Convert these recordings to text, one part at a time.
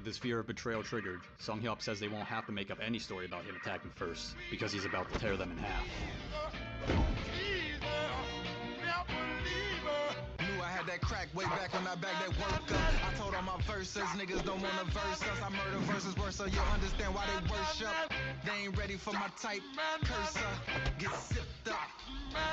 With his fear of betrayal triggered, SANGHYEOP says they won't have to make up any story about him attacking first, because he's about to tear them in half. That crack way back when I bagged that work up. I told all my verses, niggas don't wanna verse us. I murder verses worse, so you'll understand why they worship. They ain't ready for my type. Cursor, get sipped up.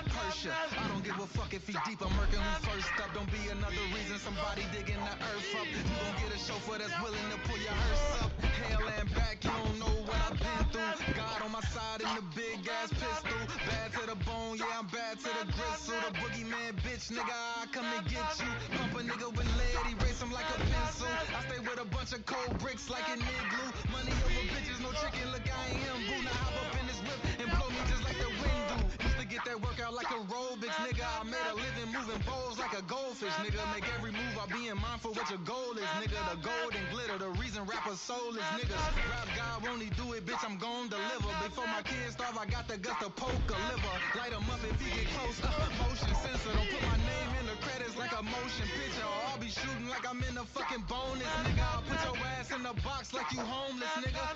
Persia, I don't give a fuck if he deep. I'm murking who first up. Don't be another reason somebody digging the earth up. You gon' get a chauffeur that's willing to pull your hearse up. Hell and back, you don't know what I've been through. God on my side in the big ass pistol. Bad to the bone, yeah, I'm bad to the gristle. The boogeyman bitch, nigga, I come and get you. Pump a nigga with lead, erase him like a pencil. I stay with a bunch of cold bricks like an igloo. Money over bitches, no chicken, look, I ain't him, boo. Now hop up in this whip and blow me just like the wind do. Used to get that workout like aerobics, nigga. I made a living moving bowls like a goldfish, nigga. Make every move while being mindful what your goal is, nigga. The gold and glitter, the reason rappers soul is niggas. Rap God won't he do it, bitch, I'm gon' deliver. Before my kids starve, I got the guts to poke a liver. Light him up if he get close, motion sensor. Don't put my name in the credits like a motion picture, or I'll be shooting like I'm in a fucking bonus, nigga. I'll put your ass in the box like you homeless, nigga.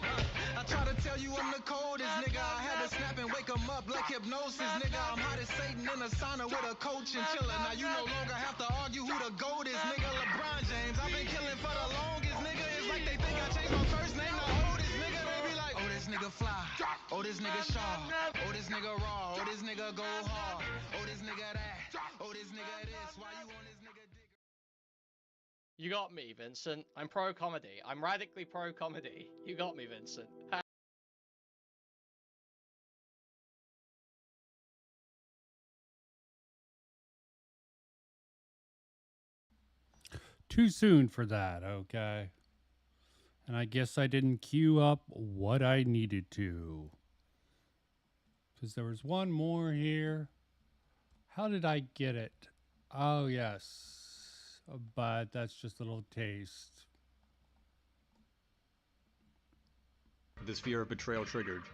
I try to tell you I'm the coldest, nigga. I had to snap and wake him up like hypnosis, nigga. I'm hot as Satan in a sauna with a coach and chiller. Now you no longer have to argue who the GOAT is, nigga. LeBron James, I've been killing for the longest, nigga. It's like they think I changed my first name to oldest, nigga. They be like, oh, this nigga fly, oh, this nigga sharp, oh, this nigga raw, oh, this nigga go hard, oh, this nigga that, oh, this nigga this, why you on this nigga dick? You got me, Vincent. I'm pro-comedy. I'm radically pro-comedy. You got me, Vincent. Too soon for that, okay? And I guess I didn't queue up what I needed to. Because there was one more here. How did I get it? Oh, yes. But that's just a little taste. With his fear of betrayal triggered.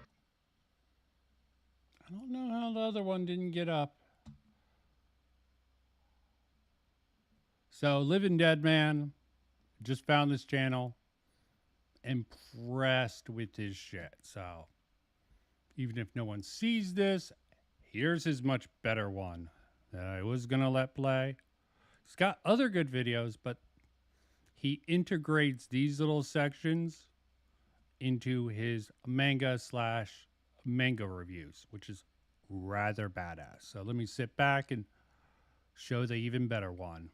I don't know how the other one didn't get up. So, Living Dead Man, just found this channel. Impressed with his shit. So, even if no one sees this, here's his much better one that I was going to let play. He's got other good videos, but he integrates these little sections into his manga reviews, which is rather badass. So let me sit back and show the even better one.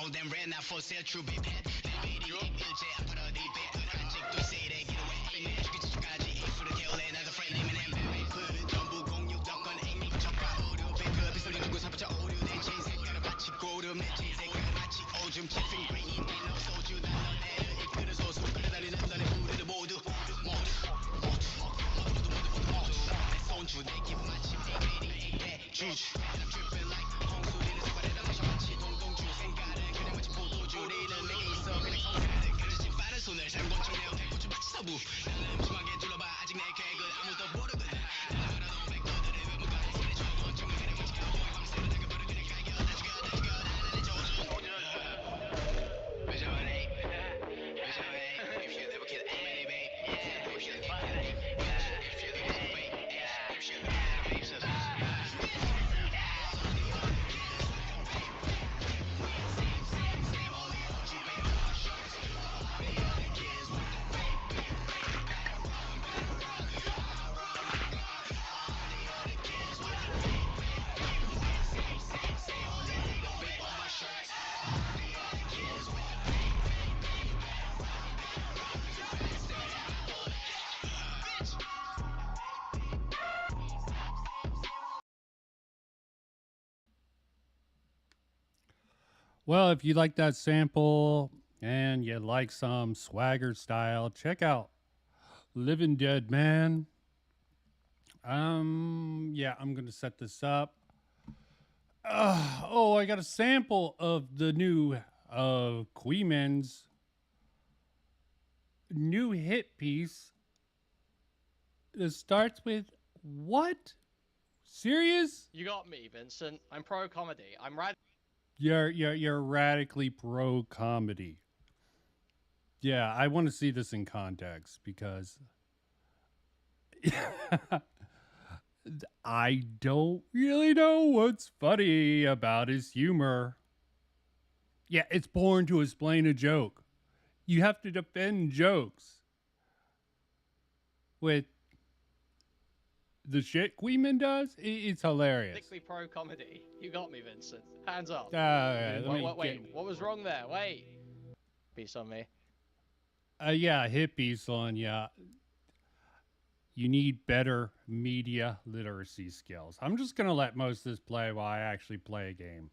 On them ran out for sale, true be pet. 일제 앞으로 네 배은 한직도 세대 기로에 죽기까지 입술을 태울래 나도 프레임 and 뱀 전부 공유덕건 앵미 저가 오류 배그 비소리 누구 사부자 오류된 진 색깔을 마치 고름 내진 색깔을 마치 오줌 치핑 그린 너 소주 난 너네를 이끄는 소수 끌어다니는 너네 우리들 모두 내 손주 내 기분 마치 베이베리 대주주 I'm tripping like 홍수리는 사발에다 마셔마치 동동주 생각은 그냥 마치 포도주리는 내게 있어 그냥 손가락을 가르친 빠른 손을 삼곤충 내어 대고추 마치 서부 나는 무심하게 둘러봐 아직 내 계획을 아무도 모르거든 나라도 백도들을 왜 뭔가 소리 줘 원충을 그냥 마치 가보이 밤새를 당겨버려 그냥 갈겨 다 죽여 나는 조준 매셔해 if you never kill any babe if you never wait Well, if you like that sample and you like some swagger style, check out Living Dead Man. Yeah, I'm gonna set this up. Oh, I got a sample of the new Kuihman's new hit piece. It starts with what? Serious? You got me, Vincent. I'm pro comedy. I'm right. You're radically pro comedy. Yeah, I want to see this in context because I don't really know what's funny about his humor. Yeah, it's born to explain a joke. You have to defend jokes with the shit Kuihman does. It's hilarious. Radically pro comedy. You got me, Vincent. Hands up. Wait, What was wrong there? Wait. Piece on me. Yeah, hit piece on ya. You need better media literacy skills. I'm just gonna let most of this play while I actually play a game.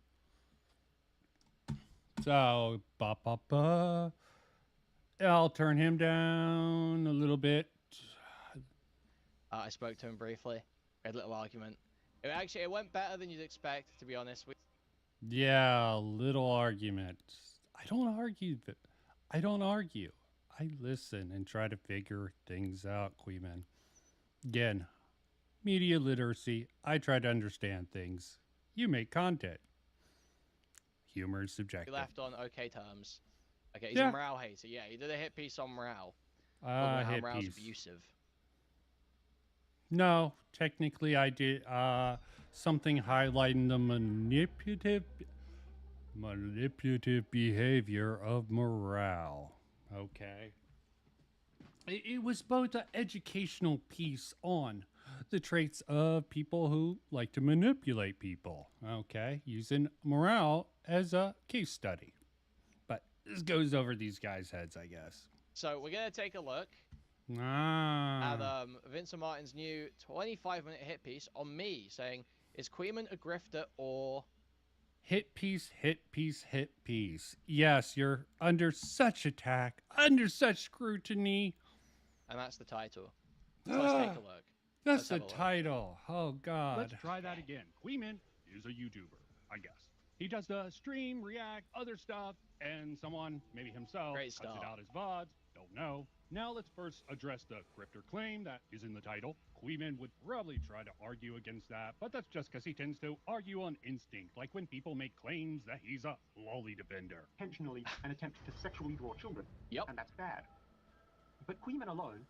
So, I'll turn him down a little bit. I spoke to him briefly. We had a little argument. It went better than you'd expect, to be honest. Yeah, a little argument. I don't argue. I listen and try to figure things out, Kuihman. Again, media literacy. I try to understand things. You make content. Humor is We subjective. left on okay terms. Okay, he's Yeah. a morale hater. Yeah, he did a hit piece on morale. Hit Morale's piece. abusive. No, technically I did something highlighting the manipulative behavior of morale. Okay. It was both an educational piece on the traits of people who like to manipulate people. Okay, using morale as a case study. But this goes over these guys' heads, I guess. So we're gonna take a look Ah. at Vincent Martin's new 25-minute hit piece on me, saying, "Is Kuihman a grifter or?" Hit piece, hit piece, hit piece. Yes, you're under such attack, under such scrutiny. And that's the title. So let's take a look. That's Let's the have a look. title. Oh, God. Let's try that again. Kuihman is a YouTuber, I guess. He does the stream, react, other stuff, and someone, maybe himself, Great cuts start. it out as VODs. Don't know. Now let's first address the grifter claim that is in the title. Kuihman would probably try to argue against that, but that's just because he tends to argue on instinct, like when people make claims that he's a lolly defender. Intentionally an attempt to sexually draw children. Yep. And that's bad. But Kuihman alone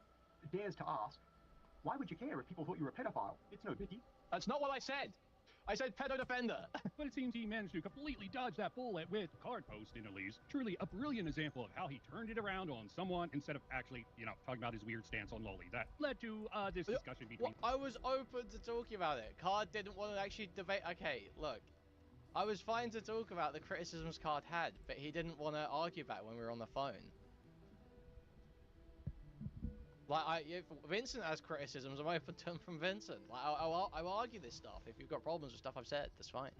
dares to ask, why would you care if people thought you were a pedophile? It's no biggie. That's not what I said. I said pedo defender. But it seems he managed to completely dodge that bullet with card posting, at least. Truly a brilliant example of how he turned it around on someone instead of actually, talking about his weird stance on lolly. That led to this discussion between... I was open to talking about it. Card didn't want to actually debate. Okay, look. I was fine to talk about the criticisms Card had, but he didn't want to argue about it when we were on the phone. Like, if Vincent has criticisms, I'm open to them from Vincent. Like, I'll argue this stuff. If you've got problems with stuff I've said, that's fine.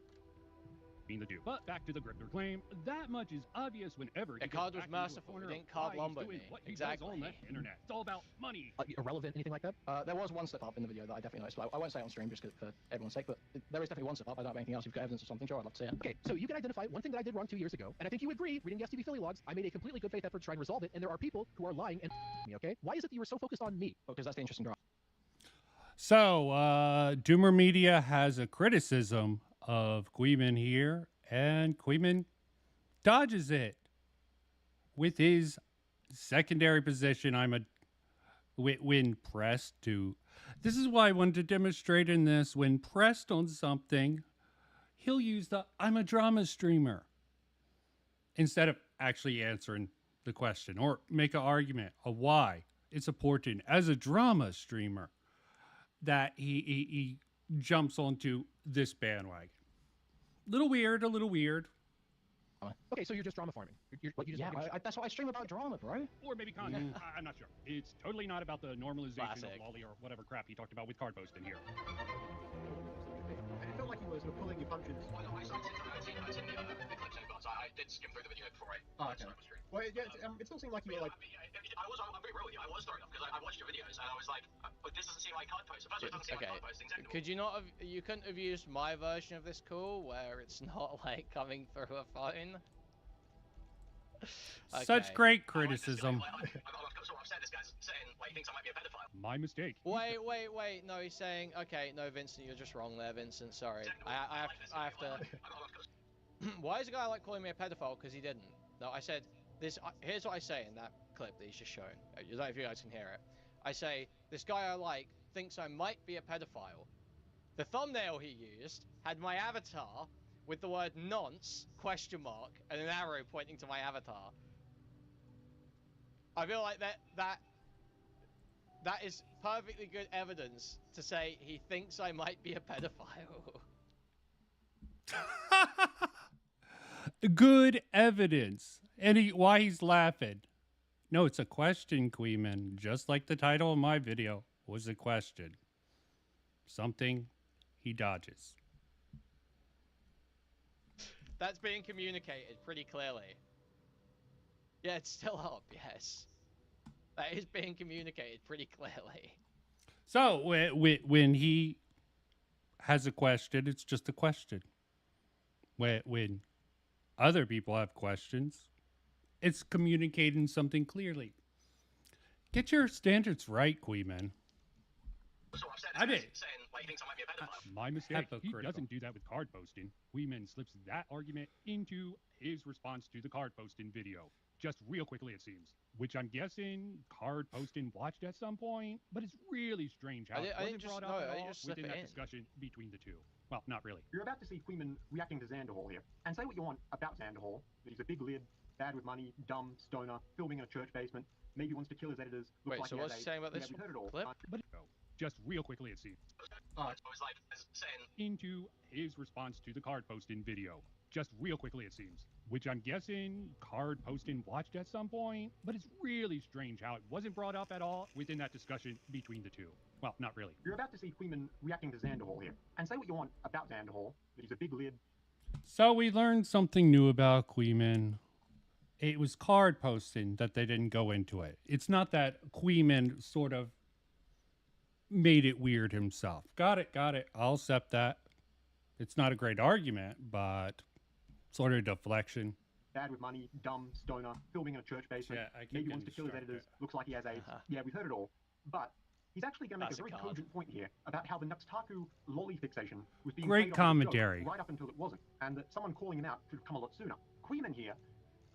The two. But back to the grifter claim, that much is obvious whenever he Card gets was backed into a merciful. corner He of didn't card why he's lumber doing me. what he Exactly. does on the internet. It's all about money. Irrelevant, anything like that? There was one slip up in the video that I definitely noticed. I won't say it on stream just for everyone's sake, but there is definitely one slip up. I don't have anything else. If you've got evidence or something, sure, I'd love to see it. Okay, so you can identify one thing that I did wrong 2 years ago, and I think you would agree, reading the STV Philly logs, I made a completely good faith effort to try and resolve it, and there are people who are lying and me, okay? Why is it that you were so focused on me? Oh, because that's the interesting drop. So, Doomer Media has a criticism of Kuihman here, and Kuihman dodges it with his secondary position. When pressed to. This is why I wanted to demonstrate in this. When pressed on something, he'll use the "I'm a drama streamer" instead of actually answering the question or make an argument of why it's important as a drama streamer that he jumps onto this bandwagon. A little weird. Okay, so you're just drama farming. That's why I stream about drama, bro. Or maybe content. I'm not sure. It's totally not about the normalization Classic. of lolly or whatever crap he talked about with card posting here. It felt like you were sort of pulling your punches. did skim through the video before I Okay. started the stream. Well, yeah, it still seemed like you were like. I'm being real with you. I was throwing off because I watched your videos and I was like, but this doesn't seem like card post. First of all, it doesn't seem like card posting. Second of all, Could you not have? You couldn't have used my version of this call where it's not like coming through a phone. Such great criticism. I'm sort of upset. This guy's saying like he thinks I might be a pedophile. My mistake. Wait. No, he's saying. Okay, no, Vincent, you're just wrong there, Vincent. Sorry. I have to. Why is a guy like calling me a pedophile? Because he didn't. No, I said this. Here's what I say in that clip that he's just shown. I don't know if you guys can hear it. I say this guy I like thinks I might be a pedophile. The thumbnail he used had my avatar with the word nonce, question mark, and an arrow pointing to my avatar. I feel like that is perfectly good evidence to say he thinks I might be a pedophile. Good evidence. And why he's laughing. No, it's a question, Kuihman. Just like the title of my video was a question. Something he dodges. That's being communicated pretty clearly. Yeah, it's still up, yes. That is being communicated pretty clearly. So, when he has a question, it's just a question. When other people have questions, it's communicating something clearly. Get your standards right, Kuihman. I did. My mistake. He doesn't do that with card posting. Kuihman slips that argument into his response to the card posting video. Just real quickly, it seems. Which I'm guessing card posting watched at some point, but it's really strange how it wasn't brought up at all within that discussion between the two. Well, not really. You're about to see Kuihman reacting to Xanderhall here. And say what you want about Xanderhall, that he's a big lid, bad with money, dumb, stoner, filming in a church basement, maybe wants to kill his editors. Wait, like so what's he saying about this heard it all. clip? But just real quickly, it seems. Into his response to the card posting video. Just real quickly, it seems. Which I'm guessing card posting watched at some point, but it's really strange how it wasn't brought up at all within that discussion between the two. Well, not really. You're about to see Kuihman reacting to Xanderhall here. And say what you want about Xanderhall, that he's a big lid. So we learned something new about Kuihman. It was card posting that they didn't go into it. It's not that Kuihman sort of made it weird himself. Got it. I'll accept that. It's not a great argument, but sort of deflection. Bad with money, dumb, stoner, filming in a church basement, maybe wants to kill his editors, looks like he has AIDS. Yeah, we've heard it all. But he's actually going to make a very cogent point here about how the Nuxtaku lolly fixation was being great commentary right up until it wasn't, and that someone calling him out should have come a lot sooner. Kuihman here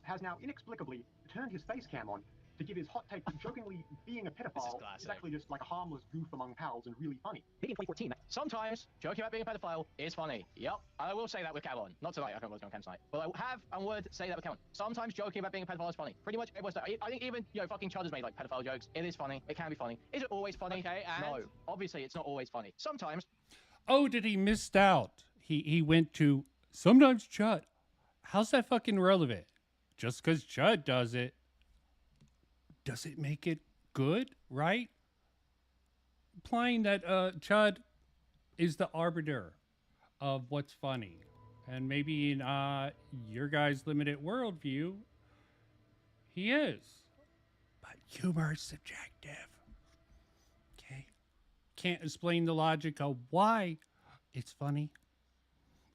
has now inexplicably turned his face cam on to give his hot take that jokingly being a pedophile is actually just like a harmless goof among pals and really funny. Big in 2014, sometimes joking about being a pedophile is funny. Yep, I will say that with Cat on. Not tonight, I can't watch on Cam tonight. But I have and would say that with Cat. Sometimes joking about being a pedophile is funny. Pretty much everyone's I think even, fucking Chud has made like pedophile jokes. It is funny. It can be funny. Is it always funny? Okay, and? No, obviously it's not always funny. Sometimes. Oh, did he missed out? He went to sometimes Chud. How's that fucking relevant? Just because Chud does it make it good, right? Implying that Chud is the arbiter of what's funny. And maybe in your guys' limited worldview, he is. But humor is subjective. Okay? Can't explain the logic of why it's funny.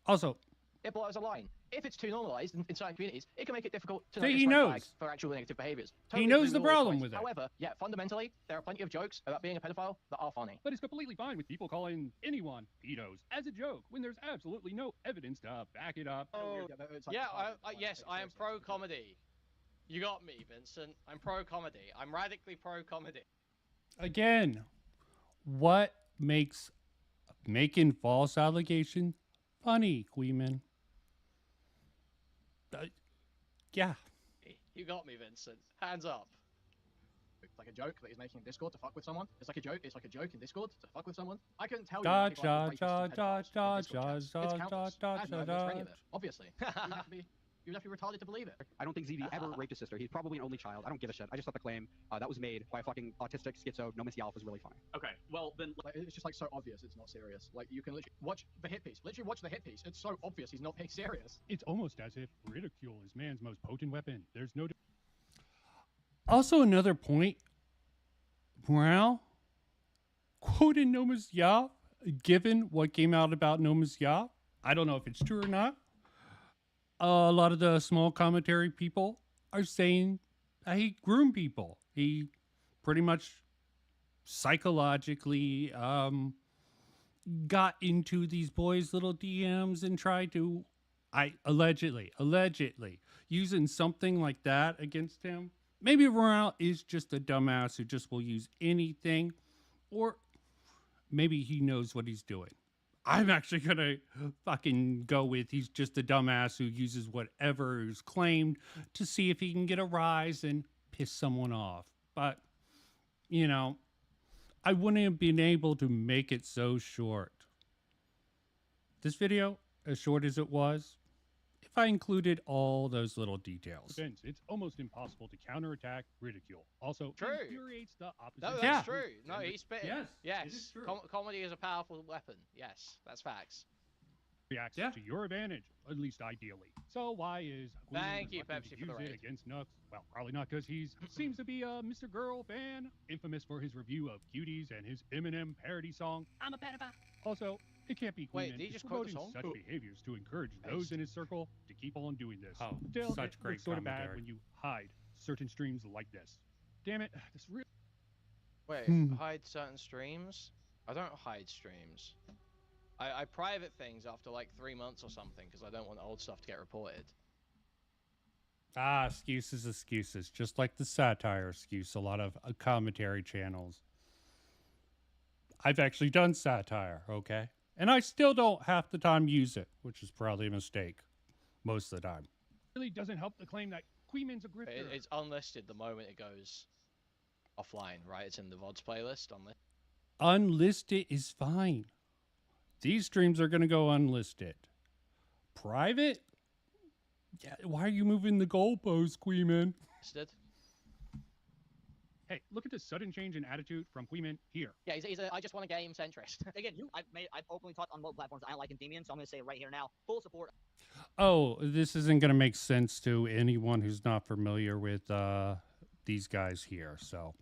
Also, it blows a line. If it's too normalized in certain communities, it can make it difficult to he knows for actual negative behaviors. Totally he knows the problem with it. However, fundamentally, there are plenty of jokes about being a pedophile that are funny. But it's completely fine with people calling anyone pedos as a joke when there's absolutely no evidence to back it up. Yes, I am pro-comedy. You got me, Vincent. I'm pro-comedy. I'm radically pro-comedy. Again, what makes making false allegations funny, Kuihman? Yeah. You got me, Vincent. Hands up. It's like a joke that he's making in Discord to fuck with someone. It's like a joke in Discord to fuck with someone. I couldn't tell you. Obviously. You have to be You'd have to be retarded to believe it. I don't think ZV ever raped his sister. He's probably an only child. I don't give a shit. I just thought the claim that was made by a fucking autistic schizo No Miss Yalf was really funny. Okay, well then. Like, it's just like so obvious it's not serious. Like you can literally watch the hit piece. Literally watch the hit piece. It's so obvious he's not being serious. It's almost as if ridicule is man's most potent weapon. There's no. Also, another point. Morale quoted Noma's Yop, given what came out about Noma's Yop. I don't know if it's true or not. A lot of the small commentary people are saying that he groomed people. He pretty much psychologically got into these boys' little DMs and tried to, allegedly, using something like that against him. Maybe Morale is just a dumbass who just will use anything, or maybe he knows what he's doing. I'm actually going to fucking go with he's just a dumbass who uses whatever is claimed to see if he can get a rise and piss someone off. But, you know, I wouldn't have been able to make it so short. This video, as short as it was, if I included all those little details. It's almost impossible to counterattack ridicule. Also, True. infuriates the opposite. No, that's Yeah. true. No, he's spitting. Yes, Yes. it is true. Comedy is a powerful weapon. Yes, that's facts. Reacts Yeah. to your advantage, at least ideally. So why is Queen Thank you, reluctant Pepsi, to for the use raid. it against Nux? Well, probably not because he's seems to be a Mr. Girl fan, infamous for his review of Cuties and his Eminem parody song, I'm a pedophile. Also, it can't be Wait, Queen did he just quote the promoting song? such behaviors to encourage those in his circle to keep on doing this. Oh, Still, such it great looks sort of bad commentary. when you hide certain streams like this. Damn it, this really. Wait, hide certain streams? I don't hide streams. I private things after like 3 months or something because I don't want old stuff to get reported. Excuses. Just like the satire excuse, a lot of commentary channels. I've actually done satire, okay? And I still don't half the time use it, which is probably a mistake most of the time. really doesn't help the claim that Kuihman's a grifter. It's unlisted the moment it goes offline, right? It's in the VODs playlist. Unlisted is fine. These streams are going to go unlisted. Private? Yeah, why are you moving the goalpost, Kuihman? Listed. Hey, look at this sudden change in attitude from Kuihman here. Yeah, he's a I just want a game centrist. Again, I've openly talked on multiple platforms. I don't like Endymion, so I'm going to say it right here now. Full support. Oh, this isn't going to make sense to anyone who's not familiar with these guys here. So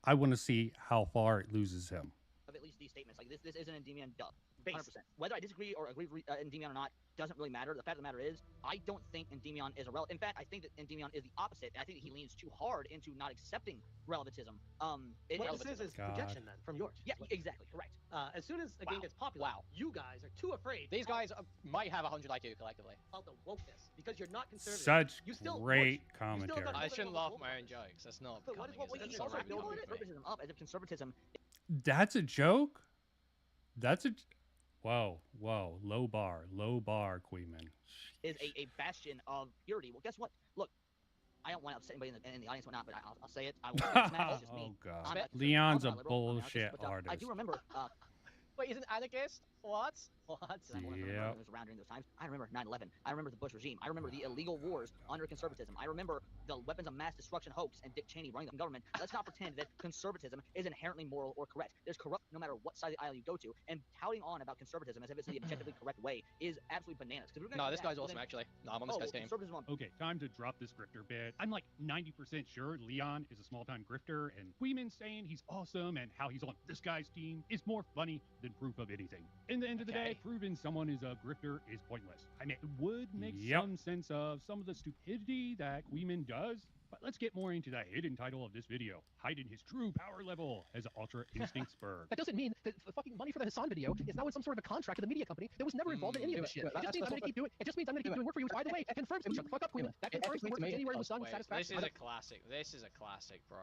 I want to see how far it loses him. Of at least these statements. Like, this isn't Endymion dub. 100%. Whether I disagree or agree with Endymion or not doesn't really matter. The fact of the matter is, I don't think Endymion is in fact, I think that Endymion is the opposite. And I think that he leans too hard into not accepting relativism. This is projection then from yours. Yeah, exactly, correct. As soon as a game gets popular, you guys are too afraid. These guys might have 100 IQ collectively. About the wokeness because you're not conservative. Such you still great commentary. I shouldn't laugh at my own jokes. That's not. But what is what he's also building conservatism up as if conservatism. That's a joke? That's a... Whoa, low bar, Kuihman. Is a bastion of purity. Well, guess what? Look, I don't want to upset anybody in the audience, whatnot, but I'll say it. I won't smash, it's just me. Oh, God. I'm not Leon's a liberal, I'm an bullshit anarchist, but, artist. I do remember... Wait, he's an anarchist? What? Yeah. Was around during those times. I remember 9/11. I remember the Bush regime. I remember the illegal wars under conservatism. I remember the weapons of mass destruction hoax and Dick Cheney running the government. Let's not pretend that conservatism is inherently moral or correct. There's corrupt no matter what side of the aisle you go to, and touting on about conservatism as if it's the objectively correct way is absolutely bananas. No, this guy's awesome, actually. No, I'm on this guy's team. Okay, time to drop this grifter bit. I'm like 90% sure Leon is a small-time grifter, and Kuihman saying he's awesome and how he's on this guy's team is more funny than proof of anything. In the end of the day, proving someone is a grifter is pointless. I mean, it would make some sense of some of the stupidity that Kuihman does, but let's get more into the hidden title of this video, hiding his true power level as Ultra Instinct Spur. That doesn't mean that the fucking money for the Hassan video is now in some sort of a contract with the media company that was never involved in any of this shit. It just means I'm going to keep doing. It just means I'm going to keep doing work for you. By the way, it confirms. Shut the fuck up, Kuihman. That confirms the work that January was done with satisfaction. This is a classic. This is a classic, bro.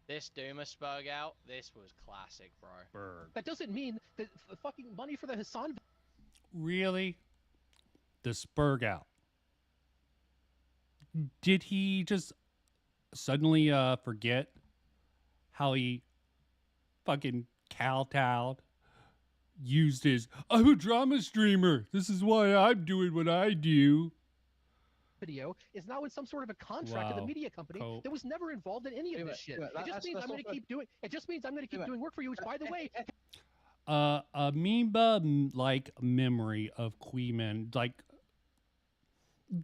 This Duma Spurg out, this was classic, bro. That doesn't mean that the fucking money for the Hassan. Really? The Spurg out. Did he just suddenly forget how he fucking kowtowed? Used his, I'm a drama streamer. This is why I'm doing what I do. video is now in some sort of a contract with a media company that was never involved in any of this shit. It just means I'm going to keep doing. It just means I'm going to keep doing work for you. Which, by the way, amoeba like memory of Kuihman like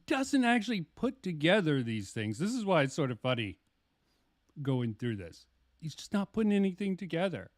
doesn't actually put together these things. This is why it's sort of funny going through this. He's just not putting anything together.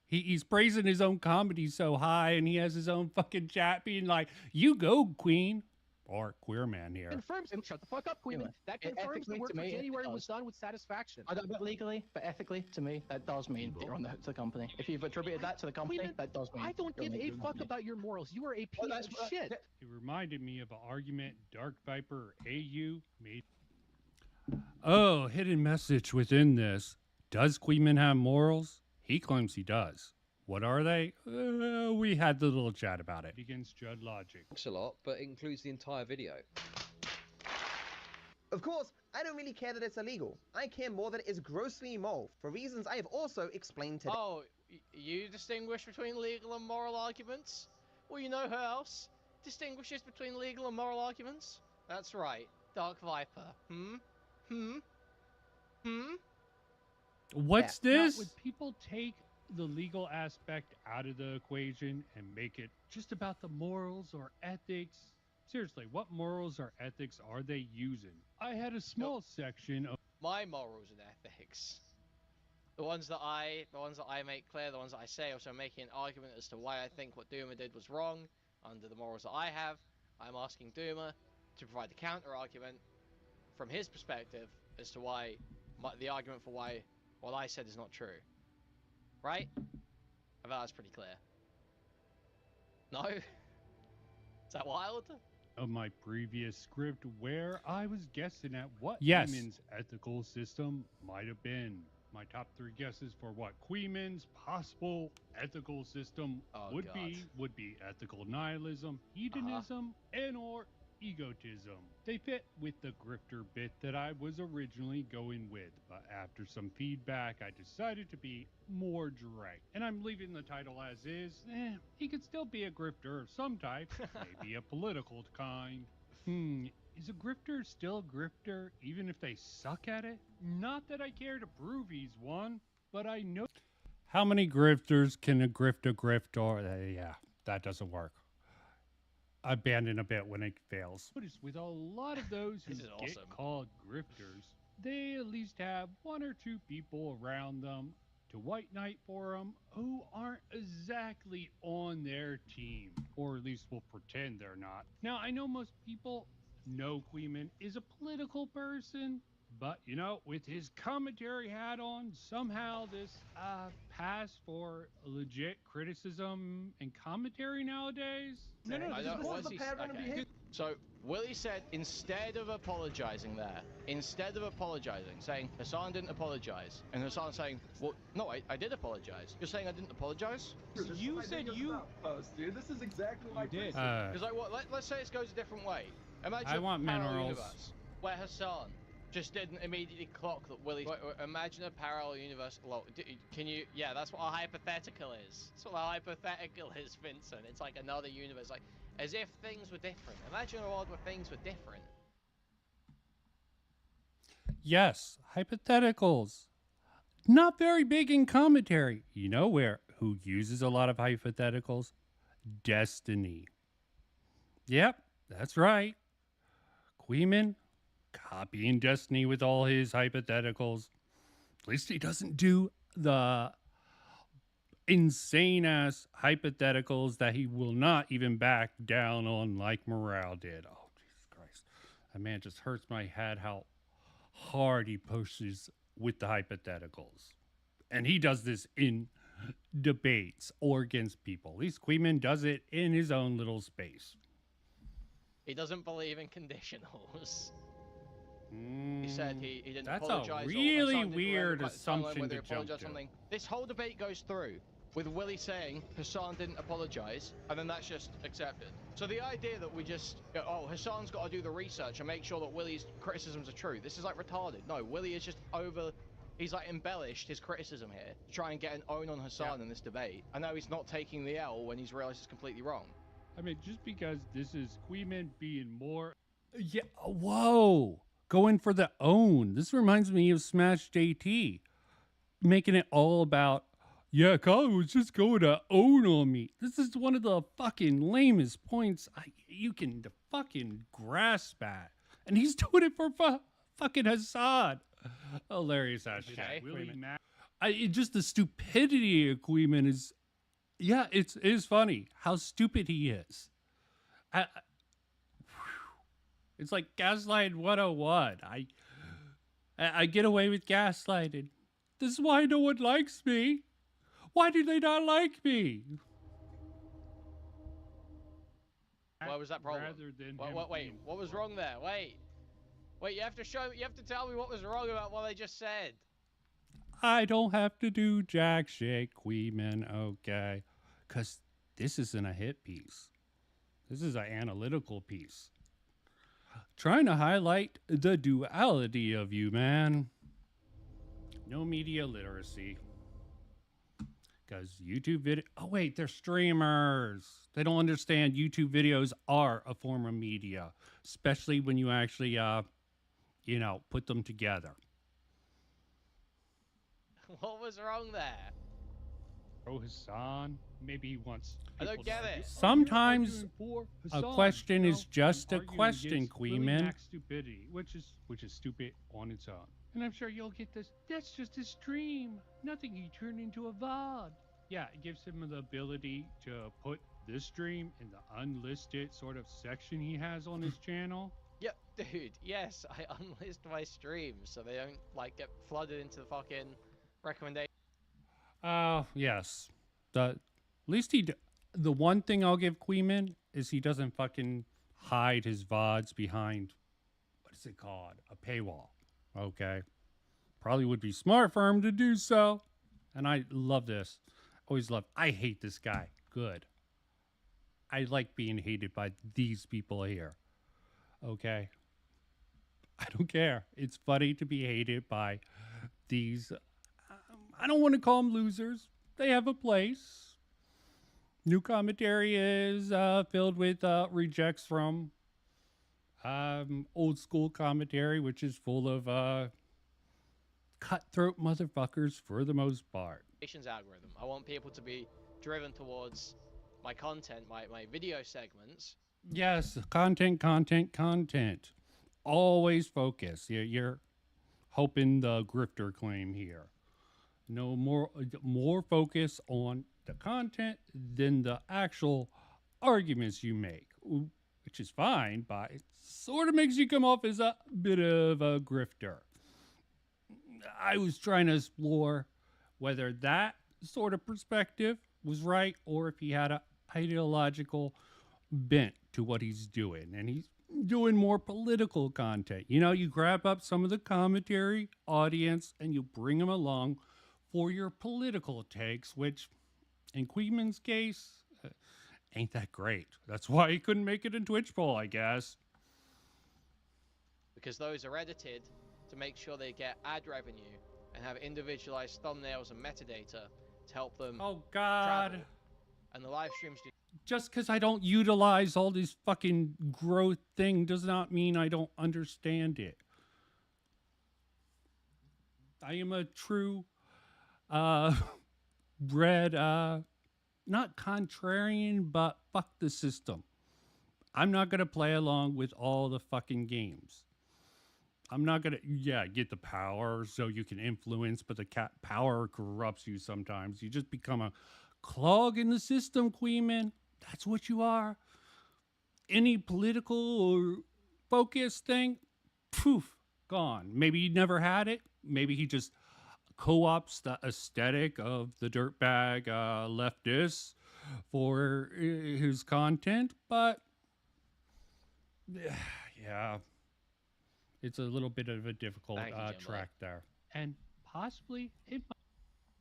He's praising his own comedy so high, and he has his own fucking chat being like, "You go, Queen," or Kuihman here. Confirms. Shut the fuck up, Kuihman. That confirms the work for January was done with satisfaction. I don't know legally, but ethically, to me, that does mean that you're on the hook to the company. If you've attributed that to the company, Kuihman, that does mean I don't give a fuck about your morals. You are a piece of shit. It reminded me of an argument Dark Viper AU made. Oh, hidden message within this. Does Kuihman have morals? He claims he does. What are they? We had the little chat about it. Against Judd Logic. A lot, but it includes the entire video. Of course, I don't really care that it's illegal. I care more that it is grossly immoral, for reasons I have also explained today. Oh, you distinguish between legal and moral arguments? Well, you know who else distinguishes between legal and moral arguments? That's right, Dark Viper. What's this? Now, would people take the legal aspect out of the equation and make it just about the morals or ethics? Seriously, what morals or ethics are they using? I had a small section of my morals and ethics. The ones that I make clear, the ones that I say, also making an argument as to why I think what Duma did was wrong under the morals that I have. I'm asking Duma to provide the counter argument from his perspective as to why the argument for why what I said is not true. Right? I thought that's pretty clear. No? Is that wild? Of my previous script where I was guessing at what Yes. Kuihman's ethical system might have been. My top 3 guesses for what Kuihman's possible ethical system would be ethical nihilism, hedonism, and or egotism. They fit with the grifter bit that I was originally going with, but after some feedback I decided to be more direct. And I'm leaving the title as is. He could still be a grifter of some type, maybe a political kind. Is a grifter still a grifter even if they suck at it? Not that I care to prove he's one, but I know. How many grifters can a grifter grift? Or yeah, that doesn't work. Abandon a bit when it fails. Notice with a lot of those who get called grifters, they at least have 1 or 2 people around them to white knight for them who aren't exactly on their team, or at least will pretend they're not. Now, I know most people know Kuihman is a political person, but, you know, with his commentary hat on, somehow this passed for legit criticism and commentary nowadays. No, this is a pattern of behavior. So, Willie said instead of apologizing, saying Hassan didn't apologize, and Hassan saying, well, no, I did apologize. You're saying I didn't apologize? You said you post, dude. This is exactly like did. Because like, what? Let's say it goes a different way. Imagine I want a parallel minerals. universe where Hassan just didn't immediately clock that Willie. Imagine a parallel universe. Can you? Yeah, that's what a hypothetical is. That's what a hypothetical is, Vincent. It's like another universe, like as if things were different. Imagine a world where things were different. Yes, hypotheticals. Not very big in commentary. You know who uses a lot of hypotheticals? Destiny. Yep, that's right. Kuihman copying Destiny with all his hypotheticals. At least he doesn't do the insane ass hypotheticals that he will not even back down on like Morale did. Oh, Jesus Christ. That man just hurts my head how hard he pushes with the hypotheticals. And he does this in debates or against people. At least Kuihman does it in his own little space. He doesn't believe in conditionals. He said he didn't That's apologize. a really weird assumption to jump to. This whole debate goes through with Willie saying Hassan didn't apologize, and then that's just accepted. So the idea that we just, Hassan's got to do the research and make sure that Willie's criticisms are true. This is like retarded. No, Willie is just he's like embellished his criticism here to try and get an own on Hassan in this debate. I know he's not taking the L when he's realized it's completely wrong. I mean, just because this is Kuihman being more... Yeah. Whoa. Going for the own. This reminds me of Smash JT. Making it all about, yeah, Colin was just going to own on me. This is one of the fucking lamest points you can fucking grasp at. And he's doing it for fucking Hassan. Hilarious hashtag. Just the stupidity of Kuihman is, yeah, it is funny how stupid he is. It's like Gaslight 101. I get away with gaslighting. This is why no one likes me. Why do they not like me? What was that problem? Wait, what was wrong there? Wait, you have to tell me what was wrong about what they just said. I don't have to do jack shit, Kuihman, okay? Because this isn't a hit piece. This is an analytical piece. Trying to highlight the duality of you, man. No media literacy. Because YouTube video... Oh, wait, they're streamers. They don't understand YouTube videos are a form of media. Especially when you actually, put them together. What was wrong there? Oh, Hassan. Maybe he wants... I don't get it. Sometimes a question is just a question, Kuihman. Stupidity, which is stupid on its own. And I'm sure you'll get this. That's just a stream. Nothing he turned into a VOD. Yeah, it gives him the ability to put this stream in the unlisted sort of section he has on his channel. Yep, dude. Yes, I unlist my streams so they don't get flooded into the fucking recommendation. Yes. At least the one thing I'll give Kuihman is he doesn't fucking hide his VODs behind, what is it called? A paywall. Okay. Probably would be smart for him to do so. And I love this. I hate this guy. Good. I like being hated by these people here. Okay. I don't care. It's funny to be hated by these. I don't want to call them losers. They have a place. New commentary is filled with rejects from old school commentary, which is full of cutthroat motherfuckers for the most part. Algorithm. I want people to be driven towards my content, my video segments. Yes, content. Always focus. You're hoping the grifter claim here. No more focus on the content than the actual arguments you make, which is fine, but it sort of makes you come off as a bit of a grifter. I was trying to explore whether that sort of perspective was right or if he had an ideological bent to what he's doing. And he's doing more political content. You grab up some of the commentary audience and you bring them along for your political takes, which in Kuihman's case ain't that great. That's why he couldn't make it in Twitch poll, I guess. Because those are edited to make sure they get ad revenue and have individualized thumbnails and metadata to help them. Oh God. Travel. And the live streams do. Just because I don't utilize all this fucking growth thing does not mean I don't understand it. I am a true bred not contrarian, but fuck the system. I'm not gonna play along with all the fucking games. I'm not gonna get the power so you can influence, but the power corrupts you sometimes. You just become a clog in the system, Kuihman. That's what you are. Any political or focus thing, poof, gone. Maybe he never had it. Maybe he just co-ops the aesthetic of the dirtbag leftists for his content, but yeah, it's a little bit of a difficult track there. And possibly it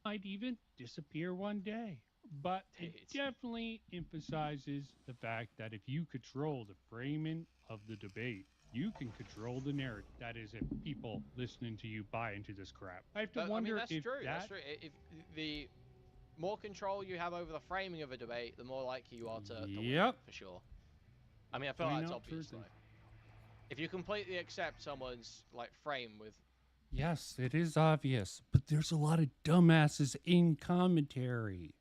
might even disappear one day. But it definitely emphasizes the fact that if you control the framing of the debate, you can control the narrative. That is, if people listening to you buy into this crap. I have to wonder that's if true. That's true. If the more control you have over the framing of a debate, the more likely you are to win, for sure. I mean, I feel like it's obvious. If you completely accept someone's like frame with, Yes, it is obvious, but there's a lot of dumbasses in commentary.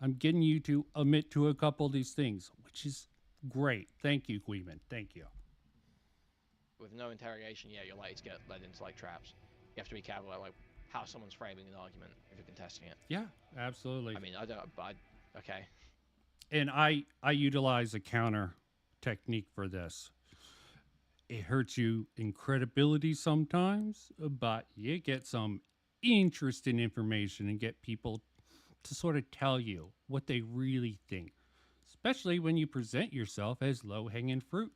I'm getting you to admit to a couple of these things, which is great. Thank you, Kuihman. Thank you. with no interrogation, yeah, you're likely to get led into like traps. You have to be careful about like how someone's framing an argument if you're contesting it. Yeah, absolutely. I mean, I don't, but okay. And I utilize a counter technique for this. It hurts you in credibility sometimes, but you get some interesting information and get people to sort of tell you what they really think, especially when you present yourself as low-hanging fruit,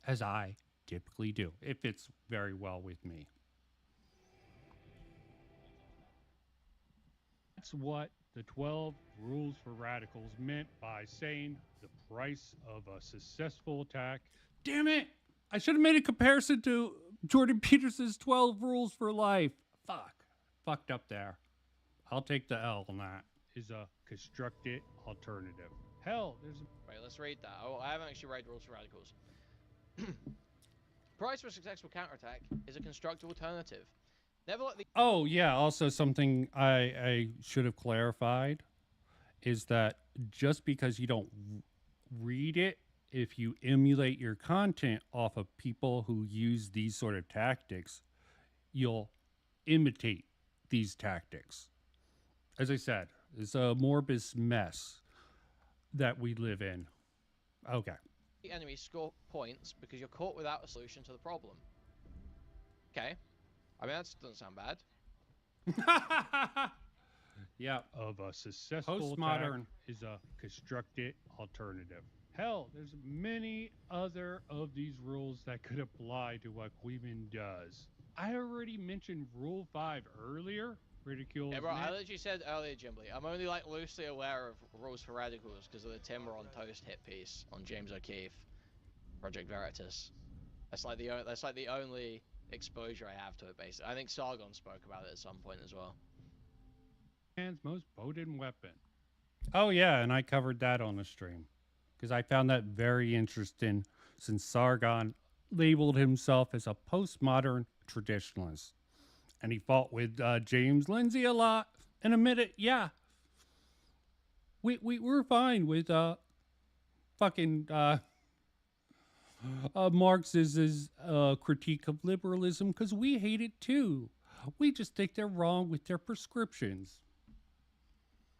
as I typically do. It fits very well with me. That's what the 12 rules for radicals meant by saying the price of a successful attack. Damn it! I should have made a comparison to Jordan Peterson's 12 rules for life. Fucked up there. I'll take the L on that. Is a constructed alternative. Hell, there's Wait, let's read that. Oh, I haven't actually read rules for radicals. Price for a successful counterattack is a constructive alternative. Never let the Oh, yeah. Also, something I should have clarified is that just because you don't read it, if you emulate your content off of people who use these sort of tactics, you'll imitate these tactics. As I said, it's a morbid mess that we live in. Okay. the enemy score points because you're caught without a solution to the problem. Okay. I mean, that doesn't sound bad. Yeah. Of a successful Postmodern attack is a constructed alternative. Hell, there's many other of these rules that could apply to what Kuihman does. I already mentioned Rule 5 earlier. Ridicule. Yeah, bro, I literally said earlier, Jimbly, I'm only like loosely aware of rules for radicals because of the Timber on Toast hit piece on James O'Keefe, Project Veritas. That's like the only exposure I have to it, basically. I think Sargon spoke about it at some point as well. Man's most potent weapon. Oh, yeah, and I covered that on the stream because I found that very interesting since Sargon labeled himself as a postmodern traditionalist. And he fought with James Lindsay a lot and admitted, yeah, we're fine with fucking Marx's critique of liberalism because we hate it too. We just think they're wrong with their prescriptions.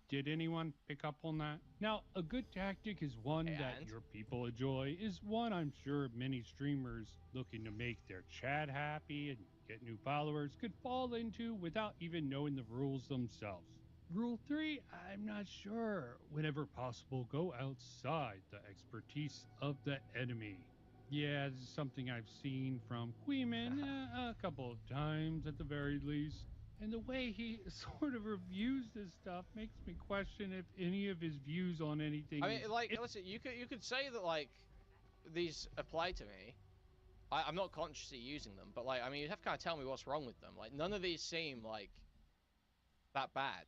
Did anyone pick up on that? Now, a good tactic is one that your people enjoy, is one I'm sure many streamers looking to make their chat happy and get new followers could fall into without even knowing the rules themselves. Rule 3, I'm not sure. Whenever possible, go outside the expertise of the enemy. Yeah, this is something I've seen from Kuihman a couple of times at the very least. And the way he sort of reviews this stuff makes me question if any of his views on anything. I mean, like, listen, you could say that like these apply to me. I'm not consciously using them, but like, I mean, you'd have to kind of tell me what's wrong with them. Like, none of these seem like that bad.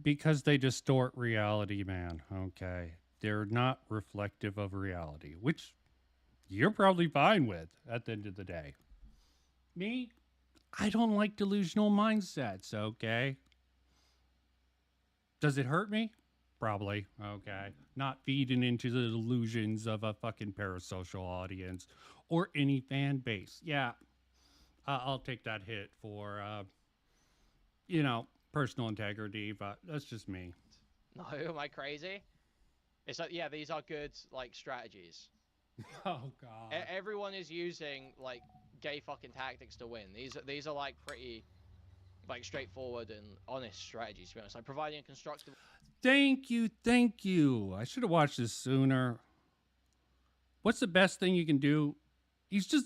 Because they distort reality, man. Okay. They're not reflective of reality, which you're probably fine with at the end of the day. Me? I don't like delusional mindsets, okay? Does it hurt me? Probably, okay. Not feeding into the delusions of a fucking parasocial audience or any fan base. Yeah, I'll take that hit for, personal integrity, but that's just me. No, am I crazy? It's like, yeah, these are good, like, strategies. Oh, God. Everyone is using, like, gay fucking tactics to win. These are like pretty like straightforward and honest strategies, to be honest. Like providing a constructive. Thank you. I should have watched this sooner. What's the best thing you can do? He's just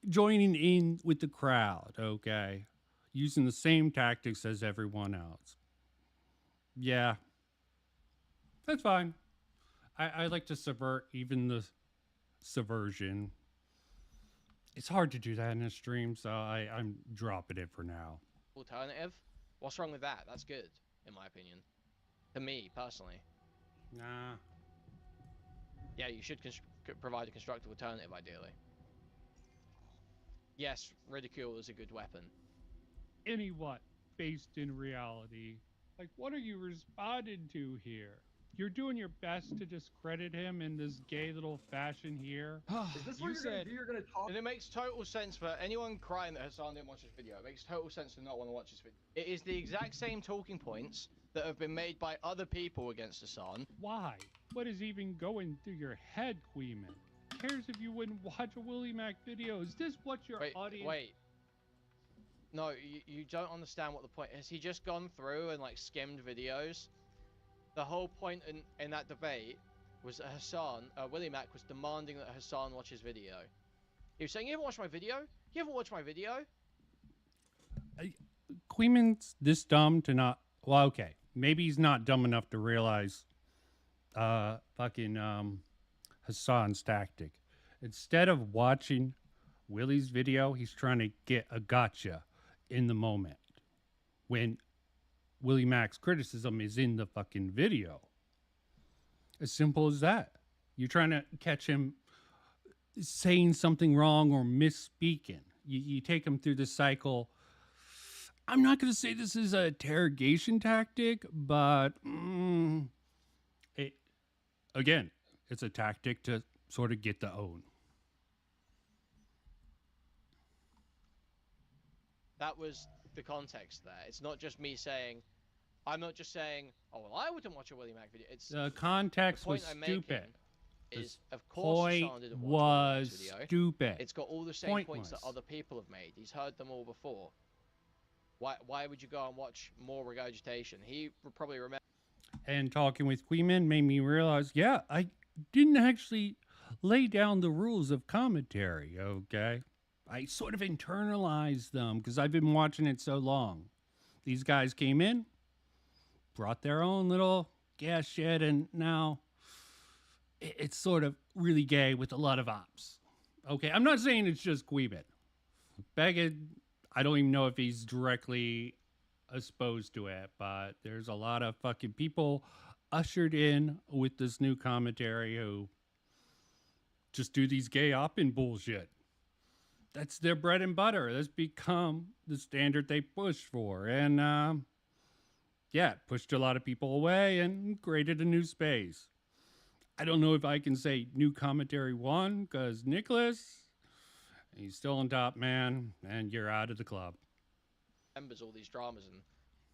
joining in with the crowd, okay? Using the same tactics as everyone else. Yeah. That's fine. I like to subvert even the subversion. It's hard to do that in a stream, so I'm dropping it for now. Alternative? What's wrong with that? That's good, in my opinion. To me, personally. Nah. Yeah, you should provide a constructive alternative, ideally. Yes, ridicule is a good weapon. Any what? Based in reality. Like, what are you responding to here? You're doing your best to discredit him in this gay little fashion here. Is this You what you're gonna said, do? You're gonna talk. and it makes total sense for anyone crying that Hassan didn't watch this video. It makes total sense to not want to watch this video. It is the exact same talking points that have been made by other people against Hassan. Why? What is even going through your head, Kuihman? Cares if you wouldn't watch a Willie Mac video? Is this what your audience... Wait. No, you don't understand what the point is. Has he just gone through and like skimmed videos? The whole point in that debate was that Willie Mac was demanding that Hassan watch his video. He was saying, "You haven't watched my video? You haven't watched my video?" Kuihman's this dumb to not... Well, okay. Maybe he's not dumb enough to realize Hassan's tactic. Instead of watching Willie's video, he's trying to get a gotcha in the moment when Willie Mac's criticism is in the fucking video. As simple as that. You're trying to catch him saying something wrong or misspeaking. You take him through the cycle. I'm not going to say this is an interrogation tactic, but again, it's a tactic to sort of get the own. That was the context there. It's not just me saying, I'm not just saying, oh, well, I wouldn't watch a Willie Mac video. It's the context the was stupid. Is, of course, Hassan didn't watch was Willie Mac's video. Stupid. It's got all the same points that other people have made. He's heard them all before. Why would you go and watch more regurgitation? He would probably remember. And talking with Kuihman made me realize, yeah, I didn't actually lay down the rules of commentary, okay? I sort of internalized them because I've been watching it so long. These guys came in, brought their own little gas shed, and now it's sort of really gay with a lot of ops. Okay, I'm not saying it's just Kuihman. Baggett, I don't even know if he's directly exposed to it, but there's a lot of fucking people ushered in with this new commentary who just do these gay opping bullshit. That's their bread and butter. That's become the standard they push for. And, yeah, it pushed a lot of people away and created a new space. I don't know if I can say new commentary won, because Nicholas, he's still on top, man, and you're out of the club. Remembers all these dramas and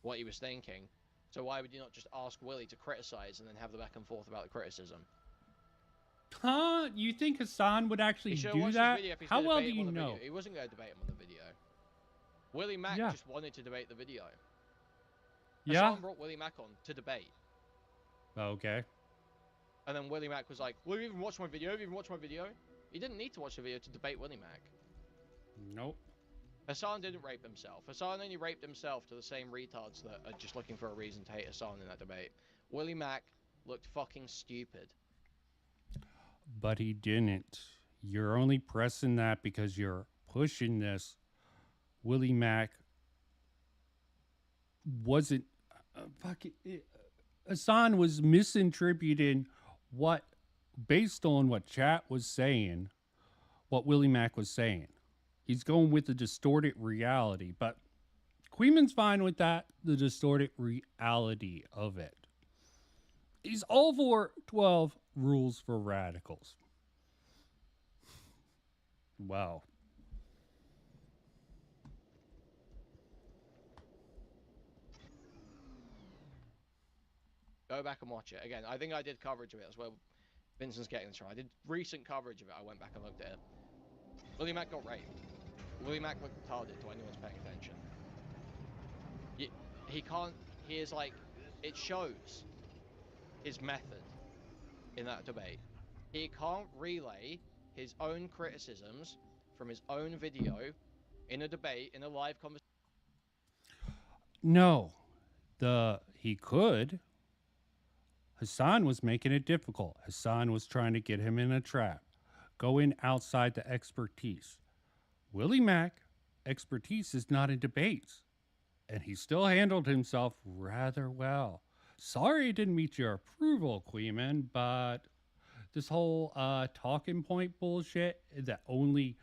what he was thinking. So why would you not just ask Willie to criticize and then have the back and forth about the criticism? Huh? You think Hassan would actually do that? How well do you know? Video. He wasn't going to debate him on the video. Willie Mac just wanted to debate the video. Hassan brought Willie Mac on to debate. Okay. And then Willie Mac was like, "Well, you even watched my video? Have you even watched my video?" He didn't need to watch the video to debate Willie Mac. Nope. Hassan didn't rape himself. Hassan only raped himself to the same retards that are just looking for a reason to hate Hassan in that debate. Willie Mac looked fucking stupid. But he didn't. You're only pressing that because you're pushing this. Willie Mac wasn't... Hassan was misinterpreting what, based on what chat was saying, what Willie Mac was saying. He's going with the distorted reality, but Kuihman's fine with that, the distorted reality of it. He's all for 12 rules for radicals. Wow. Go back and watch it. Again, I think I did coverage of it. That's where Vincent's getting this from. I did recent coverage of it. I went back and looked at it. Willie Mac got raped. Willie Mac looked retarded to anyone who's paying attention. He can't... He is like... It shows his method in that debate. He can't relay his own criticisms from his own video in a debate, in a live conversation. No. He could. Hassan was making it difficult. Hassan was trying to get him in a trap. Going outside the expertise. Willie Mac, expertise is not in debates. And he still handled himself rather well. Sorry it didn't meet your approval, Kuihman, but this whole talking point bullshit that only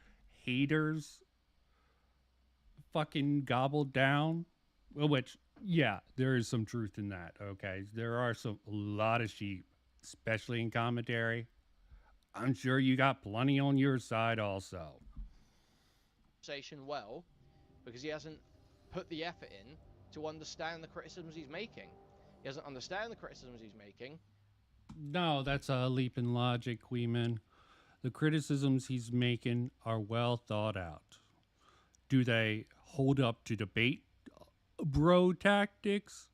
haters fucking gobbled down, which, yeah, there is some truth in that, okay? There are a lot of sheep, especially in commentary. I'm sure you got plenty on your side also. Well, because he hasn't put the effort in to understand the criticisms he's making. He doesn't understand the criticisms he's making. No, that's a leap in logic, Kuihman. The criticisms he's making are well thought out. Do they hold up to debate bro tactics?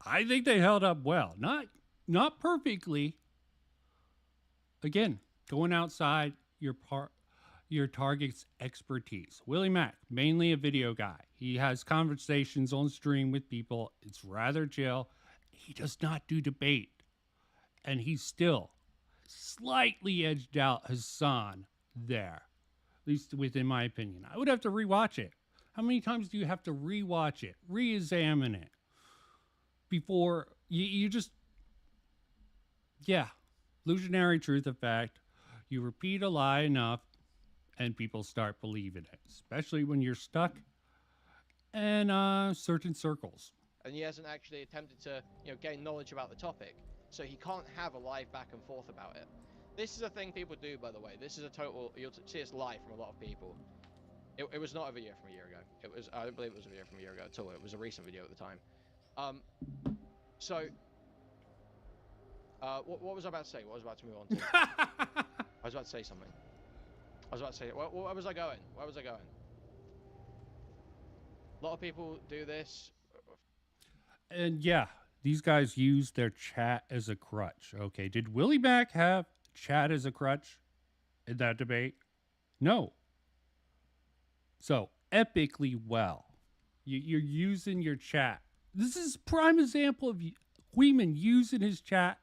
I think they held up well. Not perfectly. Again, going outside your target's expertise. Willie Mack, mainly a video guy. He has conversations on stream with people. It's rather chill. He does not do debate. And he's still slightly edged out Hassan there. At least within my opinion. I would have to rewatch it. How many times do you have to rewatch it? Re-examine it? Before you just... Yeah. Illusionary truth of fact. You repeat a lie enough and people start believing it. Especially when you're stuck in certain circles. And he hasn't actually attempted to, gain knowledge about the topic. So he can't have a live back and forth about it. This is a thing people do, by the way. This is a total... You'll see it's live from a lot of people. It was not a video from a year ago. It was... I don't believe it was a video from a year ago at all. It was a recent video at the time. What was I about to say? What was I about to move on to? I was about to say something. Where was I going? Where was I going? A lot of people do this. And yeah, these guys use their chat as a crutch. Okay, did Willie Mack have chat as a crutch in that debate? No. So, epically well. You're using your chat. This is a prime example of Kuihman using his chat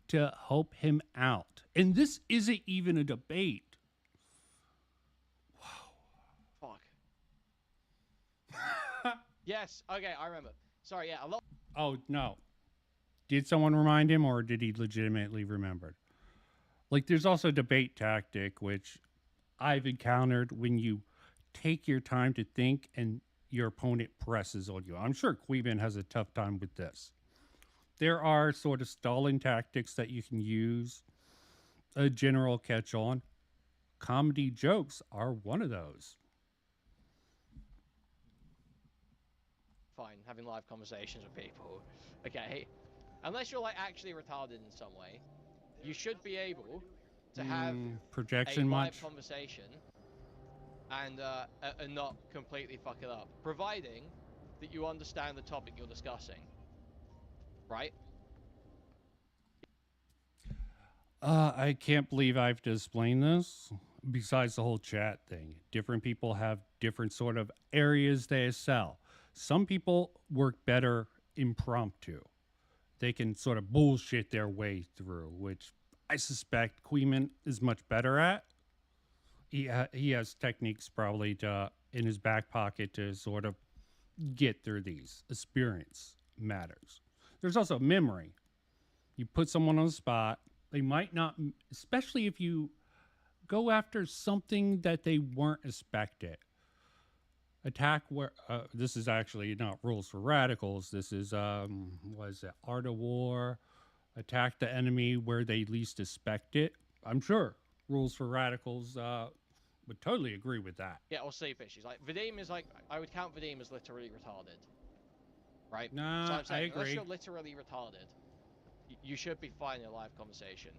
to help him out. And this isn't even a debate. Wow. Fuck. Yes, okay, I remember. Sorry, yeah, a lot. Oh, no. Did someone remind him, or did he legitimately remember? Like, there's also debate tactic, which I've encountered when you take your time to think and your opponent presses on you. I'm sure Kuihman has a tough time with this. There are sort of stalling tactics that you can use. A general catch-on. Comedy jokes are one of those. Fine, having live conversations with people. Okay, unless you're like actually retarded in some way, you should be able to have projection a live much? conversation and not completely fuck it up, providing that you understand the topic you're discussing. Right? I can't believe I have to explain this. Besides the whole chat thing, different people have different sort of areas they excel. Some people work better impromptu. They can sort of bullshit their way through, which I suspect Kuihman is much better at. He has techniques probably in his back pocket to sort of get through these. Experience matters. There's also memory. You put someone on the spot, they might not, especially if you go after something that they weren't expected. Attack where, this is actually not rules for radicals. This is, what is it, Art of War. Attack the enemy where they least expect it. I'm sure rules for radicals would totally agree with that. Yeah, or sleep issues. Like, Vadim is like, I would count Vadim as literally retarded. Right? Nah, so I'm saying, I agree. Unless you're literally retarded, you should be fine in a live conversation.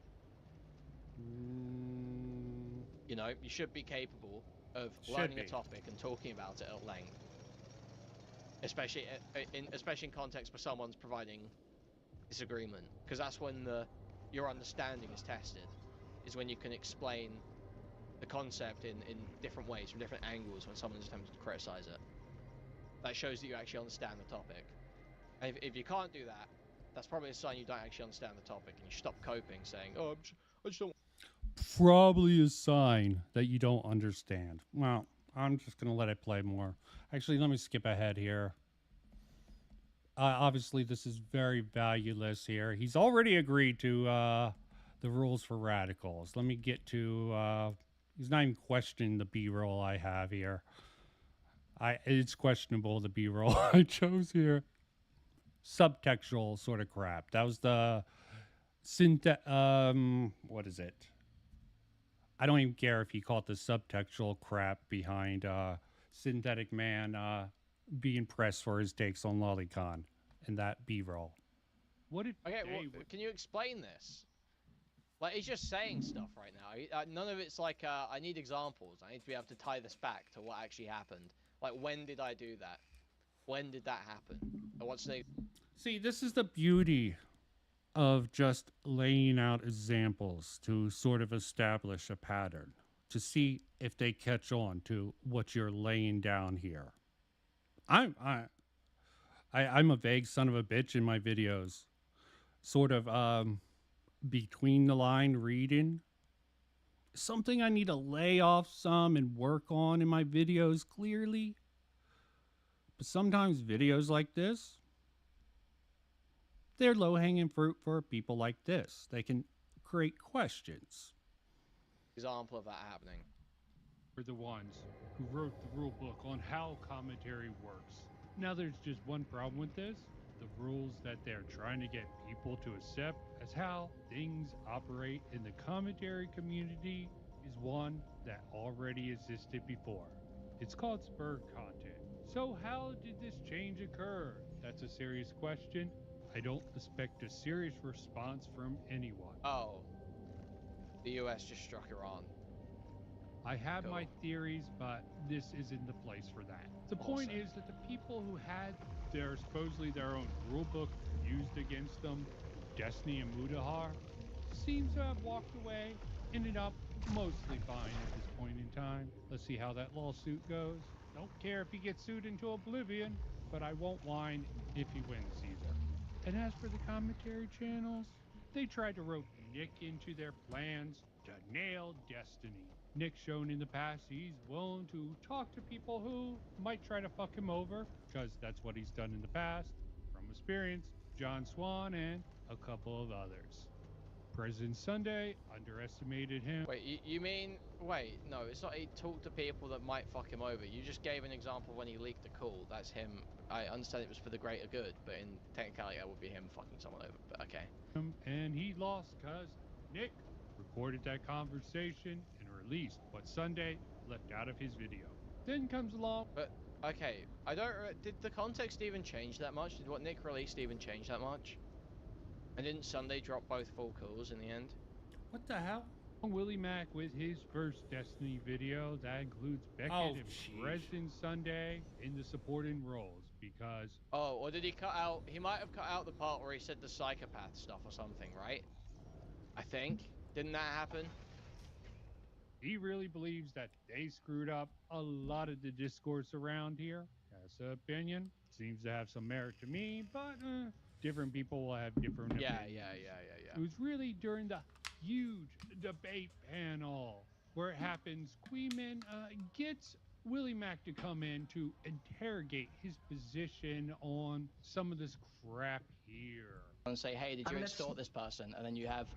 You know, you should be capable of learning a topic and talking about it at length. Especially in context where someone's providing disagreement. Because that's when your understanding is tested. Is when you can explain the concept in different ways, from different angles, when someone's attempting to criticize it. That shows that you actually understand the topic. And if you can't do that, that's probably a sign you don't actually understand the topic, and you stop coping, saying, "Oh, I just don't." Probably a sign that you don't understand. Well, I'm just gonna let it play more. Actually, let me skip ahead here. Obviously, this is very valueless here. He's already agreed to the rules for radicals. Let me get to, he's not even questioning the B-roll I have here. It's questionable, the B-roll I chose here. Subtextual sort of crap. That was the what is it? I don't even care if you call it the subtextual crap behind Synthetic Man being pressed for his takes on Lolicon and that B-roll. What if Okay, well, can you explain this? Like, he's just saying stuff right now. None of it's like, I need examples. I need to be able to tie this back to what actually happened. Like, when did I do that? When did that happen? And what's the... See, this is the beauty of just laying out examples to sort of establish a pattern, to see if they catch on to what you're laying down here. I'm a vague son of a bitch in my videos. Sort of between the line reading. Something I need to lay off some and work on in my videos clearly. But sometimes videos like this, they're low-hanging fruit for people like this. They can create questions. Example of that happening. We're the ones who wrote the rule book on how commentary works. Now there's just one problem with this. The rules that they're trying to get people to accept as how things operate in the commentary community is one that already existed before. It's called spur content. So how did this change occur? That's a serious question. I don't expect a serious response from anyone. Oh. The US just struck Iran. I have my theories, but this isn't the place for that. The point is that the people who had supposedly their own rulebook used against them, Destiny and Mudahar, seems to have walked away, ended up mostly fine at this point in time. Let's see how that lawsuit goes. Don't care if he gets sued into oblivion, but I won't whine if he wins either. And as for the commentary channels, they tried to rope Nick into their plans to nail Destiny. Nick's shown in the past he's willing to talk to people who might try to fuck him over, because that's what he's done in the past. From experience, John Swan and a couple of others. President Sunday underestimated him. Wait, you mean... Wait, no, it's not he talked to people that might fuck him over. You just gave an example when he leaked the call. That's him. I understand it was for the greater good, but in technicality, that would be him fucking someone over, but okay. And he lost because Nick recorded that conversation and released what Sunday left out of his video. Then comes along... But, okay, I don't... Did the context even change that much? Did what Nick released even change that much? And didn't Sunday drop both full calls in the end? What the hell? Willie Mack with his first Destiny video that includes Beckett and President Sunday in the supporting roles because... Oh, or did he cut out... He might have cut out the part where he said the psychopath stuff or something, right? I think. Didn't that happen? He really believes that they screwed up a lot of the discourse around here. That's an opinion. Seems to have some merit to me, but different people will have different opinions. Yeah. It was really during the huge debate panel where it happens. Kuihman gets Willie Mack to come in to interrogate his position on some of this crap here. And say, hey, did you extort this person? And then you have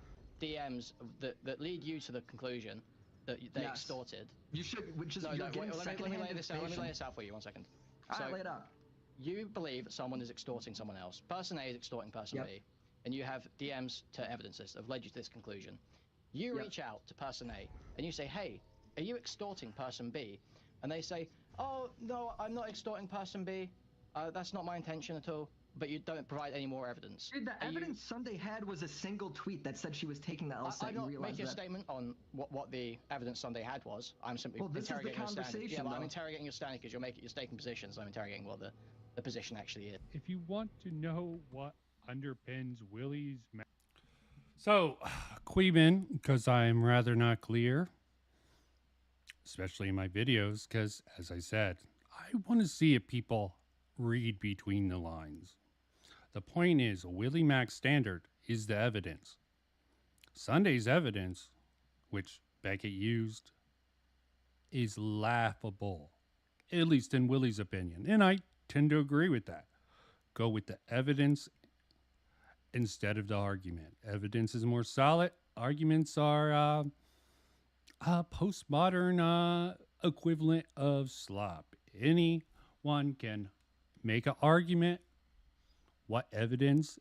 DMs that lead you to the conclusion that they extorted. You should, which is let me lay this out. Let me lay this out for you 1 second. Alright, lay it out. You believe someone is extorting someone else. Person A is extorting person B. And you have DMs to evidence this that have led you to this conclusion. You reach out to person A and you say, hey, are you extorting person B? And they say, oh, no, I'm not extorting person B. That's not my intention at all. But you don't provide any more evidence. Dude, the evidence Sunday had was a single tweet that said she was taking the LSAT. I'm not making a statement on what the evidence Sunday had was. I'm simply interrogating your standing. Yeah, I'm interrogating your standing because you're staking positions. I'm interrogating what the position actually is. If you want to know what underpins Willie's... So, Kuihman, because I'm rather not clear, especially in my videos, because, as I said, I want to see if people read between the lines. The point is, Willie Mack's standard is the evidence. Sunday's evidence, which Beckett used, is laughable, at least in Willie's opinion. And I tend to agree with that. Go with the evidence instead of the argument. Evidence is more solid. arguments are postmodern equivalent of slop. Anyone can make an argument. What evidence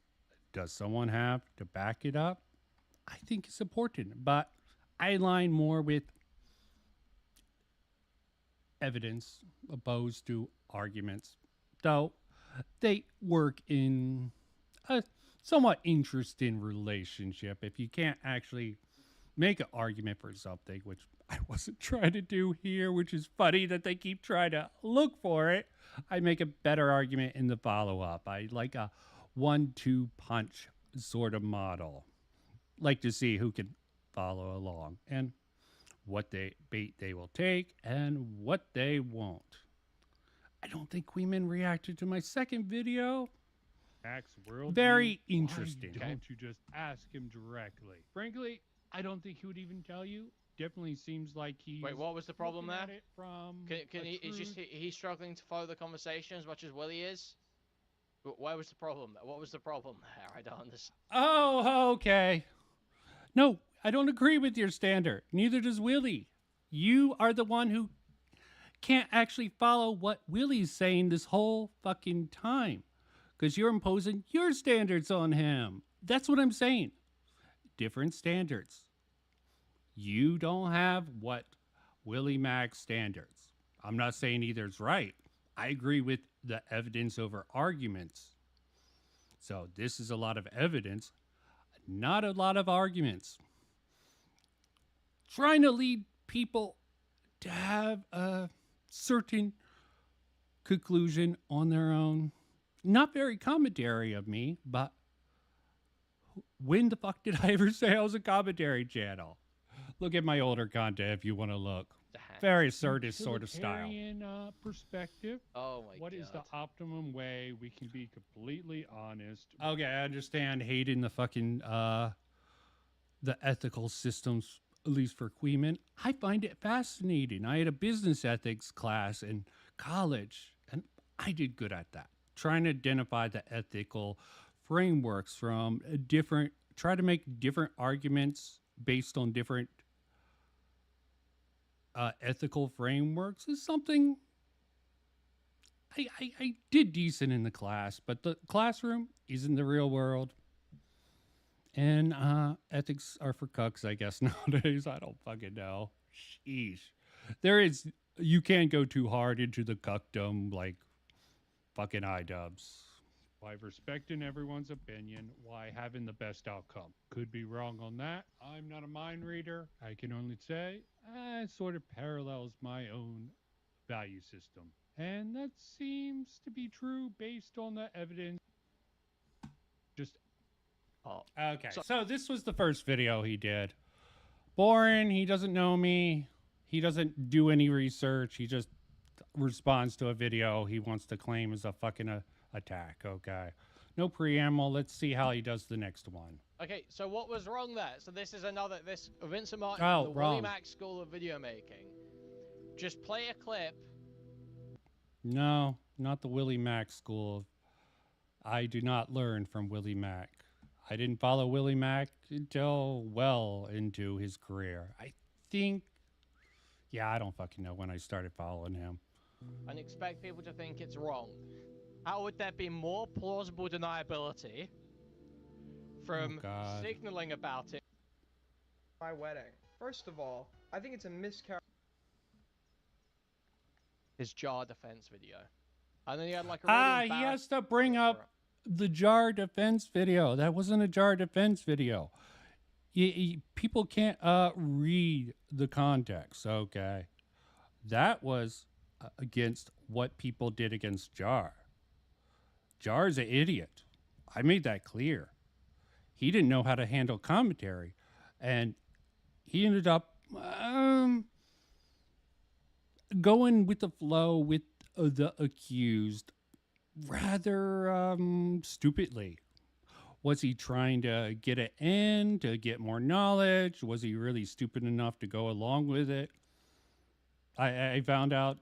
does someone have to back it up? I think it's important, but I align more with evidence opposed to arguments, though they work in a somewhat interesting relationship if you can't actually make an argument for something, which I wasn't trying to do here, which is funny that they keep trying to look for it. I make a better argument in the follow-up. I like a 1-2 punch sort of model. Like to see who can follow along and what bait they will take and what they won't. I don't think Kuihman reacted to my second video. Max World. Very interesting. Why don't you just ask him directly? Frankly, I don't think he would even tell you. Definitely seems like he. Wait, what was the problem there? He's he's struggling to follow the conversation as much as Willie is. Why was the problem? What was the problem there? I don't understand. Oh, okay. No, I don't agree with your standard. Neither does Willie. You are the one who can't actually follow what Willie's saying this whole fucking time. Because you're imposing your standards on him. That's what I'm saying. Different standards. You don't have what Willie Mack's standards. I'm not saying either's right. I agree with the evidence over arguments. So this is a lot of evidence, not a lot of arguments. Trying to lead people to have a certain conclusion on their own. Not very commentary of me, but when the fuck did I ever say I was a commentary channel? Look at my older content if you want to look. Very assertive sort of style. Perspective. Oh my What God. is the optimum way we can be completely honest? Okay, I understand hating the fucking the ethical systems, at least for Kuihman. I find it fascinating. I had a business ethics class in college, and I did good at that. Trying to identify the ethical frameworks from different, try to make different arguments based on different ethical frameworks is something I did decent in the class, but the classroom isn't the real world. And ethics are for cucks, I guess, nowadays. I don't fucking know. Sheesh. You can't go too hard into the cuckdom like fucking iDubbbz. Why respecting everyone's opinion, why having the best outcome. Could be wrong on that. I'm not a mind reader. I can only say it sort of parallels my own value system. And that seems to be true based on the evidence. Okay, so this was the first video he did. Boring, he doesn't know me. He doesn't do any research. He just responds to a video he wants to claim is a fucking attack. Okay, no preamble. Let's see how he does the next one. Okay, so what was wrong there? So this is this Vincent Martin, Oh, the wrong. Willie Mack School of Video Making. Just play a clip. No, not the Willie Mack school. I do not learn from Willie Mack. I didn't follow Willie Mack until well into his career. I think, yeah, I don't fucking know when I started following him. And expect people to think it's wrong. How would there be more plausible deniability from signaling about it? My wedding. First of all, I think it's a miscarriage. His jar defense video. And then he had like a really he has to bring up the jar defense video. That wasn't a jar defense video. People can't read the context. Okay. That was against what people did against Jar. Jar's an idiot. I made that clear. He didn't know how to handle commentary. And he ended up going with the flow with the accused rather stupidly. Was he trying to get it in to get more knowledge? Was he really stupid enough to go along with it? I found out,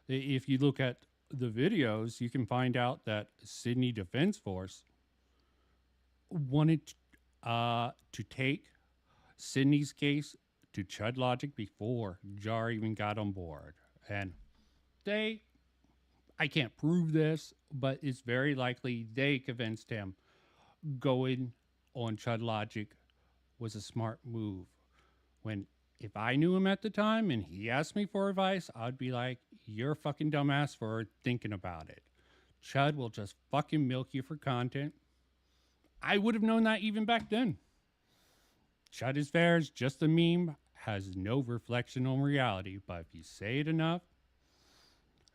if you look at the videos, you can find out that Sydney Defense Force wanted to take Sydney's case to Chud Logic before Jar even got on board. And I can't prove this, but it's very likely they convinced him going on Chud Logic was a smart move. When if I knew him at the time and he asked me for advice, I'd be like, you're a fucking dumbass for thinking about it. Chud will just fucking milk you for content. I would have known that even back then. Chud is fair is just a meme, has no reflection on reality, but if you say it enough,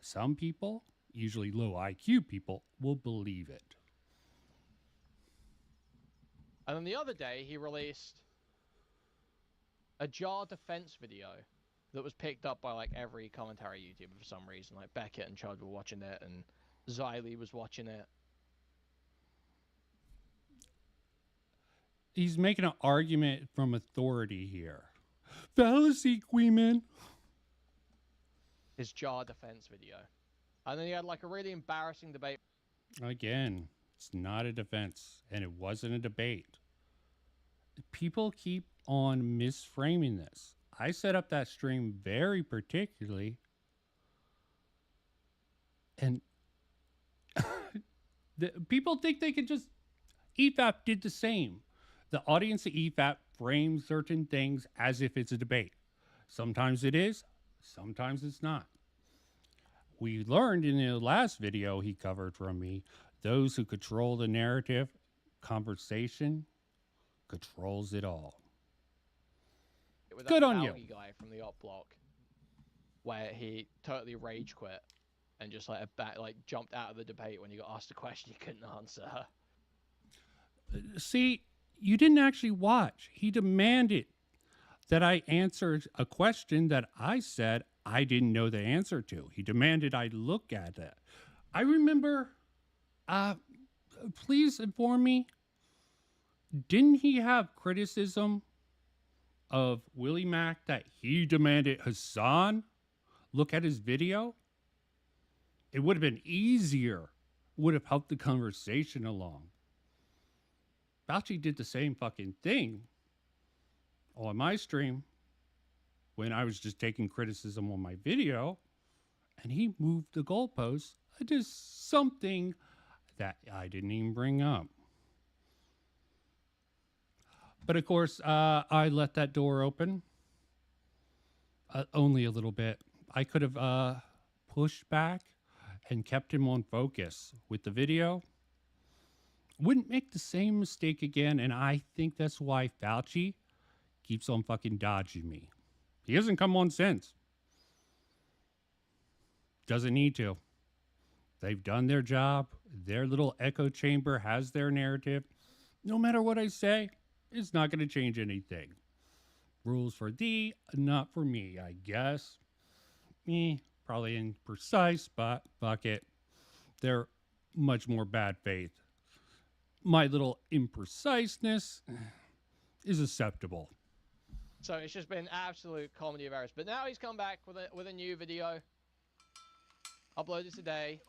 some people, usually low IQ people, will believe it. And then the other day, he released a Jar defense video that was picked up by like every commentary YouTuber for some reason. Like Beckett and Chud were watching it, and Xylee was watching it. He's making an argument from authority here. Fallacy, Kuihman. His Jar defense video. And then he had like a really embarrassing debate. Again, it's not a defense, and it wasn't a debate. People keep on misframing this. I set up that stream very particularly, and people think they could just... EFAP did the same. The audience at EFAP frames certain things as if it's a debate. Sometimes it is, sometimes it's not. We learned in the last video he covered from me, those who control the narrative, conversation, controls it all. With Good that on you. Guy from the op block, where he totally rage quit and just like jumped out of the debate when he got asked a question he couldn't answer. See, you didn't actually watch. He demanded that I answered a question that I said I didn't know the answer to. He demanded I look at it. I remember, please inform me, didn't he have criticism of Willie Mac that he demanded Hassan look at his video? It would have been easier, would have helped the conversation along. Fauci did the same fucking thing on my stream when I was just taking criticism on my video, and he moved the goalposts to something that I didn't even bring up. But of course, I let that door open only a little bit. I could have pushed back and kept him on focus with the video. Wouldn't make the same mistake again, and I think that's why Fauci keeps on fucking dodging me. He hasn't come on since. Doesn't need to. They've done their job. Their little echo chamber has their narrative. No matter what I say, it's not going to change anything. Rules for thee, not for me, I guess. Probably imprecise, but fuck it. They're much more bad faith. My little impreciseness is acceptable. So it's just been absolute comedy of errors. But now he's come back with a new video, uploaded today,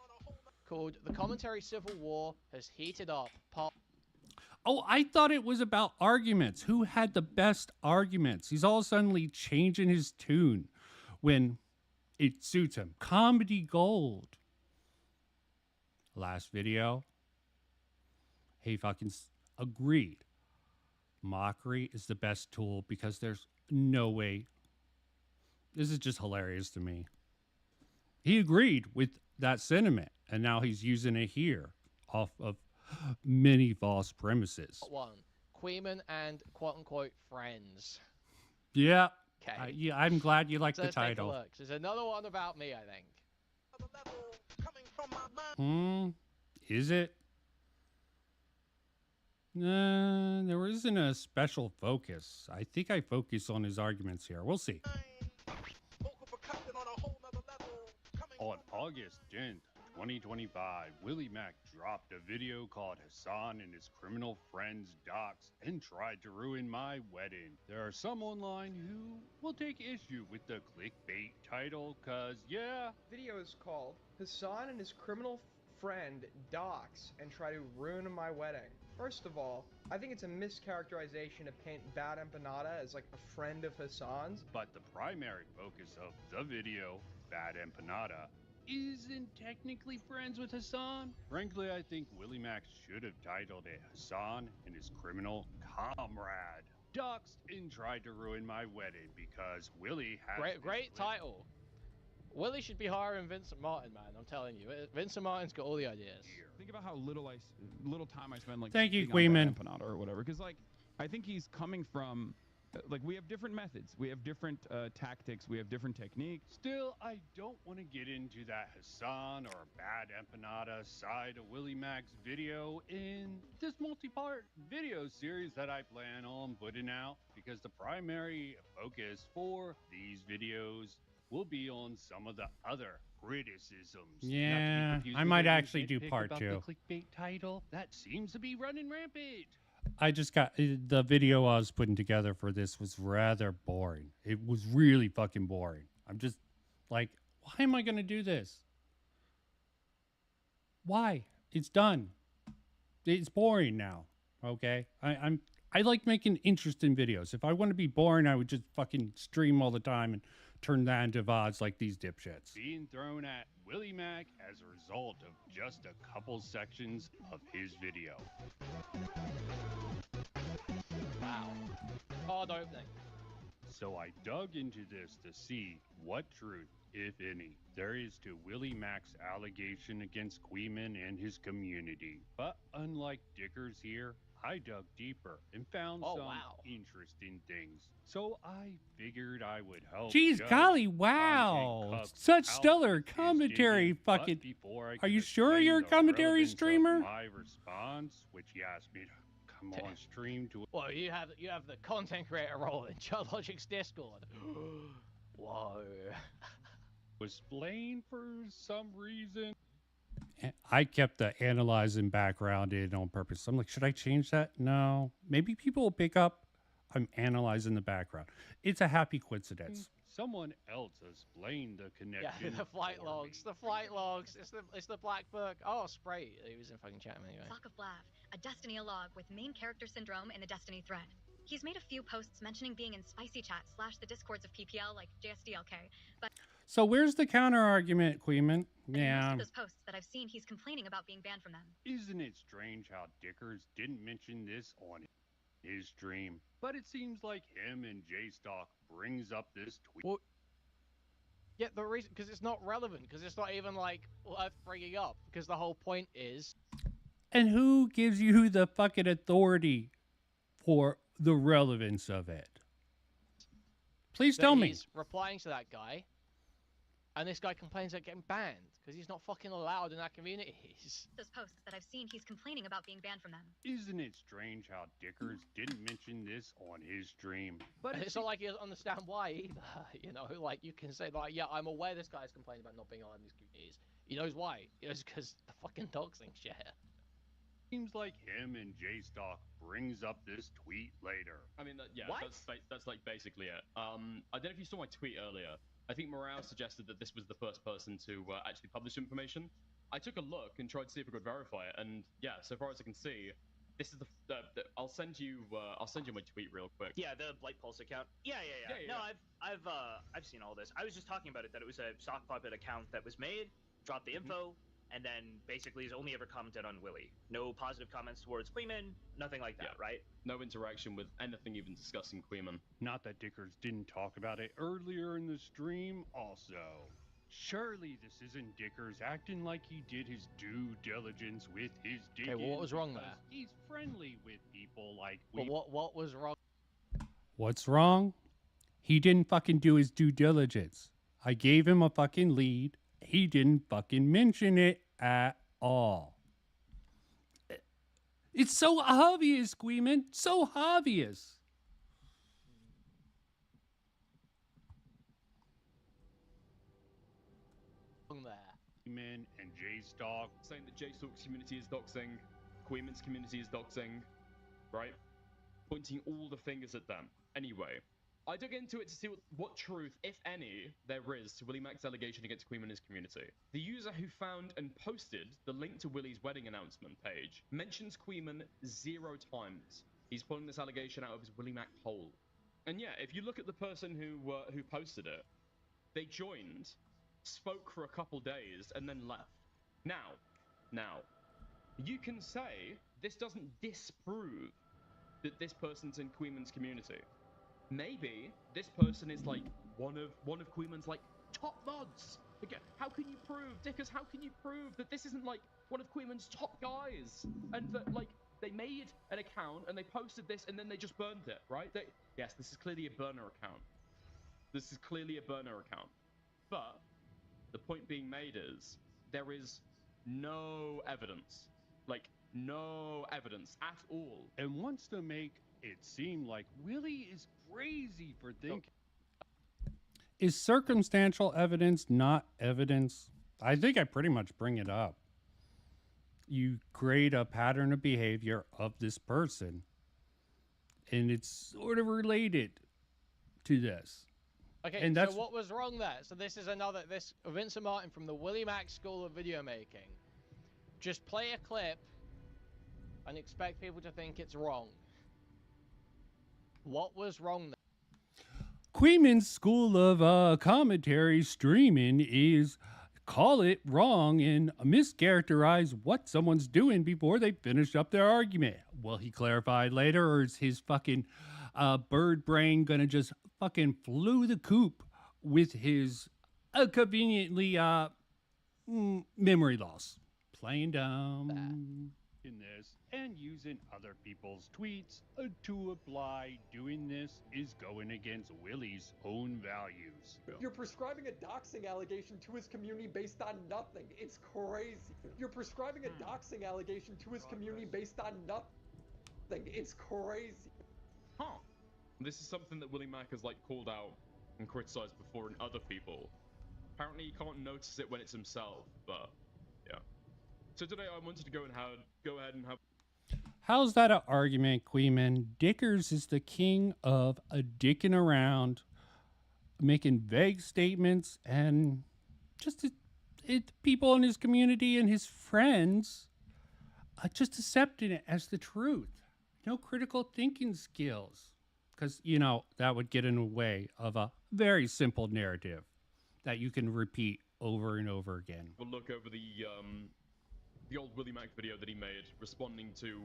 called "The Commentary Civil War Has Heated Up." Oh, I thought it was about arguments. Who had the best arguments? He's all suddenly changing his tune when it suits him. Comedy gold. Last video, he fucking agreed. Mockery is the best tool because there's no way. This is just hilarious to me. He agreed with that sentiment, and now he's using it here off of many false premises. One, Kuihman and quote-unquote friends. Yeah. Okay. Yeah, I'm glad you like So the let's take a title. look. There's another one about me, I think. Is it? There isn't a special focus. I think I focus on his arguments here. We'll see. On August 10th, 2025, Willie Mac dropped a video called Hassan and his criminal friends docs and tried to ruin my wedding. There are some online who will take issue with the clickbait title, cause yeah. Video is called Hassan and his criminal friend docs and try to ruin my wedding. First of all, I think it's a mischaracterization to paint Bad Empanada as like a friend of Hassan's. But the primary focus of the video, Bad Empanada, isn't technically friends with Hassan. Frankly, I think Willie Max should have titled it Hassan and his criminal comrade. Doxed and tried to ruin my wedding because Willie has Great title. Willie should be hiring Vincent Martin, man. I'm telling you, Vincent Martin's got all the ideas. Think about how little time I spend like. Thank you, speaking on Kuihman. Bad Empanada or whatever, because like I think he's coming from. Like, we have different methods, we have different tactics, we have different techniques. Still, I don't want to get into that Hassan or Bad Empanada side of Willie Mac's video in this multi-part video series that I plan on putting out, because the primary focus for these videos will be on some of the other criticisms. Yeah, Not to be confused I with might every actually do nitpick part about 2. The clickbait title that seems to be running rampant. I just got the video I was putting together for this was rather boring. It was really fucking boring. I'm just like, why am I going to do this? Why? It's done. It's boring now. Okay. I like making interesting videos. If I want to be boring, I would just fucking stream all the time and turn that into VODs like these dipshits. Being thrown at Willie Mac as a result of just a couple sections of his video. Wow. Hard opening. So I dug into this to see what truth, if any, there is to Willie Mac's allegation against Kuihman and his community. But unlike Dickers here, I dug deeper and found some interesting things. So I figured I would help. Jeez, judge golly, wow. Such stellar commentary, fucking. Are you sure you're a commentary streamer? My response, which he asked me to come on stream to. Well, you have the content creator role in Logic's Discord. Whoa. Was playing for some reason. I kept the analyzing background in on purpose. I'm like, should I change that? No. Maybe people will pick up I'm analyzing the background. It's a happy coincidence. Someone else explained the connection. Yeah, the flight logs. The flight logs. It's the black book. Oh, Spray. He was in fucking chat anyway. Flock of Blav, a Destiny log with main character syndrome in the Destiny thread. He's made a few posts mentioning being in spicy chat / the discords of PPL like JSDLK, but So where's the counter argument, Kuihman? Yeah. in most of those posts that I've seen, he's complaining about being banned from them. Isn't it strange how Dickers didn't mention this on his stream? But it seems like him and J-Stock brings up this tweet. Well, yeah, the reason, because it's not relevant, because it's not even like worth bringing up, because the whole point is. And who gives you the fucking authority for the relevance of it? Please tell me. He's replying to that guy, and this guy complains about getting banned because he's not fucking allowed in that community. Those posts that I've seen, he's complaining about being banned from them. Isn't it strange how Dickers didn't mention this on his stream? But it's not like he doesn't understand why either. You know, like you can say like, yeah, I'm aware this guy's complaining about not being allowed in these communities. He knows why. It's because the fucking doxing shit. Seems like him and J-Stock brings up this tweet later. I mean, that's like basically it. I don't know if you saw my tweet earlier. I think Morale suggested that this was the first person to actually publish information. I took a look and tried to see if I could verify it, and yeah, so far as I can see, this is the I'll send you my tweet real quick. Yeah, the Blight Pulse account. Yeah. No, I've seen all this. I was just talking about it, that it was a sock puppet account that was made, dropped the info, and then basically has only ever commented on Willie. No positive comments towards Kuihman, nothing like that, right? No interaction with anything even discussing Kuihman. Not that Dickers didn't talk about it earlier in the stream also. Surely this isn't Dickers acting like he did his due diligence with his digging. Okay, well, what was wrong there? He's friendly with people like we... Well, what was wrong? What's wrong? He didn't fucking do his due diligence. I gave him a fucking lead. He didn't fucking mention it at all. It's so obvious, Kuihman. So obvious. Kuihman and J-Stock saying that J-Stock's community is doxing, Kuihman's community is doxing, right? Pointing all the fingers at them. Anyway, I dug into it to see what truth, if any, there is to Willie Mack's allegation against Kuihman and his community. The user who found and posted the link to Willie's wedding announcement page mentions Kuihman 0 times. He's pulling this allegation out of his Willie Mack hole. And yeah, if you look at the person who posted it, they joined, spoke for a couple days, and then left. Now, you can say this doesn't disprove that this person's in Kuihman's community. Maybe this person is like one of Kuihman's like top mods. Again, how can you prove, Dickers? How can you prove that this isn't like one of Kuihman's top guys, and that like they made an account and they posted this and then they just burned it, right? Yes, this is clearly a burner account. This is clearly a burner account. But the point being made is there is no evidence, like no evidence at all, and wants to make it seem like Willie is crazy for thinking. Is circumstantial evidence not evidence? I think I pretty much bring it up. You create a pattern of behavior of this person, and it's sort of related to this. Okay, and so what was wrong there? So this is this Vincent Martin from the Willie Mack School of Video Making. Just play a clip and expect people to think it's wrong. What was wrong there? Kuihman's school of commentary streaming is call it wrong and mischaracterize what someone's doing before they finish up their argument. Will he clarify later, or is his fucking bird brain gonna just fucking flew the coop with his conveniently memory loss? Playing dumb. In this and using other people's tweets to apply. Doing this is going against Willie's own values. You're prescribing a doxing allegation to his community based on nothing. It's crazy. You're prescribing a doxing allegation to his community based on nothing. It's crazy. Huh. This is something that Willie Mack has like called out and criticized before in other people. Apparently he can't notice it when it's himself, but yeah. So today I wanted to go ahead and have... How's that an argument, Kuihman? Dickers is the king of dicking around, making vague statements, and just people in his community and his friends just accepting it as the truth. No critical thinking skills. Because, you know, that would get in the way of a very simple narrative that you can repeat over and over again. We'll look over the old Willie Mack video that he made responding to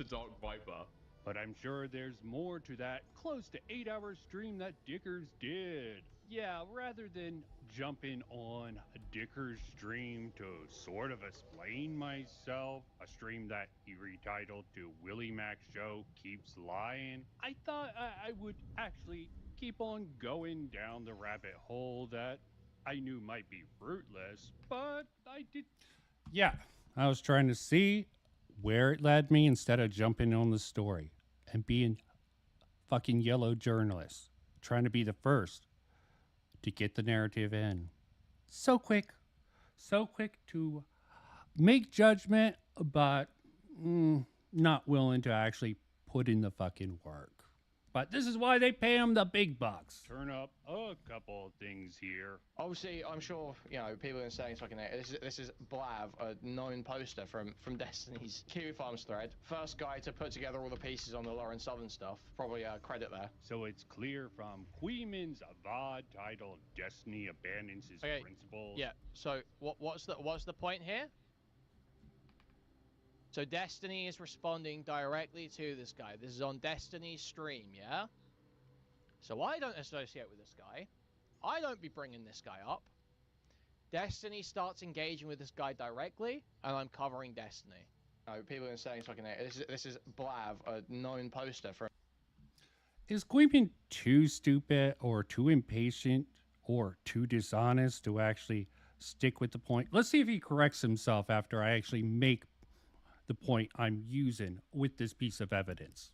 Dark Viper. But I'm sure there's more to that close to 8-hour stream that Dickers did. Yeah, rather than jumping on Dickers' stream to sort of explain myself, a stream that he retitled to Willie Mack Show Keeps Lying, I thought I would actually keep on going down the rabbit hole that I knew might be fruitless, but I did. Yeah, I was trying to see where it led me instead of jumping on the story and being fucking yellow journalist, trying to be the first to get the narrative in. So quick to make judgment, but not willing to actually put in the fucking work. But this is why they pay him the big bucks. Turn up a couple of things here. Obviously, I'm sure, you know, people are saying fucking this is Blav, a known poster from Destiny's Kiwi Farms thread. First guy to put together all the pieces on the Lauren Southern stuff. Probably credit there. So it's clear from Kuihman's VOD titled Destiny Abandons His Principles. Yeah, so what's the point here? So Destiny is responding directly to this guy. This is on Destiny's stream, yeah? So I don't associate with this guy. I don't be bringing this guy up. Destiny starts engaging with this guy directly, and I'm covering Destiny. No, people are saying fucking this is Blav, a known poster from... Is Kuihman too stupid or too impatient or too dishonest to actually stick with the point? Let's see if he corrects himself after I actually make the point I'm using with this piece of evidence.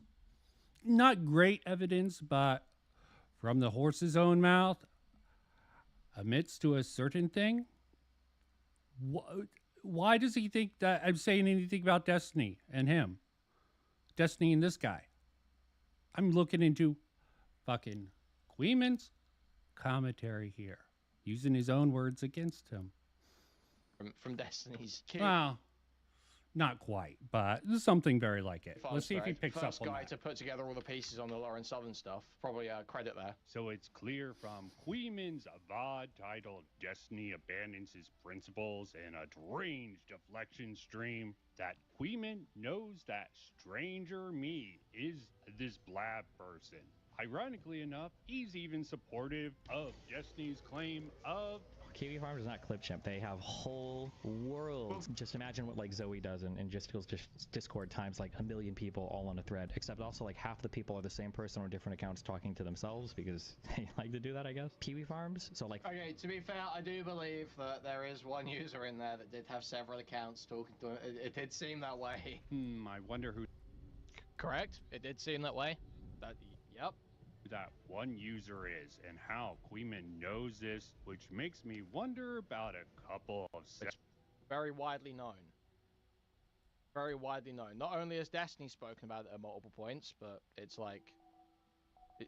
Not great evidence, but from the horse's own mouth, admits to a certain thing. Why does he think that I'm saying anything about Destiny and him? Destiny and this guy. I'm looking into fucking Kuihman's commentary here, using his own words against him. From Destiny's Q. Well, not quite, but something very like it. Let's see if he picks First up on guy that. to put together all the pieces on the Lauren Southern stuff. Probably credit there. So it's clear from Kuihman's VOD titled Destiny Abandons His Principles in a Deranged Deflection stream that Kuihman knows that Stranger Me is this blab person. Ironically enough, he's even supportive of Destiny's claim of Kiwi Farms is not clip chimp. They have whole worlds. Just imagine what like Zoe does and just feels Discord times like 1 million people all on a thread. Except also like half the people are the same person on different accounts talking to themselves because they like to do that, I guess. Kiwi Farms. So like. Okay, to be fair, I do believe that there is one user in there that did have several accounts talking to him. It did seem that way. I wonder who. Correct. It did seem that way. Yep. That one user is and how Kuihman knows this, which makes me wonder about a couple of very widely known. Very widely known. Not only has Destiny spoken about it at multiple points, but it's like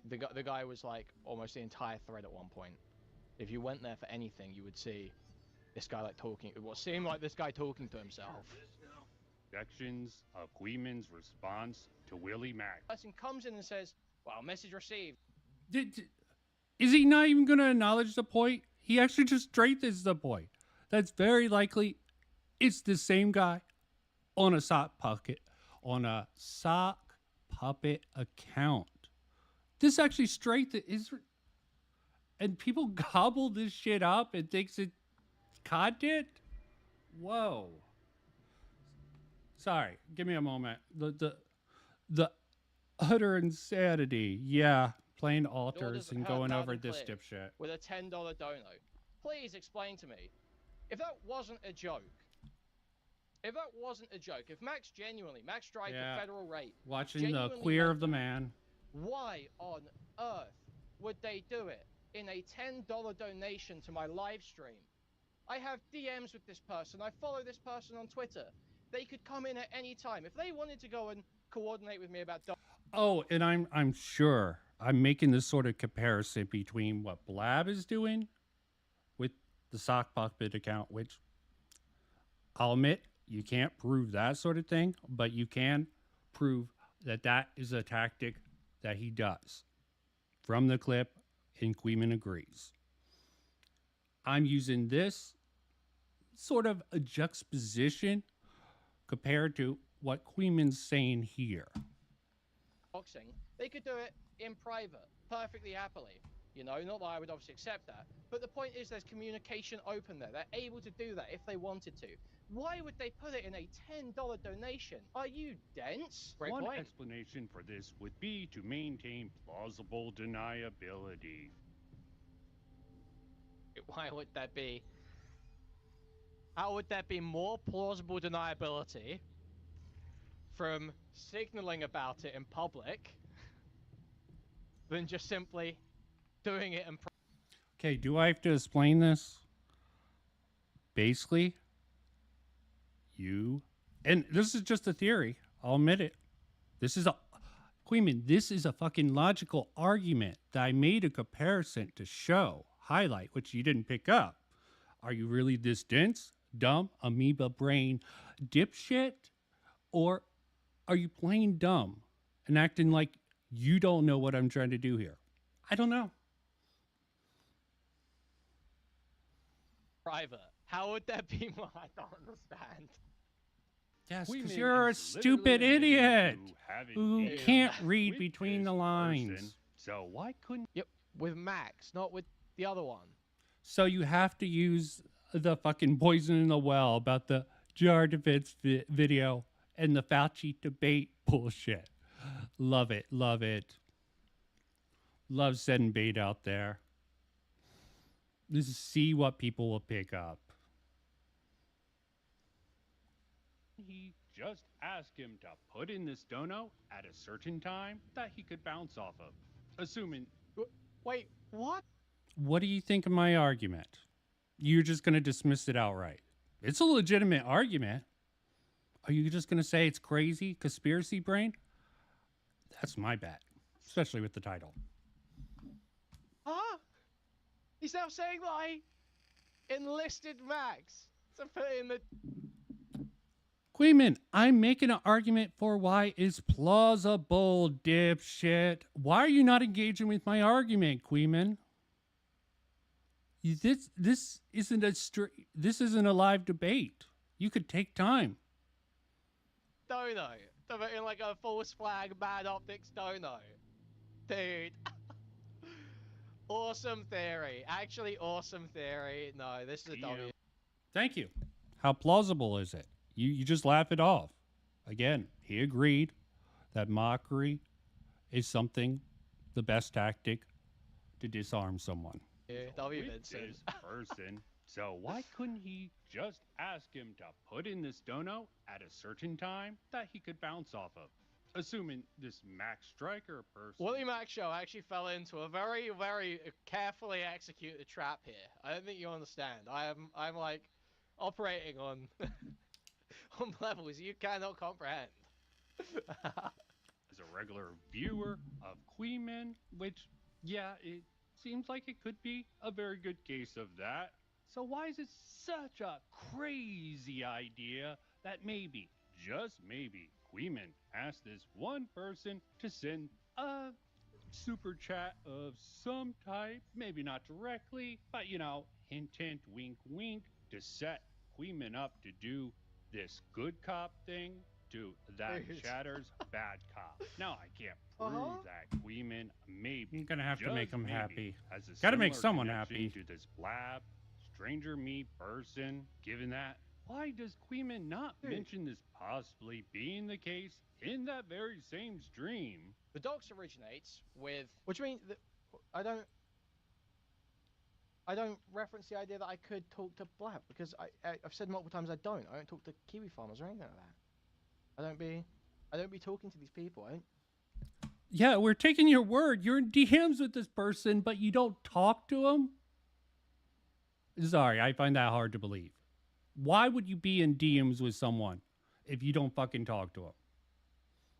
the guy was like almost the entire thread at one point. If you went there for anything, you would see this guy like talking. What seemed like this guy talking to himself. Sections of Kuihman's response to Willie Mack. Person comes in and says, "Wow, message received." Is he not even going to acknowledge the point? He actually just strengthens the point. That's very likely it's the same guy on a sock puppet account. This actually is, and people gobble this shit up and thinks it's content. Whoa. Sorry, give me a moment. The utter insanity. Yeah, playing altars and going over this dipshit. With a $10 dono. Please explain to me, if that wasn't a joke, if Max Strike at federal rate, watching the queer of the man, why on earth would they do it in a $10 donation to my live stream? I have DMs with this person. I follow this person on Twitter. They could come in at any time. If they wanted to go and coordinate with me about... Oh, and I'm sure I'm making this sort of comparison between what Blab is doing with the sock puppet account, which I'll admit you can't prove that sort of thing, but you can prove that that is a tactic that he does. From the clip, and Kuihman agrees. I'm using this sort of a juxtaposition compared to what Kuihman's saying here. Boxing, they could do it in private, perfectly happily. You know, not that I would obviously accept that. But the point is there's communication open there. They're able to do that if they wanted to. Why would they put it in a $10 donation? Are you dense? Great One point. explanation for this would be to maintain plausible deniability. Why would that be? How would that be more plausible deniability from signaling about it in public than just simply doing it in private? Okay, do I have to explain this? Basically, and this is just a theory, I'll admit it. Kuihman, this is a fucking logical argument that I made a comparison to highlight, which you didn't pick up. Are you really this dense, dumb, amoeba brain dipshit? Or are you playing dumb and acting like you don't know what I'm trying to do here? I don't know. Private. How would that be more? I don't understand. Yes, because you're a stupid idiot who can't read between the lines. So why couldn't... Yep, with Max, not with the other one. So you have to use the fucking poison in the well about the jar defense video and the Fauci debate bullshit. Love it, love it. Love setting bait out there. This is see what people will pick up. He just asked him to put in this dono at a certain time that he could bounce off of. Assuming... Wait, what? What do you think of my argument? You're just going to dismiss it outright. It's a legitimate argument. Are you just going to say it's crazy, conspiracy brain? That's my bet, especially with the title. He's now saying that I enlisted Max to put in the... Kuihman, I'm making an argument for why it's plausible, dipshit. Why are you not engaging with my argument, Kuihman? This isn't a live debate. You could take time. Dono. To put in like a false flag, bad optics dono. Dude. Awesome theory. Actually, awesome theory. No, this is a W. Thank you. How plausible is it? You just laugh it off. Again, he agreed that mockery is the best tactic to disarm someone. W. Vincent. This person. So why couldn't he just ask him to put in this dono at a certain time that he could bounce off of? Assuming this Max Striker person... Willie Max Show actually fell into a very, very carefully executed trap here. I don't think you understand. I'm like operating on on levels you cannot comprehend. As a regular viewer of Kuihman, which, yeah, it seems like it could be a very good case of that. So why is it such a crazy idea that maybe, just maybe, Kuihman asked this one person to send a super chat of some type, maybe not directly, but you know, hint, hint, wink, wink, to set Kuihman up to do this good cop thing to that chatter's bad cop. Now, I can't prove that Kuihman maybe, You're gonna have to make him maybe, happy. has a Gotta make similar someone connection happy. to this blab, stranger me person. Given that, why does Kuihman not mention this possibly being the case in that very same stream? The docs originates with... What do you mean? I don't reference the idea that I could talk to Blab, because I've said multiple times I don't talk to Kiwi farmers or anything like that. I don't be talking to these people. Yeah, we're taking your word. You're in DMs with this person, but you don't talk to him? Sorry, I find that hard to believe. Why would you be in DMs with someone if you don't fucking talk to him?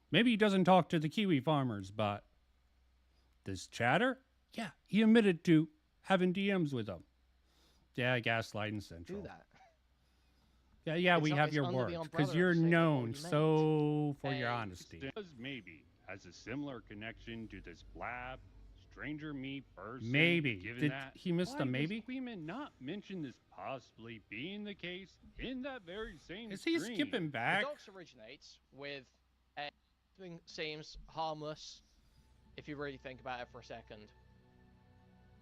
Maybe he doesn't talk to the Kiwi farmers, but this chatter? Yeah, he admitted to having DMs with them. Yeah, gaslighting central. Do that. Yeah, we have your word, because you're known so for your honesty. Does maybe has a similar connection to this blab, stranger me person. Maybe. Given Did that, he miss the maybe? Why does Kuihman not mention this possibly being the case in that very same Is he stream? skipping back? The docs originates with everything seems harmless if you really think about it for a second.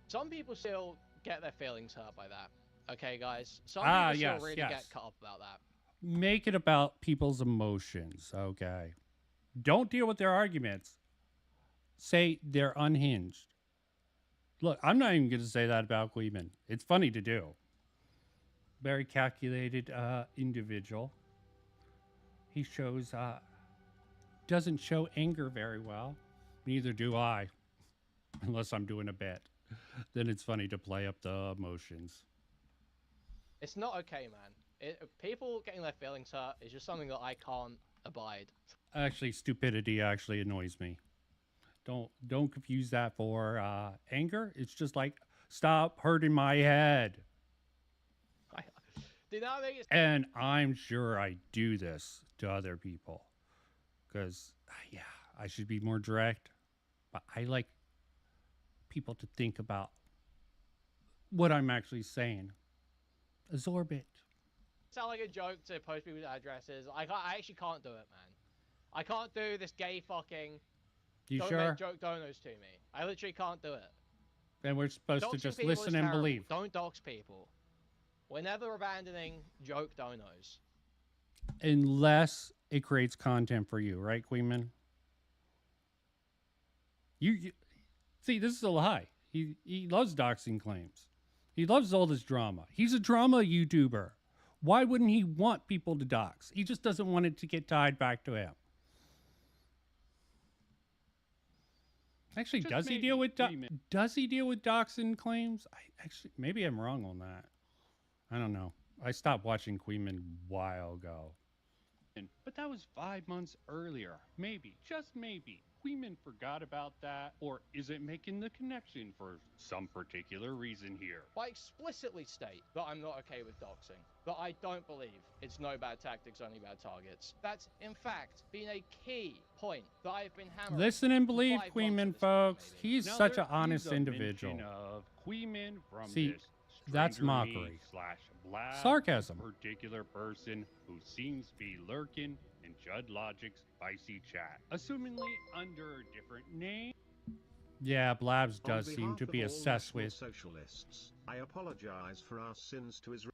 Some people still get their feelings hurt by that. Okay, guys? Some people still really get cut up about that. Make it about people's emotions, okay? Don't deal with their arguments. Say they're unhinged. Look, I'm not even going to say that about Kuihman. It's funny to do. Very calculated individual. He shows, doesn't show anger very well. Neither do I. Unless I'm doing a bit. Then it's funny to play up the emotions. It's not okay, man. People getting their feelings hurt is just something that I can't abide. Actually, stupidity actually annoys me. Don't confuse that for anger. It's just like, stop hurting my head. And I'm sure I do this to other people. Because, yeah, I should be more direct. But I like people to think about what I'm actually saying. Absorb it. Sound like a joke to post people's addresses. I actually can't do it, man. I can't do this gay fucking... You don't sure? make joke donos to me. I literally can't do it. And we're supposed to Doxing just people listen is and terrible. believe. Don't dox people. We're never abandoning joke donos. Unless it creates content for you, right, Kuihman? You see, this is a lie. He loves doxing claims. He loves all this drama. He's a drama YouTuber. Why wouldn't he want people to dox? He just doesn't want it to get tied back to him. Actually, does he deal with doxing claims? Actually, maybe I'm wrong on that. I don't know. I stopped watching Kuihman a while ago. But that was 5 months earlier. Maybe, just maybe, Kuihman forgot about that, or is it making the connection for some particular reason here? I explicitly state that I'm not okay with doxing, that I don't believe it's no bad tactics, only bad targets. That's, in fact, been a key point that I've been hammering. Listen and believe for 5 months Kuihman, at this point, folks. maybe. He's Now, such there an honest is a individual. mention of Kuihman from See, this that's stranger me mockery. / Blab, Sarcasm. particular person who seems to be lurking in Judd Logic's spicy chat, assumingly under a different name. Yeah, Blabs On does seem behalf to of be all obsessed national with. socialists, I apologize for our sins to Israel.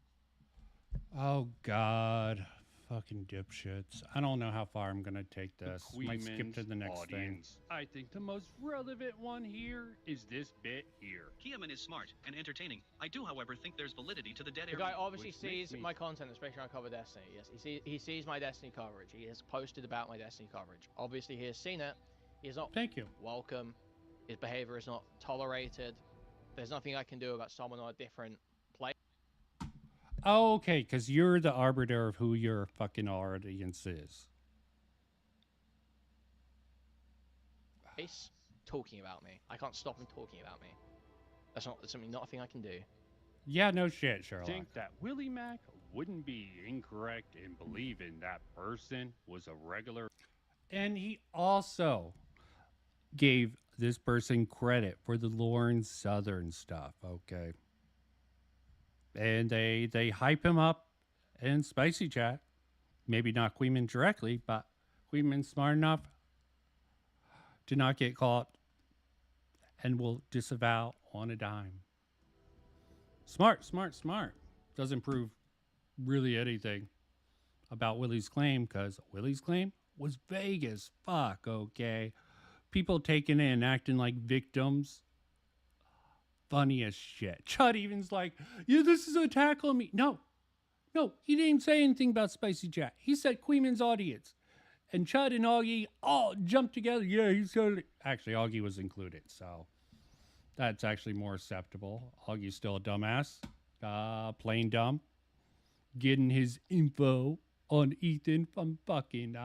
Oh, God. Fucking dipshits. I don't know how far I'm going to take this. Might skip to Kuihman's the next audience. I think the most relevant one here is this bit here. Kuihman is smart and entertaining. I do, however, think there's validity to the dead The air. guy obviously Which makes sees me- my content, especially on Cover Destiny. Yes, he sees my Destiny coverage. He has posted about my Destiny coverage. Obviously, he has seen it. He is not Thank you. welcome. His behavior is not tolerated. There's nothing I can do about someone on a different place. Oh, okay, because you're the arbiter of who your fucking audience is. He's talking about me. I can't stop him talking about me. That's something, not a thing I can do. Yeah, no shit, Sherlock. Think that Willie Mack wouldn't be incorrect in believing that person was a regular. And he also gave this person credit for the Lauren Southern stuff, okay? And they hype him up in Spicy Chat. Maybe not Kuihman directly, but Kuihman's smart enough to not get caught and will disavow on a dime. Smart, smart, smart. Doesn't prove really anything about Willie's claim, because Willie's claim was vague as fuck, okay? People taking it and acting like victims. Funny as shit. Chud even's like, yeah, this is an attack on me. No, he didn't even say anything about Spicy Chat. He said Kuihman's audience. And Chud and Augie all jumped together. Yeah, he's totally... Actually, Augie was included, so that's actually more acceptable. Augie's still a dumbass. Plain dumb. Getting his info on Ethan from fucking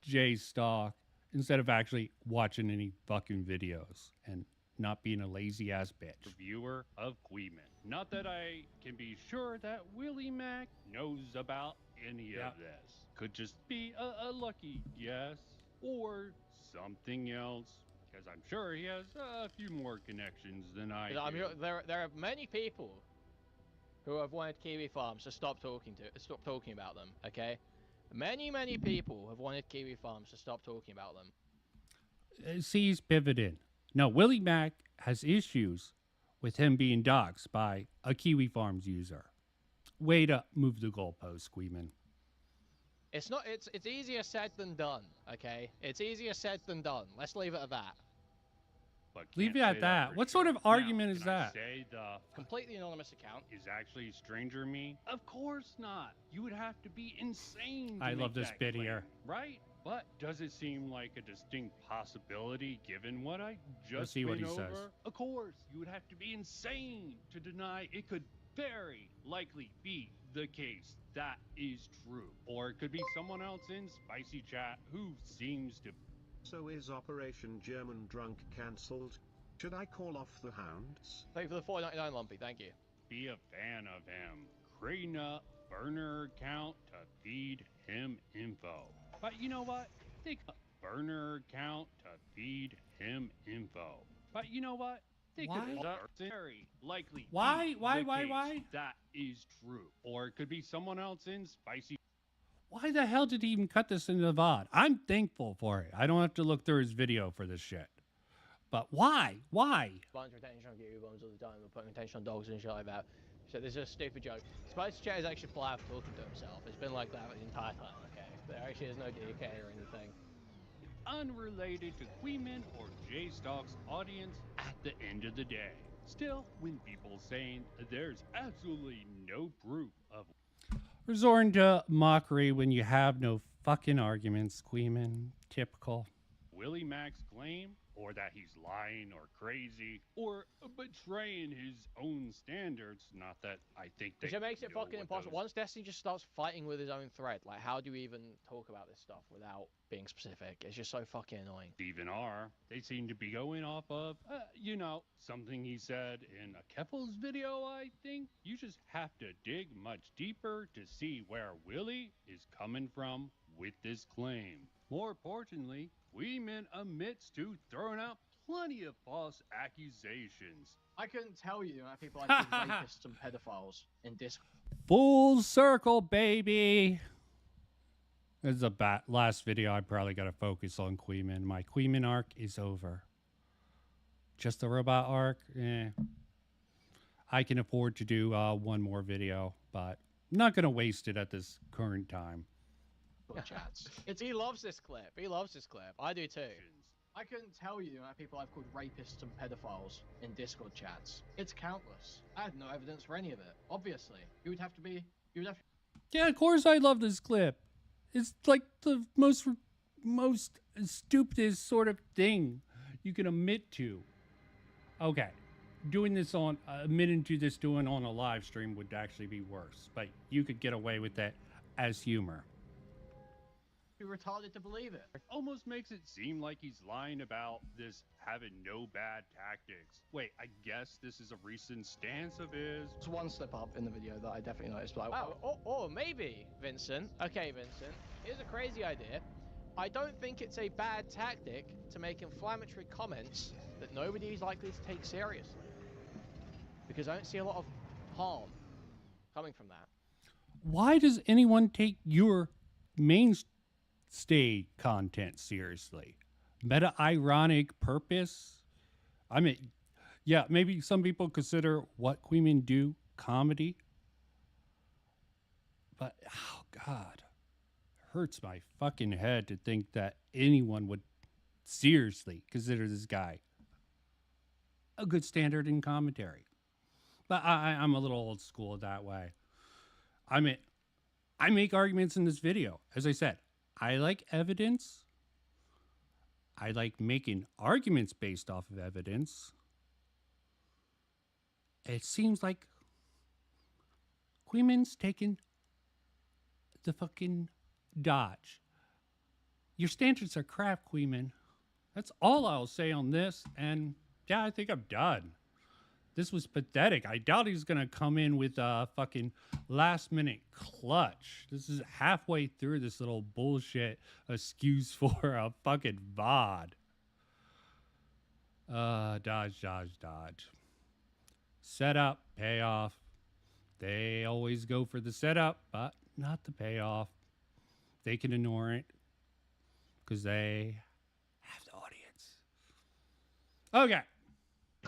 J-Stock instead of actually watching any fucking videos and not being a lazy ass bitch. Reviewer of Kuihman. Not that I can be sure that Willie Mack knows about any of this. Could just be a lucky guess or something else, because I'm sure he has a few more connections than I do. I'm sure there are many people who have wanted Kiwi Farms to stop talking about them. Okay, many people have wanted Kiwi Farms to stop talking about them. See, he's pivoted. No, Willie Mack has issues with him being doxxed by a Kiwi Farms user. Way to move the goalpost, Kuihman. It's not. It's easier said than done. Okay, it's easier said than done. Let's leave it at that. But Leave it can't at say that. for What sure. sort of argument is Can I that? say the Completely anonymous account is actually stranger me? Of course not. You would have to be insane to I make love this that bit claim, here. right? But does it seem like a distinct possibility given what I just see what went he over? says. Of course, you would have to be insane to deny it could very likely be the case. That is true. Or it could be someone else in Spicy Chat who seems to... So is Operation German Drunk cancelled? Should I call off the hounds? Thank you for the $4.99 lumpy. Thank you. be a fan of him. Creating a burner account to feed him info. But you know what? Think a burner account to feed him info. But you know what? Think Why? of a very likely. Why? be Why? the Why? case Why? That is true. Or it could be someone else in Spicy. Why the hell did he even cut this into the VOD? I'm thankful for it. I don't have to look through his video for this shit. But why? Why? Bunch of attention on Kiwi bombs all the time. We're putting attention on dogs and shit like that. So this is a stupid joke. Spicy Chat is actually Plav talking to himself. It's been like that the entire time, okay? There actually is no DK or anything. Unrelated to Kuihman or J-Stock's audience at the end of the day. Still, when people saying there's absolutely no proof of Resorting to mockery when you have no fucking arguments, Kuihman. Typical. Willie Mack's claim, or that he's lying or crazy or betraying his own standards. Not that I think that Which makes it fucking impossible. Once Destiny just starts fighting with his own thread, like how do you even talk about this stuff without being specific? It's just so fucking annoying. Even are. They seem to be going off of, you know, something he said in a Keffel's video, I think. You just have to dig much deeper to see where Willie is coming from with this claim. More importantly, Kuihman admits to throwing out plenty of false accusations. I couldn't tell you that people like rapists and pedophiles in Discord. Full circle, baby. This is a last video. I probably got to focus on Kuihman. My Kuihman arc is over. Just the robot arc? I can afford to do one more video, but I'm not going to waste it at this current time. Chats. He loves this clip. He loves this clip. I do too. I couldn't tell you that people I've called rapists and pedophiles in Discord chats. It's countless. I had no evidence for any of it. Obviously, you would have to. Yeah, of course I love this clip. It's like the most stupidest sort of thing you can admit to. Okay, admitting to this doing on a live stream would actually be worse, but you could get away with that as humor. Be retarded to believe it. Almost makes it seem like he's lying about this having no bad tactics. Wait, I guess this is a recent stance of his. There's one slip up in the video that I definitely noticed. But or maybe, Vincent. Okay, Vincent. Here's a crazy idea. I don't think it's a bad tactic to make inflammatory comments that nobody is likely to take seriously. Because I don't see a lot of harm coming from that. Why does anyone take your mainstay content seriously? Meta-ironic purpose? I mean, yeah, maybe some people consider what Kuihman do comedy. But, oh God, hurts my fucking head to think that anyone would seriously consider this guy a good standard in commentary. But I'm a little old school that way. I mean, I make arguments in this video. As I said, I like evidence. I like making arguments based off of evidence. It seems like Kuihman's taking the fucking dodge. Your standards are crap, Kuihman. That's all I'll say on this. And yeah, I think I'm done. This was pathetic. I doubt he's going to come in with a fucking last minute clutch. This is halfway through this little bullshit excuse for a fucking VOD. Dodge. Setup, payoff. They always go for the setup, but not the payoff. They can ignore it because they have the audience. Okay.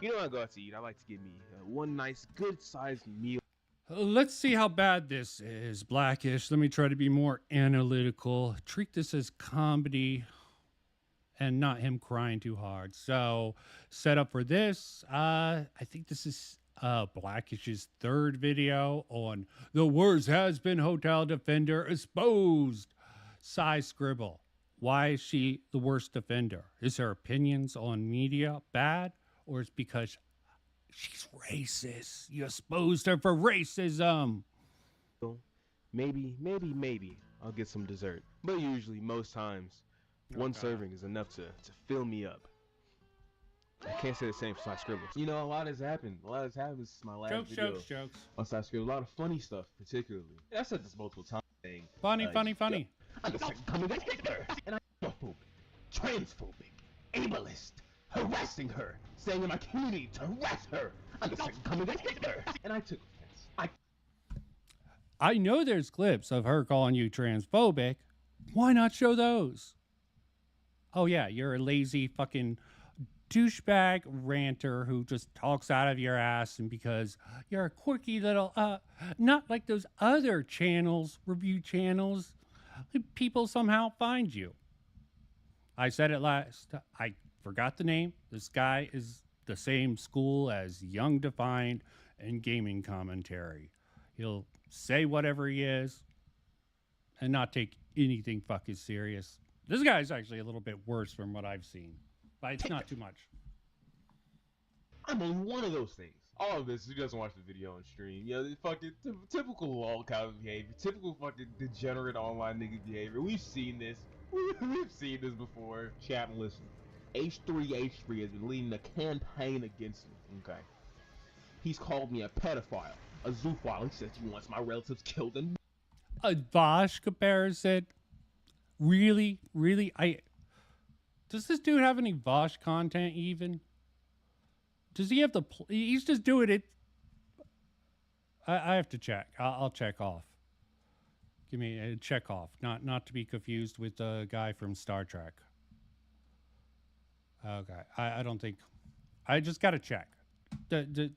You know, when I go out to eat, I like to get me one nice, good-sized meal. Let's see how bad this is, Blackish. Let me try to be more analytical. Treat this as comedy and not him crying too hard. So, set up for this. I think this is Blackish's third video on the worst has been hotel defender exposed. Cy Scribble. Why is she the worst defender? Is her opinions on media bad? Or it's because she's racist. You exposed her for racism. Maybe I'll get some dessert. But usually, most times, one serving is enough to fill me up. I can't say the same for Cy Scribble. You know, a lot has happened. This is my last video. Jokes. On Cy Scribble. A lot of funny stuff, particularly. I said this multiple times. Funny. I'm just coming at Hitler. And I'm homophobic, transphobic, ableist. Harassing her, saying in my community to harass her. I'm just coming at Hitler. And I took offense. I know there's clips of her calling you transphobic. Why not show those? Oh yeah, you're a lazy fucking douchebag ranter who just talks out of your ass, and because you're a quirky little, not like those other channels, review channels, people somehow find you. I said it last, I forgot the name. This guy is the same school as Young Defined and Gaming Commentary. He'll say whatever he is and not take anything fucking serious. This guy's actually a little bit worse from what I've seen. but it's not too much. I'm on one of those things. All of this, who doesn't watch the video on stream? You know, the fucking typical lol kind of behavior, typical fucking degenerate online nigga behavior. We've seen this. We've seen this before. Chat and listen. H3H3 has been leading a campaign against me. Okay. He's called me a pedophile, a zoophile. He says he wants my relatives killed and A Vosh comparison? Really? Really? Does this dude have any Vosh content even? Does he have the... He's just doing it... I have to check. I'll check off. Give me a check off. Not to be confused with the guy from Star Trek. Okay. I don't think... I just gotta check. Does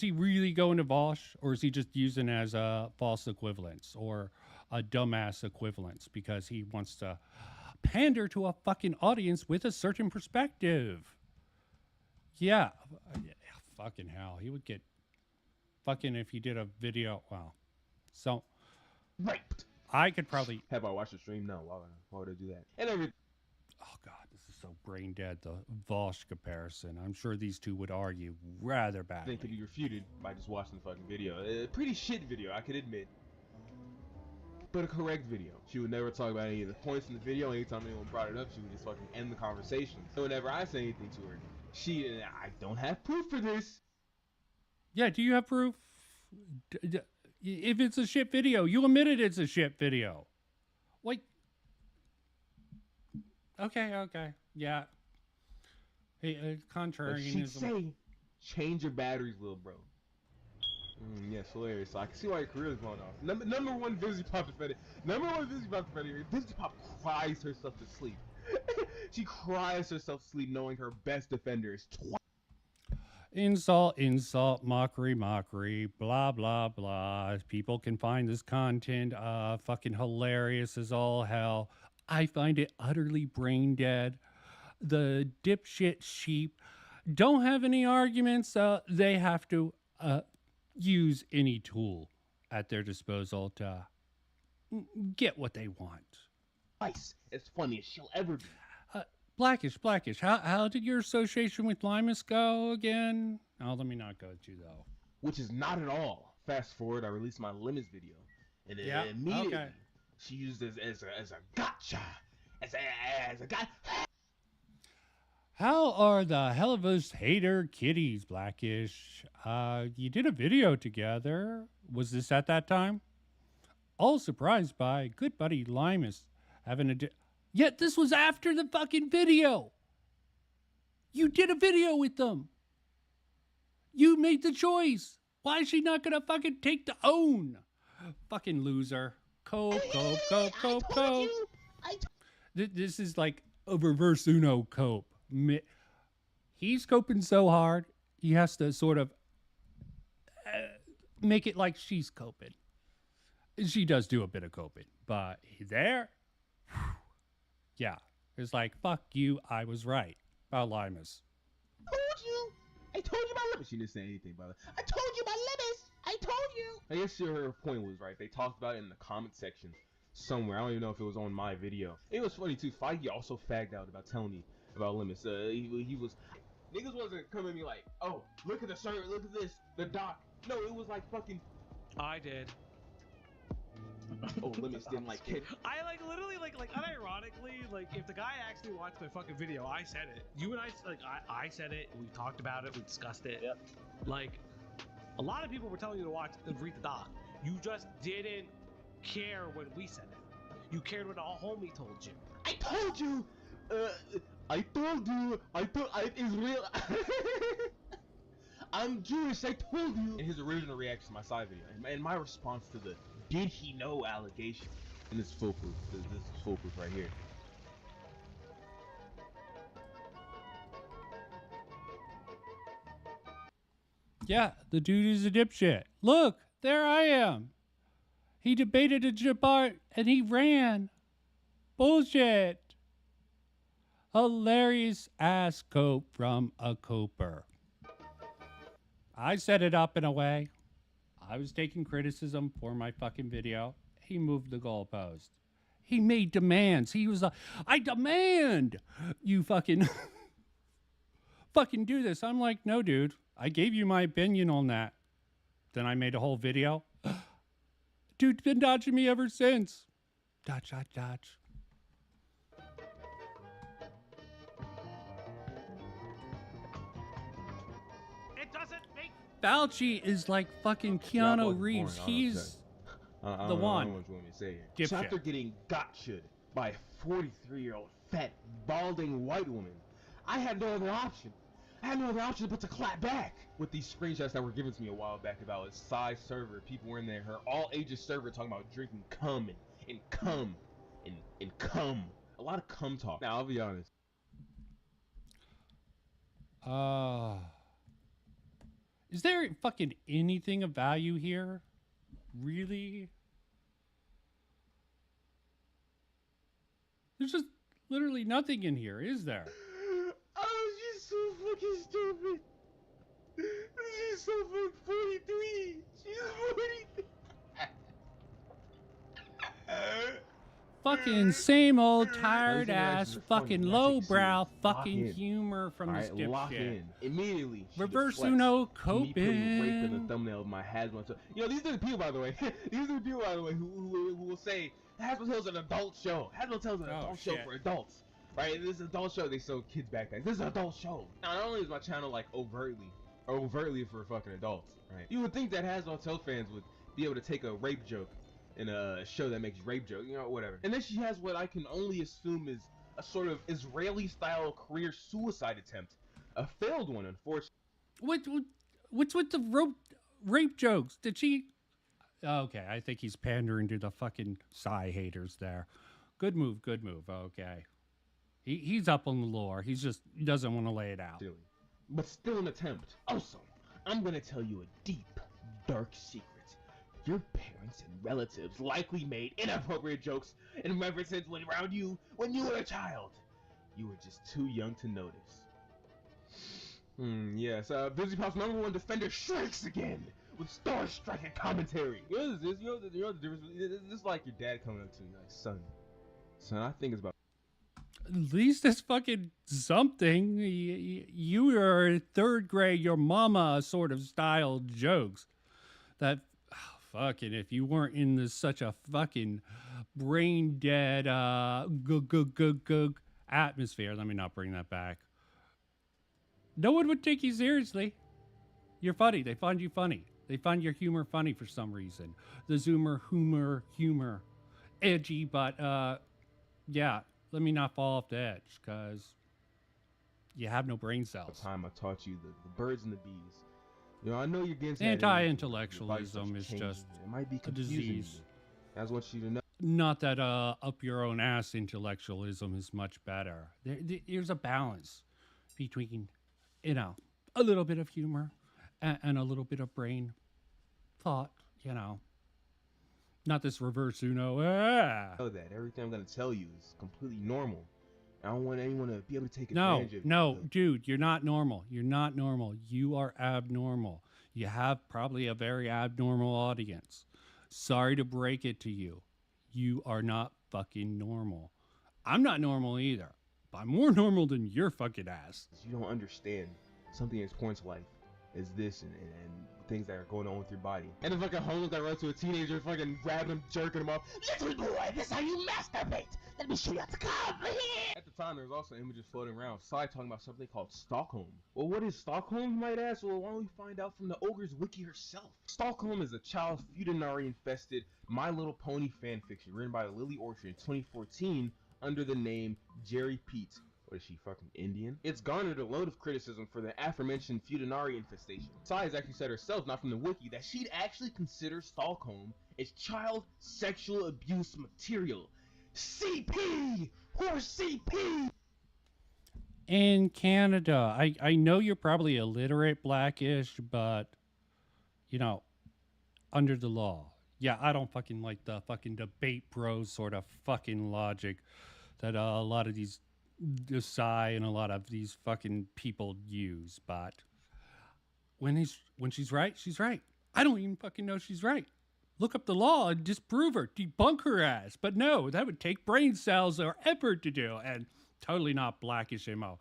he really go into Vosh? Or is he just using as a false equivalence? Or a dumbass equivalence? Because he wants to pander to a fucking audience with a certain perspective. Yeah. Fucking hell. He would get fucking if he did a video. Wow. So. Raped. I could probably. Have I watched the stream? No. Why would I do that? And every. Oh, God. This is so brain dead. The Vosh comparison. I'm sure these two would argue rather badly. Thing could be refuted by just watching the fucking video. A pretty shit video, I could admit. But a correct video. She would never talk about any of the points in the video. Anytime anyone brought it up, she would just fucking end the conversation. So whenever I say anything to her, I don't have proof for this. Yeah, do you have proof? If it's a shit video, you admitted it's a shit video. Wait. Okay. Yeah. Hey, contrarianism. She'd say, change your batteries, little bro. Yes, hilarious. So I can see why your career is going off. Number one Vizzy Pop defender. Vizzy Pop cries herself to sleep. She cries herself to sleep knowing her best defender is twice. Insult, mockery, blah, blah, blah. People can find this content fucking hilarious as all hell. I find it utterly brain dead. The dipshit sheep don't have any arguments. They have to use any tool at their disposal to get what they want. Twice as funny as she'll ever be. Blackish. How did your association with Limus go again? Oh, let me not go to though. Which is not at all. Fast forward, I released my Limus video, and immediately she used it as a gotcha, as a gotcha. How are the hell of us hater kitties, Blackish? You did a video together. Was this at that time? All surprised by good buddy Limus having a... Yet this was after the fucking video. You did a video with them. You made the choice. Why is she not gonna fucking take the own? Fucking loser. Cope. This is like a reverse Uno cope. He's coping so hard, he has to sort of make it like she's coping. She does do a bit of coping, but there, yeah, it's like, fuck you, I was right about Limus. I told you my limits. She didn't say anything about it. I told you my limits. I told you. I guess her point was right. They talked about it in the comment section somewhere. I don't even know if it was on my video. It was funny too. Feige also fagged out about telling me about limits. He was... Niggas wasn't coming at me like, oh, look at the shirt, look at this, the doc. No, it was like fucking... I did. Oh, limits didn't like kid. I like literally like unironically, like if the guy actually watched my fucking video, I said it. You and I said it. We talked about it. We discussed it. Yep. Like a lot of people were telling you to watch and read the doc. You just didn't care when we said it. You cared when a homie told you. I told you. It's real. I'm Jewish. I told you. And his original reaction to my side video, and my response to the "Did he know?" allegation, and this is full proof. This is full proof right here. Yeah, the dude is a dipshit. Look, there I am. He debated a Jabbar and he ran. Bullshit. Hilarious ass cope from a coper. I set it up in a way. I was taking criticism for my fucking video. He moved the goalpost. He made demands. He was like, I demand you fucking fucking do this. I'm like, no, dude. I gave you my opinion on that. Then I made a whole video. Dude's been dodging me ever since. Dodge, dodge, dodge. It doesn't make. Fauci is like fucking Keanu Reeves. He's the one. I don't know what you want me to say here. So Dipshit. after getting gotcha'd by a 43-year-old fat, balding white woman, I had no other option. I had no other option but to clap back with these screenshots that were given to me a while back about a size server. People were in there, her all ages server talking about drinking cum and cum and cum. A lot of cum talk. Now, I'll be honest. Is there fucking anything of value here? Really? There's just literally nothing in here, is there? Oh, she's so fucking stupid. She's so fucking 43. She's 43. Fucking same old tired ass, fucking lowbrow fucking humor from this Alright, lock dipshit. in. Immediately. she Reverse deflects Uno me putting rape in coping. the thumbnail of my Hasbro. You know, these are the people, by the way. These are the people, by the way, who will say Hasbro Tales is an adult show. Hasbro Tales is an adult show for adults. Right? This is an adult show. They sell kids backpacks. This is an adult show. Now, not only is my channel like overtly for fucking adults, right? You would think that Hasbro Tales fans would be able to take a rape joke in a show that makes rape jokes, you know, whatever. And then she has what I can only assume is a sort of Israeli-style career suicide attempt. A failed one, unfortunately. What's with the rape jokes? Did she? Okay, I think he's pandering to the fucking Psy haters there. Good move, good move. Okay. He's up on the lore. He doesn't want to lay it out. But still an attempt. Also, I'm gonna tell you a deep, dark secret. Your parents and relatives likely made inappropriate jokes and references around you when you were a child. You were just too young to notice. Yes, Busy Pop's #1 defender strikes again with star-striking commentary. You know this? You know the difference? This is like your dad coming up to you like, son, I think it's about. At least it's fucking something. You are third grade, your mama sort of style jokes. That fucking, if you weren't in this such a fucking brain dead atmosphere, let me not bring that back. No one would take you seriously. You're funny. They find you funny. They find your humor funny for some reason. The Zoomer humor. Edgy, but yeah, let me not fall off the edge, because you have no brain cells. The time I taught you the birds and the bees. You know, I know you're getting anti-intellectualism is just it might be a disease. I just want you to know. Not that up your own ass intellectualism is much better. There's a balance between, you know, a little bit of humor and a little bit of brain thought, you know. Not this reverse Uno. Know that everything I'm gonna tell you is completely normal. I don't want anyone to be able to take advantage of it. No, dude, you're not normal. You're not normal. You are abnormal. You have probably a very abnormal audience. Sorry to break it to you. You are not fucking normal. I'm not normal either. But I'm more normal than your fucking ass. You don't understand something as important to life as this and things that are going on with your body. And the fucking homeless that runs to a teenager, fucking grabbing him, jerking him off. Little boy, this is how you masturbate. Let me show you how to come here. At the time, there was also images floating around, Psy talking about something called Stockholm. Well, what is Stockholm, you might ask? Well, why don't we find out from the Ogre's Wiki herself? Stockholm is a child Futanari-infested My Little Pony fanfiction written by Lily Orchard in 2014 under the name Jerry Pete. What is she, fucking Indian? It's garnered a load of criticism for the aforementioned Futanari infestation. Psy has actually said herself, not from the wiki, that she'd actually consider Stockholm as child sexual abuse material. CP! Horse CP! In Canada, I know you're probably illiterate, blackish, but, you know, under the law. Yeah, I don't fucking like the fucking debate bros sort of fucking logic that a lot of these Psy and a lot of these fucking people use, but when she's right, she's right. I don't even fucking know she's right. look up the law and disprove her, debunk her ass. But no, that would take brain cells or effort to do, and totally not Blackish MO.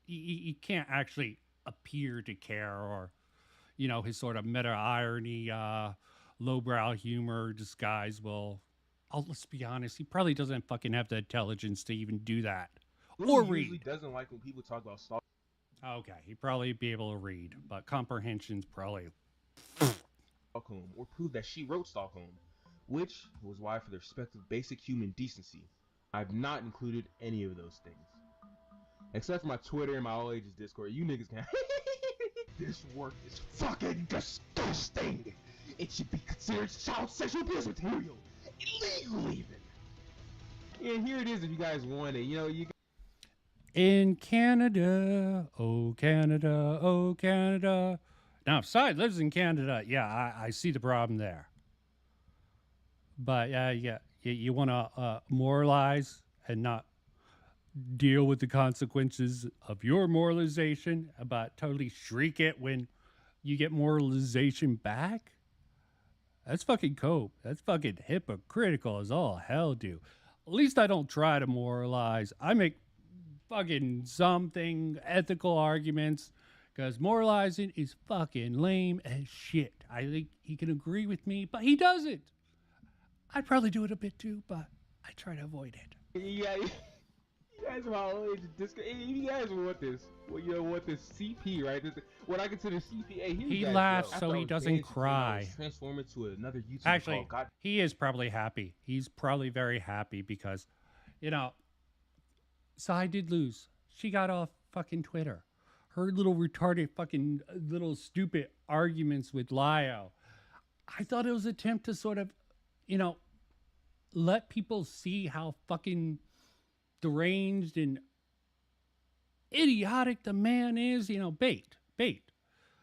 He can't actually appear to care, or, you know, his sort of meta-irony, lowbrow humor disguise will... Oh, let's be honest, he probably doesn't fucking have the intelligence to even do that. Or read. Usually doesn't like when people talk about Stockholm. Okay, he'd probably be able to read, but comprehension's probably... Or prove that she wrote Stockholm, which was why, for the respect of basic human decency, I've not included any of those things. Except for my Twitter and my all ages Discord. You niggas can. This work is fucking disgusting. It should be considered child sexual abuse material. Illegal even. And here it is if you guys want it. You know, you... In Canada, oh Canada, oh Canada. Now, if Side lives in Canada, yeah, I see the problem there. But yeah, you want to moralize and not deal with the consequences of your moralization, but totally shriek it when you get moralization back? That's fucking cope. That's fucking hypocritical as all hell do. At least I don't try to moralize. I make fucking something ethical arguments, because moralizing is fucking lame as shit. I think he can agree with me, but he doesn't. I'd probably do it a bit too, but I try to avoid it. Yeah, you guys are all age Discord. You guys want this? Well, you know what? This CP, right? What I consider CP. Hey, he laughs so he doesn't cry. Transform it to another YouTube. Actually, he is probably happy. He's probably very happy because, you know, Sai did lose. She got off fucking Twitter. Her little retarded fucking little stupid arguments with Lio. I thought it was an attempt to sort of, you know, let people see how fucking deranged and idiotic the man is. You know, bait.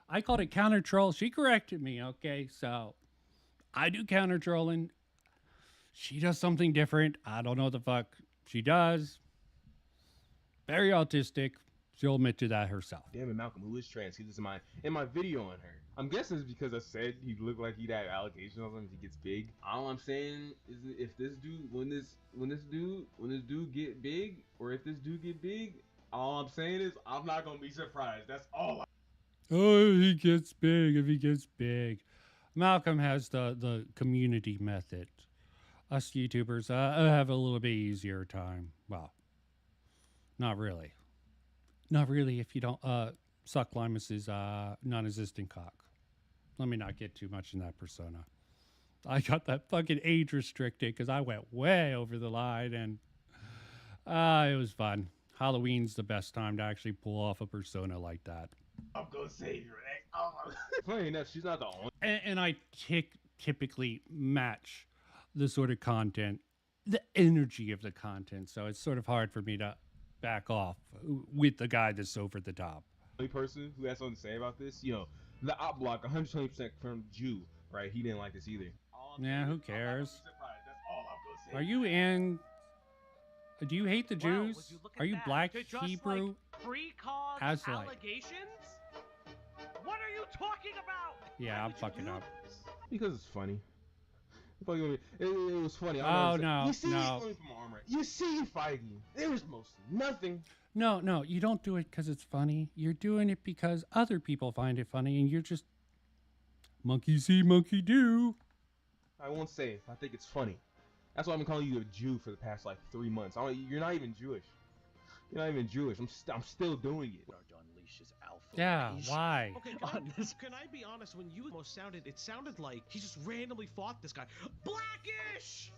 I called it counter troll. She corrected me. Okay, so I do counter trolling. She does something different. I don't know what the fuck she does. Very autistic. She'll admit to that herself. Damn it, Malcolm, who is trans? He was in my video on her. I'm guessing it's because I said he looked like he'd have allegations on him if he gets big. All I'm saying is, if this dude, when this dude get big, or if this dude get big, all I'm saying is I'm not gonna be surprised. That's all. Oh, he gets big. If he gets big, Malcolm has the community method. Us YouTubers have a little bit easier time. Well, not really. Not really if you don't suck Limus's non-existent cock. Let me not get too much in that persona. I got that fucking age restricted because I went way over the line, and it was fun. Halloween's the best time to actually pull off a persona like that. I'm gonna save your ex. Funny enough, she's not the only. And I typically match the sort of content, the energy of the content, so it's sort of hard for me to back off with the guy that's over the top. The only person who has something to say about this, you know, the op block 120% from Jew, right? He didn't like this either. Yeah, who cares? Are you in? Do you hate the Jews? Are you black Hebrew? Like pre-cause allegations? What are you talking about? Yeah, I'm fucking up. Because it's funny. It was funny. Oh, no, you see no. You see Feige. There was mostly nothing. No, you don't do it because it's funny. You're doing it because other people find it funny, and you're just monkey see, monkey do. I won't say it. I think it's funny. That's why I've been calling you a Jew for the past like 3 months. You're not even Jewish. You're not even Jewish. I'm still doing it. Yeah, why? Okay, can I be honest? When you almost it sounded like he just randomly fought this guy. Blackish!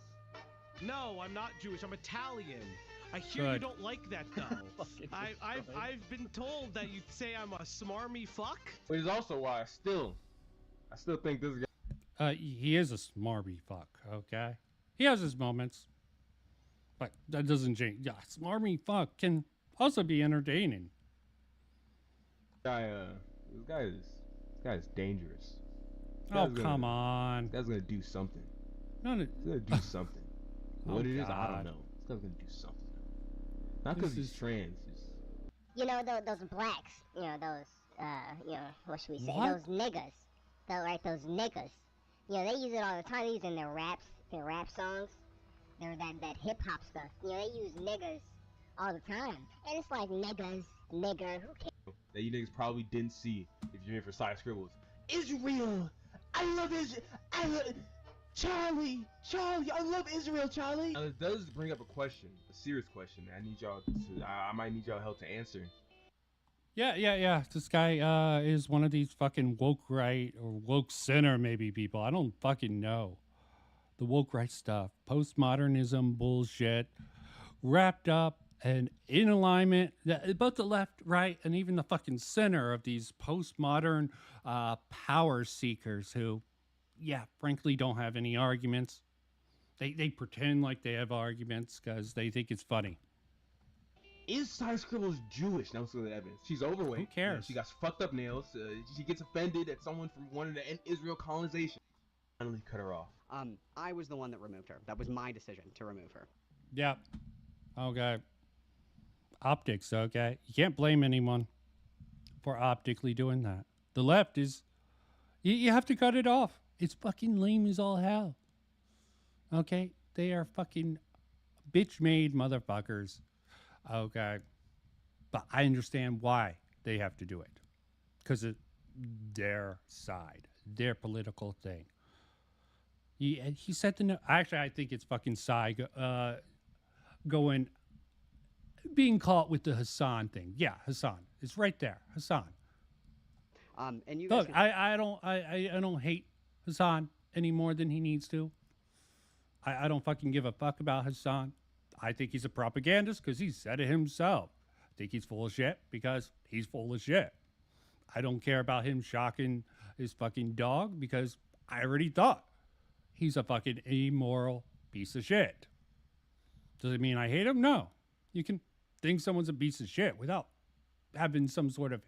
No, I'm not Jewish. I'm Italian. I hear you don't like that though. I've been told that you say I'm a smarmy fuck. Which is also why I still think this guy. He is a smarmy fuck. Okay, he has his moments, but that doesn't change. Yeah, smarmy fuck can also be entertaining. This guy is dangerous. Oh, come on. This guy's gonna do something. No, he's gonna do something. What it is, I don't know. This guy's gonna do something. Not because he's trans. You know, those blacks. You know, those, what should we say? What? Those niggas. Those niggas. You know, they use it all the time. They use it in their rap songs. That hip hop stuff. You know, they use niggas all the time. And it's like niggas, nigger, who cares? That you niggas probably didn't see if you're here for side scribbles. Israel! I love Israel! I love Charlie! I love Israel, Charlie! Now, it does bring up a question, a serious question. I might need y'all help to answer. Yeah. This guy is one of these fucking woke right or woke center maybe people. I don't fucking know. The woke right stuff, postmodernism bullshit, wrapped up and in alignment, both the left, right, and even the fucking center of these postmodern power seekers who, yeah, frankly don't have any arguments. They pretend like they have arguments because they think it's funny. Is Side Scribbles Jewish? Now let's look at the evidence. She's overweight. Who cares? She got fucked up nails. She gets offended at someone from wanting to end Israel colonization. Finally cut her off. I was the one that removed her. That was my decision to remove her. Yep. Okay. Optics, okay? You can't blame anyone for optically doing that. The left is... You have to cut it off. It's fucking lame as all hell. Okay? They are fucking bitch-made motherfuckers. Okay? But I understand why they have to do it. Because it's their side. Their political thing. He said to no. Actually, I think it's fucking Psy being caught with the Hassan thing. Yeah, Hassan. It's right there. Hassan. And you look, I don't hate Hassan any more than he needs to. I don't fucking give a fuck about Hassan. I think he's a propagandist because he said it himself. I think he's full of shit because he's full of shit. I don't care about him shocking his fucking dog because I already thought he's a fucking immoral piece of shit. Does it mean I hate him? No. You can think someone's a piece of shit without having some sort of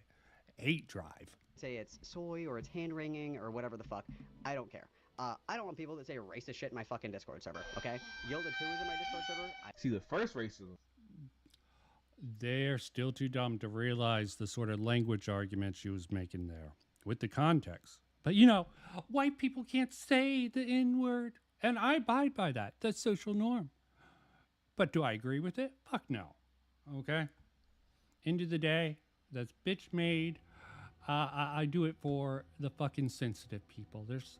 hate drive. Say it's soy or it's hand wringing or whatever the fuck. I don't care. I don't want people that say racist shit in my fucking Discord server, okay? Yielded Who is in my Discord server. See, the first racism. They're still too dumb to realize the sort of language argument she was making there with the context. But, you know, white people can't say the N-word, and I abide by that. That's social norm. But do I agree with it? Fuck no. Okay? End of the day, that's bitch made. I do it for the fucking sensitive people. There's,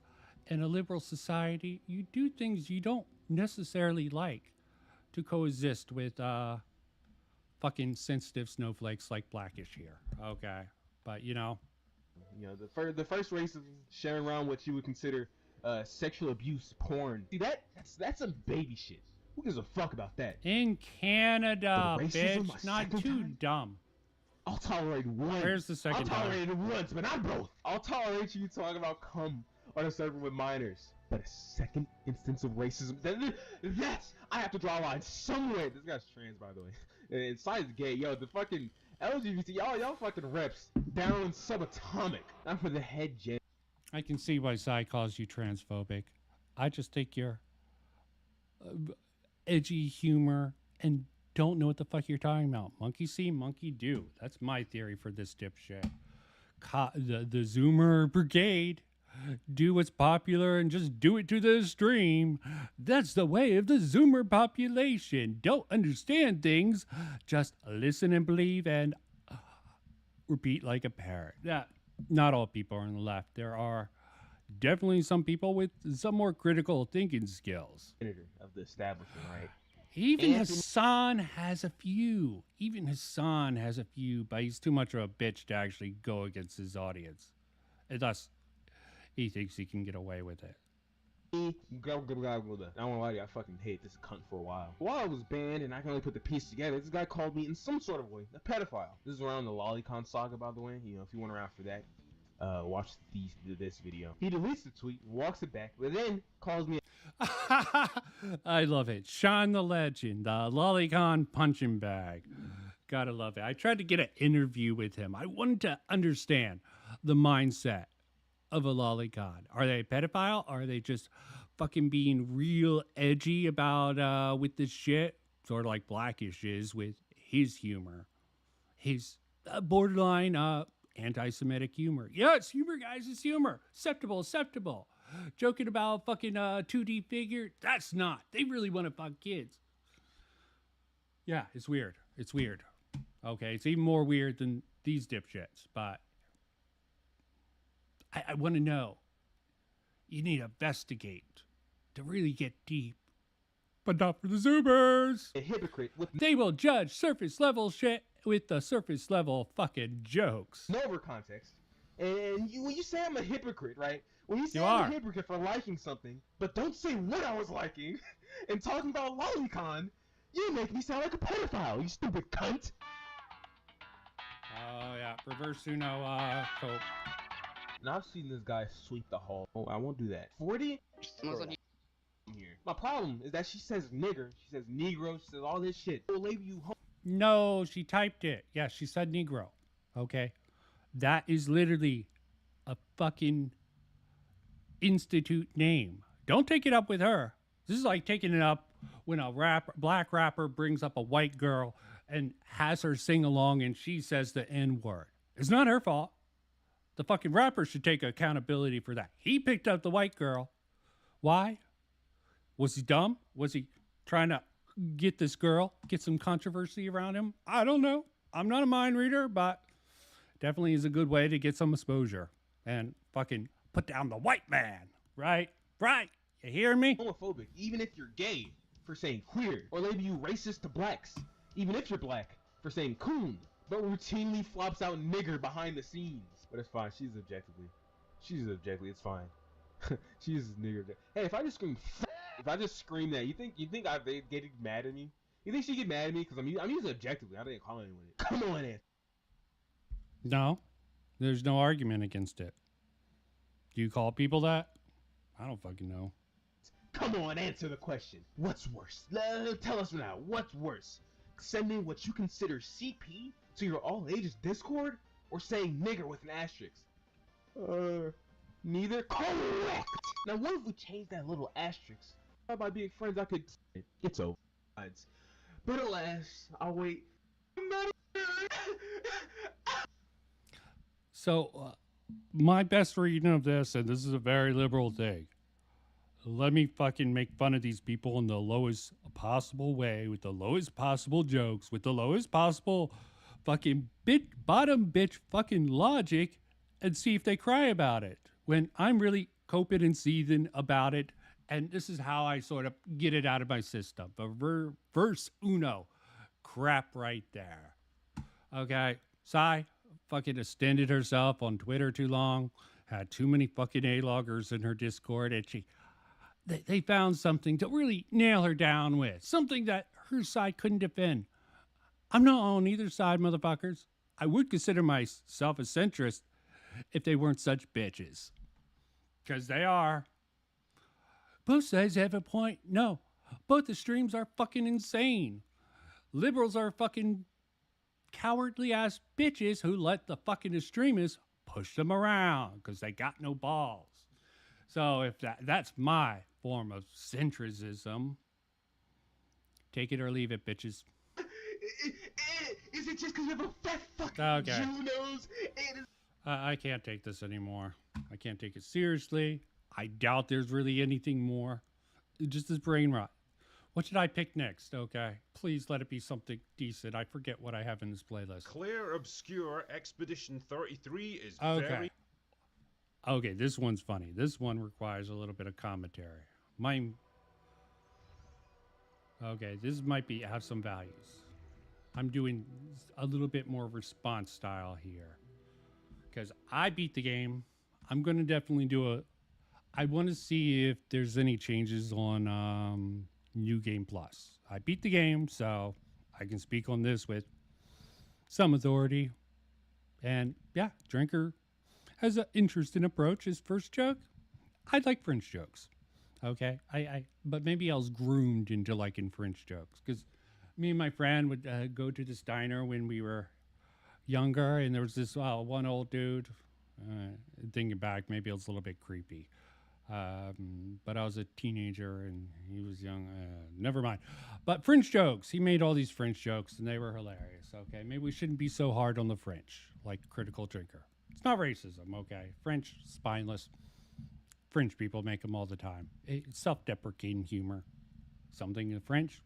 in a liberal society, you do things you don't necessarily like to coexist with fucking sensitive snowflakes like Blackish here. Okay? But, you know, the first racism sharing around what you would consider sexual abuse porn. See, that's some baby shit. Who gives a fuck about that? In Canada, bitch. Not too dumb. I'll tolerate one. Where's the second I'll tolerate it once, but not both. I'll tolerate you talking about cum on a server with minors. But a second instance of racism, that's... I have to draw a line somewhere. This guy's trans, by the way. And Side's gay. Yo, the fucking LGBT, y'all fucking reps down subatomic. Not for the head, Jay. I can see why Side calls you transphobic. I just think you're edgy humor and don't know what the fuck you're talking about. Monkey see, monkey do. That's my theory for this dipshit. The Zoomer brigade. Do what's popular and just do it to the extreme. That's the way of the Zoomer population. Don't understand things. Just listen and believe and repeat like a parrot. Not all people are on the left. There are definitely some people with some more critical thinking skills. Of the establishment, right? Even Hassan has a few. But he's too much of a bitch to actually go against his audience. And thus, he thinks he can get away with it. I don't want to lie to you, I fucking hate this cunt for a while. While I was banned and I can only put the piece together, this guy called me in some sort of way a pedophile. This is around the Lolicon saga, by the way. You know, if you went around for that, watch this video. He deletes the tweet, walks it back, but then calls me. I love it. Sean the Legend, the Lolicon punching bag. Gotta love it. I tried to get an interview with him. I wanted to understand the mindset of a lolicon. Are they a pedophile? Are they just fucking being real edgy about with this shit? Sort of like Blackish is with his humor. His borderline anti-Semitic humor. Yeah, it's humor, guys. It's humor. Acceptable. joking about fucking 2D figure. That's not. They really want to fuck kids. Yeah, it's weird. It's weird. Okay, it's even more weird than these dipshits, but I want to know. You need to investigate to really get deep. But not for the Zoomers. A hypocrite with They will judge surface level shit with the surface level fucking jokes. no over context. And when you say I'm a hypocrite, right? When you say You I'm are. a hypocrite for liking something, but don't say what I was liking, and talking about lolicon, you make me sound like a pedophile, you stupid cunt. Oh, yeah. Reverse Uno, cope. And I've seen this guy sweep the hall. Oh, I won't do that. 40? Here. My problem is that she says nigger, she says negro, she says all this shit. Will label you home. No, she typed it. Yeah, she said Negro. Okay. That is literally a fucking institute name. Don't take it up with her. This is like taking it up when a black rapper brings up a white girl and has her sing along and she says the N-word. It's not her fault. The fucking rapper should take accountability for that. He picked up the white girl. Why? Was he dumb? Was he trying to get this girl, get some controversy around him? I don't know. I'm not a mind reader, but definitely is a good way to get some exposure and fucking put down the white man. Right? Right. You hear me? Homophobic, even if you're gay, for saying queer. Or label you racist to blacks, even if you're black, for saying coon. But routinely flops out nigger behind the scenes. But it's fine, she's objectively, it's fine. She's nigger. Hey, if I just scream that, you think they get mad at me? You think she get mad at me because I'm using objectively? I didn't call anyone it. Come on in. No, there's no argument against it. Do you call people that? I don't fucking know. Come on, answer the question. What's worse? Tell us now. What's worse? Sending what you consider CP to your all ages Discord, or saying nigger with an asterisk? Neither. Correct. Now, what if we change that little asterisk? By being friends, I could. It's over. But alas, I'll wait. So, my best reading of this, and this is a very liberal thing, let me fucking make fun of these people in the lowest possible way, with the lowest possible jokes, with the lowest possible fucking bottom bitch fucking logic, and see if they cry about it. When I'm really coping and seething about it, and this is how I sort of get it out of my system. The verse uno crap right there. Okay, Sai fucking extended herself on Twitter too long, had too many fucking A-loggers in her Discord, and they found something to really nail her down with, something that her side couldn't defend. I'm not on either side, motherfuckers. I would consider myself a centrist if they weren't such bitches. Because they are. Both sides have a point. No, both the streams are fucking insane. Liberals are fucking cowardly ass bitches who let the fucking extremists push them around because they got no balls. So if that's my form of centrism, take it or leave it, bitches. Is it just because you have a fat fucking Okay. Jew nose? I can't take this anymore. I can't take it seriously. I doubt there's really anything more. Just this brain rot. What should I pick next? Okay. Please let it be something decent. I forget what I have in this playlist. Clear Obscure Expedition 33 is Okay. very... Okay, this one's funny. This one requires a little bit of commentary. Okay, this might have some values. I'm doing a little bit more response style here. Because I beat the game. I'm going to definitely I want to see if there's any changes on New Game Plus. I beat the game, so I can speak on this with some authority. And yeah, Drinker has an interesting approach. His first joke, I like French jokes. Okay, but maybe I was groomed into liking French jokes because me and my friend would go to this diner when we were younger, and there was this one old dude. Thinking back, maybe it was a little bit creepy. But I was a teenager and he was young. Never mind. But French jokes. He made all these French jokes and they were hilarious. Okay, maybe we shouldn't be so hard on the French, like Critical Drinker. It's not racism. Okay, French spineless. French people make them all the time. It's self-deprecating humor. Something the French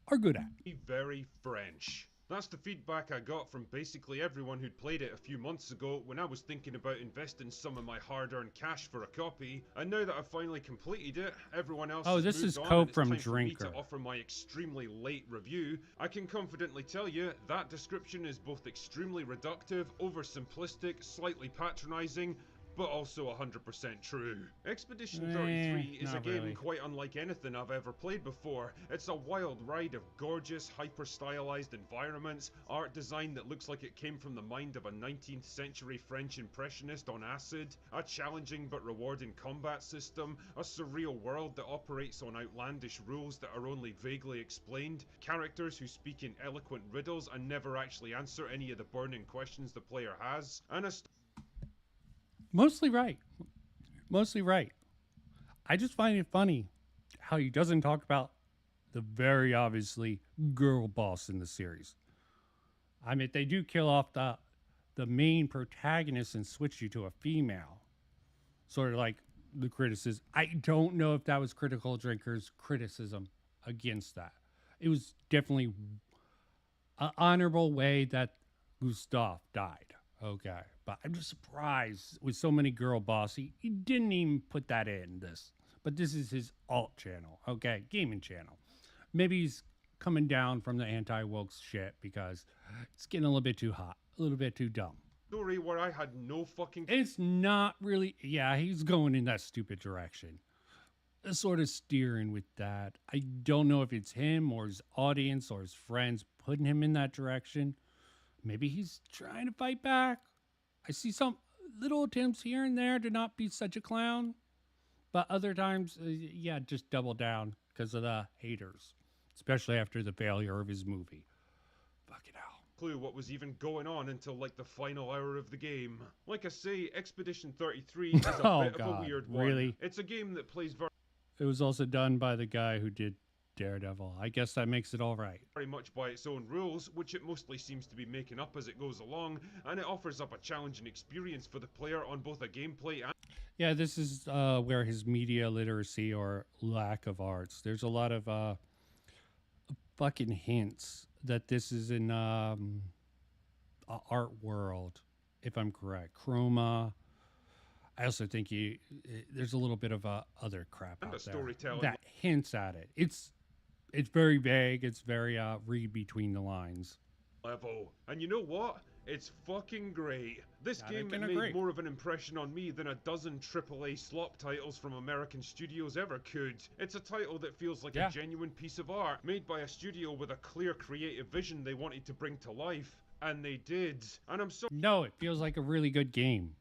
are good at. Very French. That's the feedback I got from basically everyone who'd played it a few months ago when I was thinking about investing some of my hard-earned cash for a copy. And now that I've finally completed it, everyone else has this moved is on, Cope and it's from time for me Drinker. to offer my extremely late review. I can confidently tell you that description is both extremely reductive, oversimplistic, slightly patronizing, but also 100% true. Expedition 33 is a not game really. quite unlike anything I've ever played before. It's a wild ride of gorgeous, hyper-stylized environments, art design that looks like it came from the mind of a 19th century French impressionist on acid, a challenging but rewarding combat system, a surreal world that operates on outlandish rules that are only vaguely explained, characters who speak in eloquent riddles and never actually answer any of the burning questions the player has, and a Mostly right. Mostly right. I just find it funny how he doesn't talk about the very obviously girl boss in the series. I mean, they do kill off the main protagonist and switch you to a female. Sort of like the criticism. I don't know if that was Critical Drinker's criticism against that. It was definitely an honorable way that Gustav died. Okay, but I'm just surprised with so many girl boss. He didn't even put that in this. But this is his alt channel, okay? Gaming channel. Maybe he's coming down from the anti-woke shit because it's getting a little bit too hot, a little bit too dumb. Story where I had no fucking... It's not really... Yeah, he's going in that stupid direction. Sort of steering with that. I don't know if it's him or his audience or his friends putting him in that direction. Maybe he's trying to fight back. I see some little attempts here and there to not be such a clown. But other times, yeah, just double down because of the haters. Especially after the failure of his movie. Fucking hell. Clue what was even going on until like the final hour of the game. Like I say, Expedition 33 is a bit of a weird one. Really? It's a game that plays It was also done by the guy who did Daredevil. I guess that makes it all right. very much by its own rules, which it mostly seems to be making up as it goes along, and it offers up a challenging experience for the player on both a gameplay and... Yeah, this is where his media literacy or lack of arts. There's a lot of fucking hints that this is in a art world, if I'm correct. Chroma. I also think there's a little bit of other crap And out a there storytelling. that hints at it. It's very vague. It's very read between the lines. level. And you know what? It's fucking great. This Yeah, game they can made agree. more of an impression on me than a dozen AAA slop titles from American studios ever could. It's a title that feels like Yeah. a genuine piece of art, made by a studio with a clear creative vision they wanted to bring to life. And they did. And I'm so No, it feels like a really good game.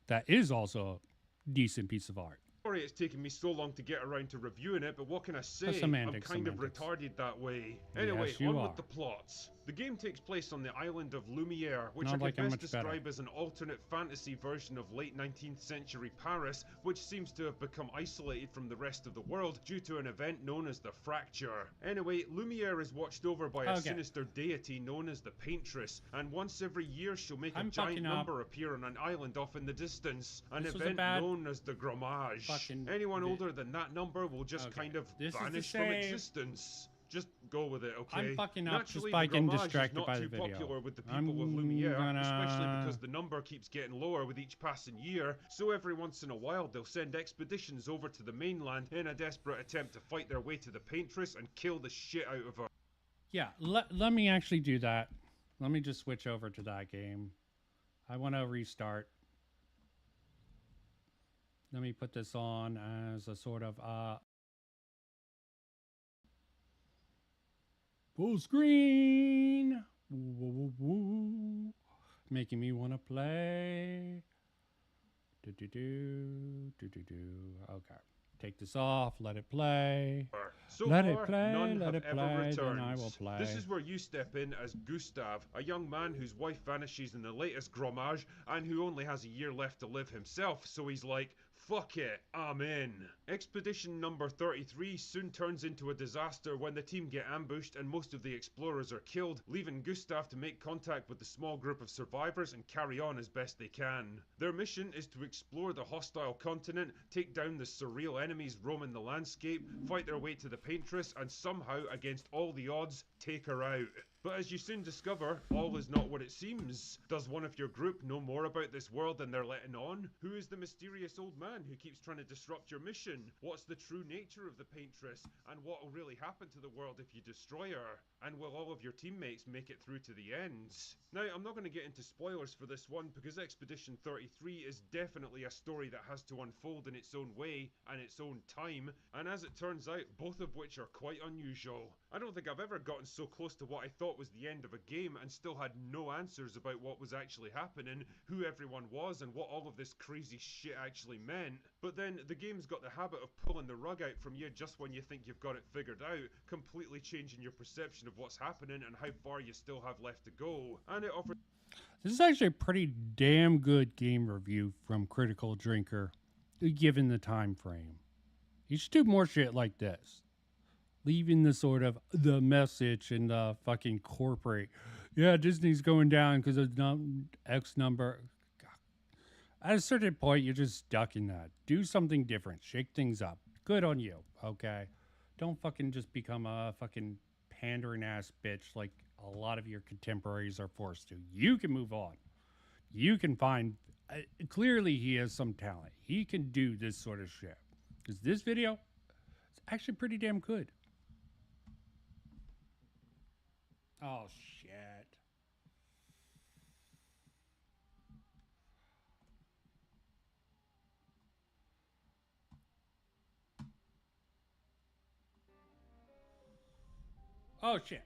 That is also a decent piece of art. sorry it's taken me so long to get around to reviewing it, but what can I say? Semantics, I'm kind semantics. of retarded that way. Anyway, Yes, you on are. with the plots. The game takes place on the island of Lumiere, which Not I can like I'm best much better. describe as an alternate fantasy version of late 19th century Paris, which seems to have become isolated from the rest of the world due to an event known as the Fracture. Anyway, Lumiere is watched over by a Okay. sinister deity known as the Paintress, and once every year she'll make a I'm giant fucking up. number appear on an island off in the distance, an This was a event bad known as the Grammage. fucking Anyone bit. older than that number will just Okay. kind of This is the vanish from same. existence. Just go with it, okay? I'm fucking up just Naturally, by the getting Grammage distracted is not by the too video. popular with the people I'm of Lumiere, especially gonna- because the number keeps getting lower with each passing year, so every once in a while they'll send expeditions over to the mainland in a desperate attempt to fight their way to the Paintress and kill the shit out of her. Yeah, let me actually do that. Let me just switch over to that game. I want to restart. Let me put this on as a sort of full screen. Woo, woo, woo, woo. Making me want to play. Okay. Take this off, let it play. So let far, it play, none let have it ever play, returned. then I will play. This is where you step in as Gustav, a young man whose wife vanishes in the latest Grammage and who only has a year left to live himself, so he's like, Fuck it, I'm in. Expedition number 33 soon turns into a disaster when the team get ambushed and most of the explorers are killed, leaving Gustav to make contact with the small group of survivors and carry on as best they can. Their mission is to explore the hostile continent, take down the surreal enemies roaming the landscape, fight their way to the Paintress, and somehow, against all the odds, take her out. But as you soon discover, all is not what it seems. Does one of your group know more about this world than they're letting on? Who is the mysterious old man who keeps trying to disrupt your mission? What's the true nature of the Paintress? And what will really happen to the world if you destroy her? And will all of your teammates make it through to the end? Now, I'm not going to get into spoilers for this one because Expedition 33 is definitely a story that has to unfold in its own way and its own time, and as it turns out, both of which are quite unusual. I don't think I've ever gotten so close to what I thought was the end of a game and still had no answers about what was actually happening, who everyone was, and what all of this crazy shit actually meant. But then the game's got the habit of pulling the rug out from you just when you think you've got it figured out, completely changing your perception of what's happening and how far you still have left to go. And it offers... This is actually a pretty damn good game review from Critical Drinker, given the time frame. You should do more shit like this. Leaving the sort of the message in the fucking corporate. Yeah, Disney's going down because of X number. God. At a certain point, you're just stuck in that. Do something different. Shake things up. Good on you, okay? Don't fucking just become a fucking pandering ass bitch like a lot of your contemporaries are forced to. You can move on. You can find... clearly, he has some talent. He can do this sort of shit. Because this video is actually pretty damn good. Oh, shit. Oh, shit.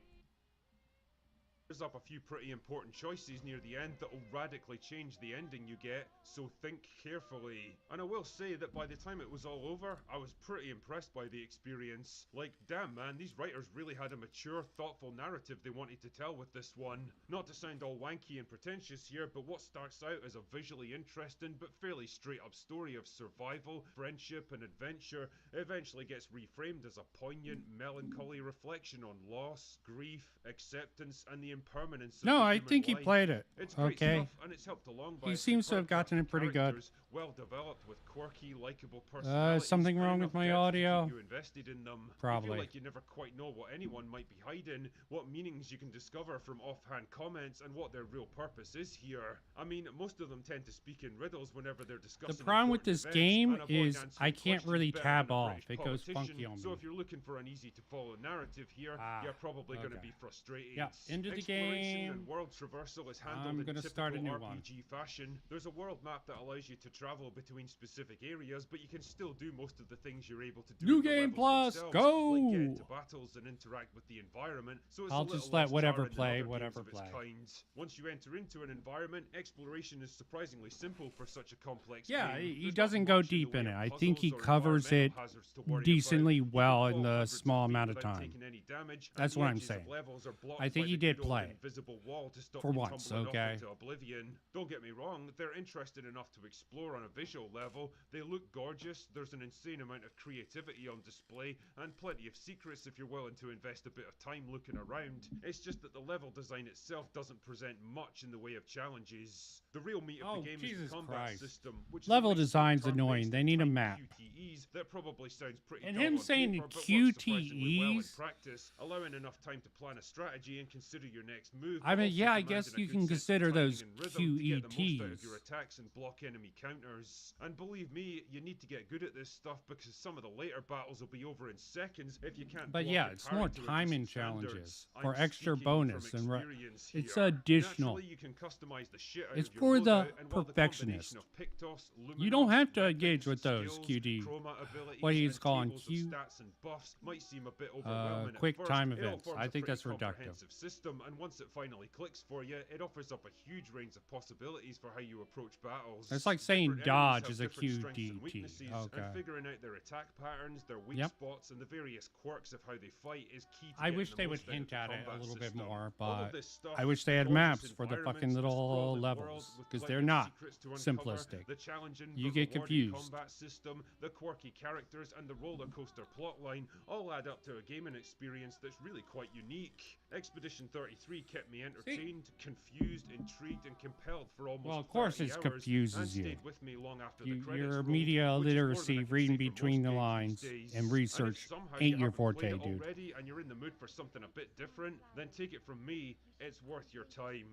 Up a few pretty important choices near the end that will radically change the ending you get, so think carefully. And I will say that by the time it was all over, I was pretty impressed by the experience. Like, damn man, these writers really had a mature, thoughtful narrative they wanted to tell with this one. Not to sound all wanky and pretentious here, but what starts out as a visually interesting but fairly straight up story of survival, friendship and adventure eventually gets reframed as a poignant, melancholy reflection on loss, grief, acceptance and the impermanence of No, I human think he life. played it. It's great Okay. stuff, and it's helped along by He a seems to have superb gotten it pretty good. characters, well developed with quirky, likable personalities. Something and wrong enough with my depth to audio? keep you invested in them. You Probably. feel like you never quite know what anyone might be hiding, what meanings you can discover from offhand comments, and what their real purpose is here. I mean, most of them tend to speak in riddles whenever they're discussing. The problem with important this events game and avoid is answering I can't questions really better tab than a off. British It goes politician. funky on me. So if you're looking for an easy to follow narrative here, you're probably going to okay. be frustrated. Yeah, into the Exploration game. and world traversal is handled I'm in gonna typical start a new RPG fashion. There's a world map that allows you to travel between specific areas, but you can still do most of the things you're able to do. New in the Game levels Plus, themselves, go! Like get into battles and interact with the environment. So it's I'll a little just let less whatever jarring than play, other whatever games of its play. kind. Once you enter into an environment, exploration is surprisingly simple for such a complex Yeah, game. he There's doesn't not go much in the deep way in of it. I think he puzzles or covers it environmental hazards to worry decently about. You can well in fall the hundreds of small feet amount of without time. taking any damage, and That's the what I'm edges of saying. levels are blocked I think by he the did good old play invisible wall to stop for you once, tumbling off okay? into oblivion. Don't get me wrong, they're interesting enough to explore on a visual level. They look gorgeous, there's an insane amount of creativity on display, and plenty of secrets if you're willing to invest a bit of time looking around. It's just that the level design itself doesn't present much in the way of challenges. The real meat of the game is the combat Christ. system, which Level is a mix of design's turn-based annoying. They and need a timed map. QTEs that probably sounds pretty And dull him on saying paper, but works surprisingly well in QTEs? practice, allowing enough time to plan a strategy and consider your next move. I but mean, also yeah, I commanding guess a you good can sense of consider timing those and rhythm to get the most out of QETs. your attacks and block enemy counters. And believe me, you need to get good at this stuff because some of the later battles will be over in seconds if you can't. But block yeah, and it's parry more to timing reduced standards. challenges I'm for extra speaking bonus from and experience it's here. additional. Naturally, you can customize the shit out It's of your for the loadout, and while the perfectionist. combination of Pictos, You don't Luminos, have to engage weapons, with those skills, QD. chroma abilities, What he's and calling tables of Q. stats and buffs might seem a bit overwhelming at Quick first, time it all events. forms I a think pretty that's reductive. comprehensive system, and and once it finally clicks for you, it offers up a huge range of possibilities for how you approach battles. It's like saying Different dodge enemies is a have different strengths and QDT. weaknesses, Okay. and figuring out their attack patterns, their weak Yep. spots, and the various quirks of how they fight is key to I getting wish the they would most out of hint the at it a combat little bit system. more, All of but this stuff, I wish they had gorgeous maps for the fucking environments, the little sprawling levels, world with because plenty they're of not secrets to uncover, simplistic. the challenging You but get rewarding confused. combat system, the quirky characters, and the roller coaster plotline all add up to a gaming experience that's really quite unique. Expedition 33 kept me entertained, confused, intrigued, and compelled for almost Well, of course 30 it hours, confuses and you. stayed with me long after the credits Your rolled, media which is more than I literacy, can reading say for between most the games lines, these days. and if research somehow ain't you your haven't played forte, it dude. already and you're in the mood for something a bit different, then take it from me, it's worth your time.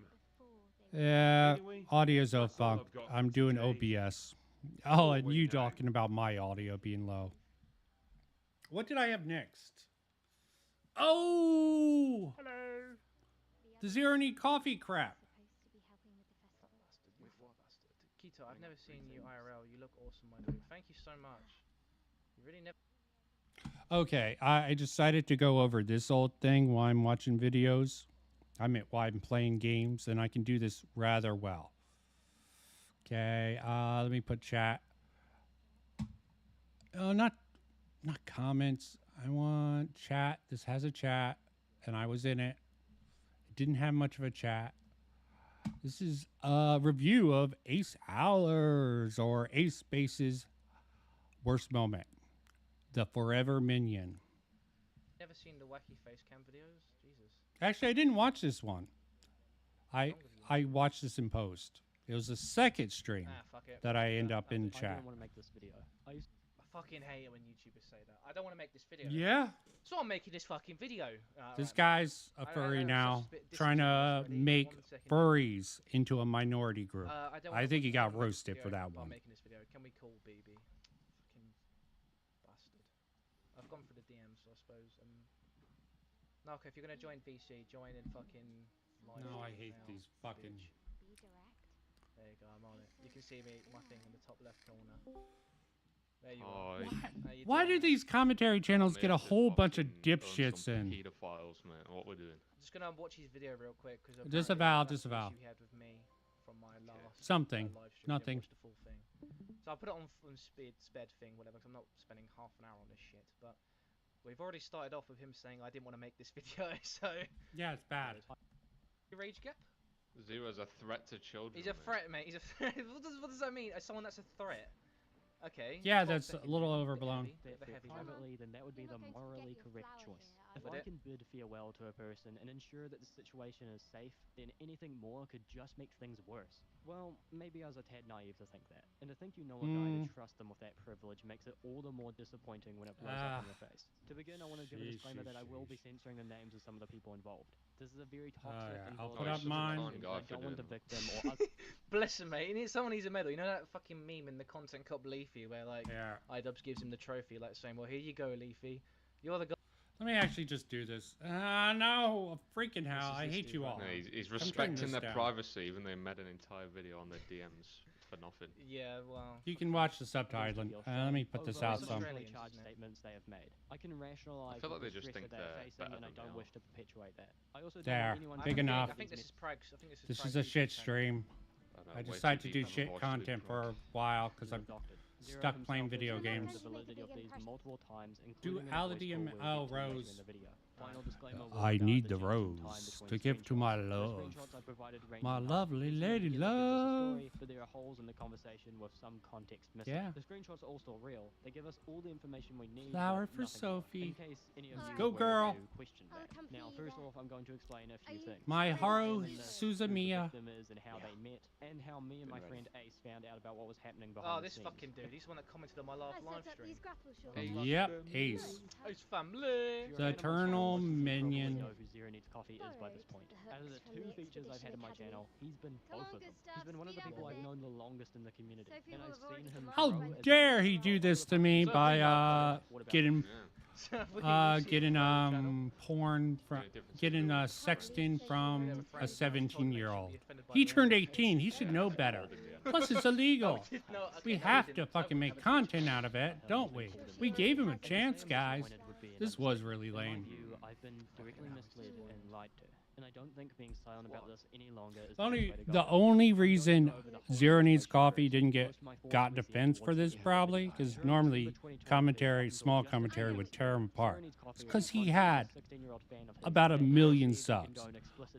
Yeah, Anyway, audio's that's all funk. I've got for I'm doing today. OBS. Oh, and you talking about my audio being low. What did I have next? Oh! Hello. The Zero Need Coffee crap. With what bastard? Keto, I've never seen you IRL. You look awesome, my dude. Thank you so much. You really never. Okay, I decided to go over this old thing while I'm watching videos. I mean, while I'm playing games, and I can do this rather well. Okay, let me put chat. Oh, not comments. I want chat. This has a chat, and I was in it. It didn't have much of a chat. This is a review of Ace Hours or Ace Space's worst moment. The Forever Minion. Never seen the wacky face cam videos? Jesus. Actually, I didn't watch this one. I watched this in post. It was the second stream Fuck it. that I end up in I chat. don't want to make this video. I fucking hate it when YouTubers say that. I don't want to make this video. Yeah. So I'm making this fucking video. This right guy's a I furry know, now, it's just a bit trying to disingenuous already. make 1 second. furries into a minority group. don't I wanna think he make- got I don't wanna make roasted this for video that while one. making this video. Can we call BB? Fucking bastard. I've gone for the DMs, I suppose. No, okay, if you're gonna join VC, join in fucking. Live No, I stream hate now, these fucking. bitch. There you go, I'm on it. You can see me, my thing in the top left corner. There you are. How you Why doing, do these commentary channels get a whole bunch of dipshits in? Pedophiles, man. What we're doing? I'm just gonna watch his video real quick because Disavow, disavow. He had with me from my last Something. live stream. Nothing. Didn't watch the full thing. So I'll put it on sped thing, whatever. Because I'm not spending half an hour on this shit. But we've already started off with him saying I didn't want to make this video, so yeah, it's bad. Rage gap. Zero's a threat to children. He's a threat, mate. He's a threat. What does that mean? As someone that's a threat. Okay. Yeah, that's a little overblown. Privately, then that would be the morally correct choice. If I can bid farewell to a person and ensure that the situation is safe, then anything more could just make things worse. Well, maybe I was a tad naive to think that. And to think you know a guy to trust them with that privilege makes it all the more disappointing when it blows up in your face. To begin, I want to give a disclaimer that I will be censoring the names of some of the people involved. This is a very toxic and I'll put volatile up mine. situation, and I don't want the victim or Bless him, mate. Someone needs a medal. You know that fucking meme in the content cop Leafy where like iDubbbz gives him the trophy, like saying, "Well, here you go, Leafy. You're the guy." Let me actually just do this. No, freaking hell. I hate you all. No, he's I'm turning respecting this their down. privacy, even though he made an entire video on their DMs for nothing. Yeah, well. You can watch the subtitling. Let me put this out some. charged statements they have made. I can rationalize. I feel like they the just stress think that they're they're facing, better and I than don't they wish to perpetuate that. I also don't There, want anyone big to enough. I think this is Prags. I think this is This Prags is a YouTube shit channel. stream. know, I way decided too to do deep on the shit horse content loop, for a while because I'm Zero stuck himself playing has video confirmed games. the validity of these multiple times, including in a Duality voice and call we'll oh, get to later Rose. in the video. Final disclaimer will I regard need the the change in rose time to between give to my screenshots. The love. screenshots I provided range My in height. lovely Each lady together gives us a love. story, but there are holes in the conversation with some context missing. Yeah. The screenshots are also real. They give us all the information we need. Flower but for nothing more. Sophie. In case any of Let's you go, were girl. to question that. Now, first off, I'm going to explain a few things. My Haru Who the Suzumiya. victim is and how they met, and how me and my friend Ace found out about what was happening Oh, behind the this scenes. fucking dude. He's the one that commented on my last live stream. Yep, Ace. Ace family. The eternal minion. Know who Zero Needs Coffee is by this point. Out of the two features I've had on my channel, he's been both of them. He's been one of the people I've known the longest in the community, and I've seen him. How grow as a dare he do this to me by getting porn from getting sexting from a 17-year-old. He turned 18. He should know better. Plus, it's illegal. We have to fucking make content out of it, don't we? We gave him a chance, guys. This was really lame. I've been directly misled and lied to. and I don't think being silent about this any longer is The only reason Zero Needs Coffee didn't got defense for this probably because normally small commentary would tear him apart. It's because he had about 1 million subs,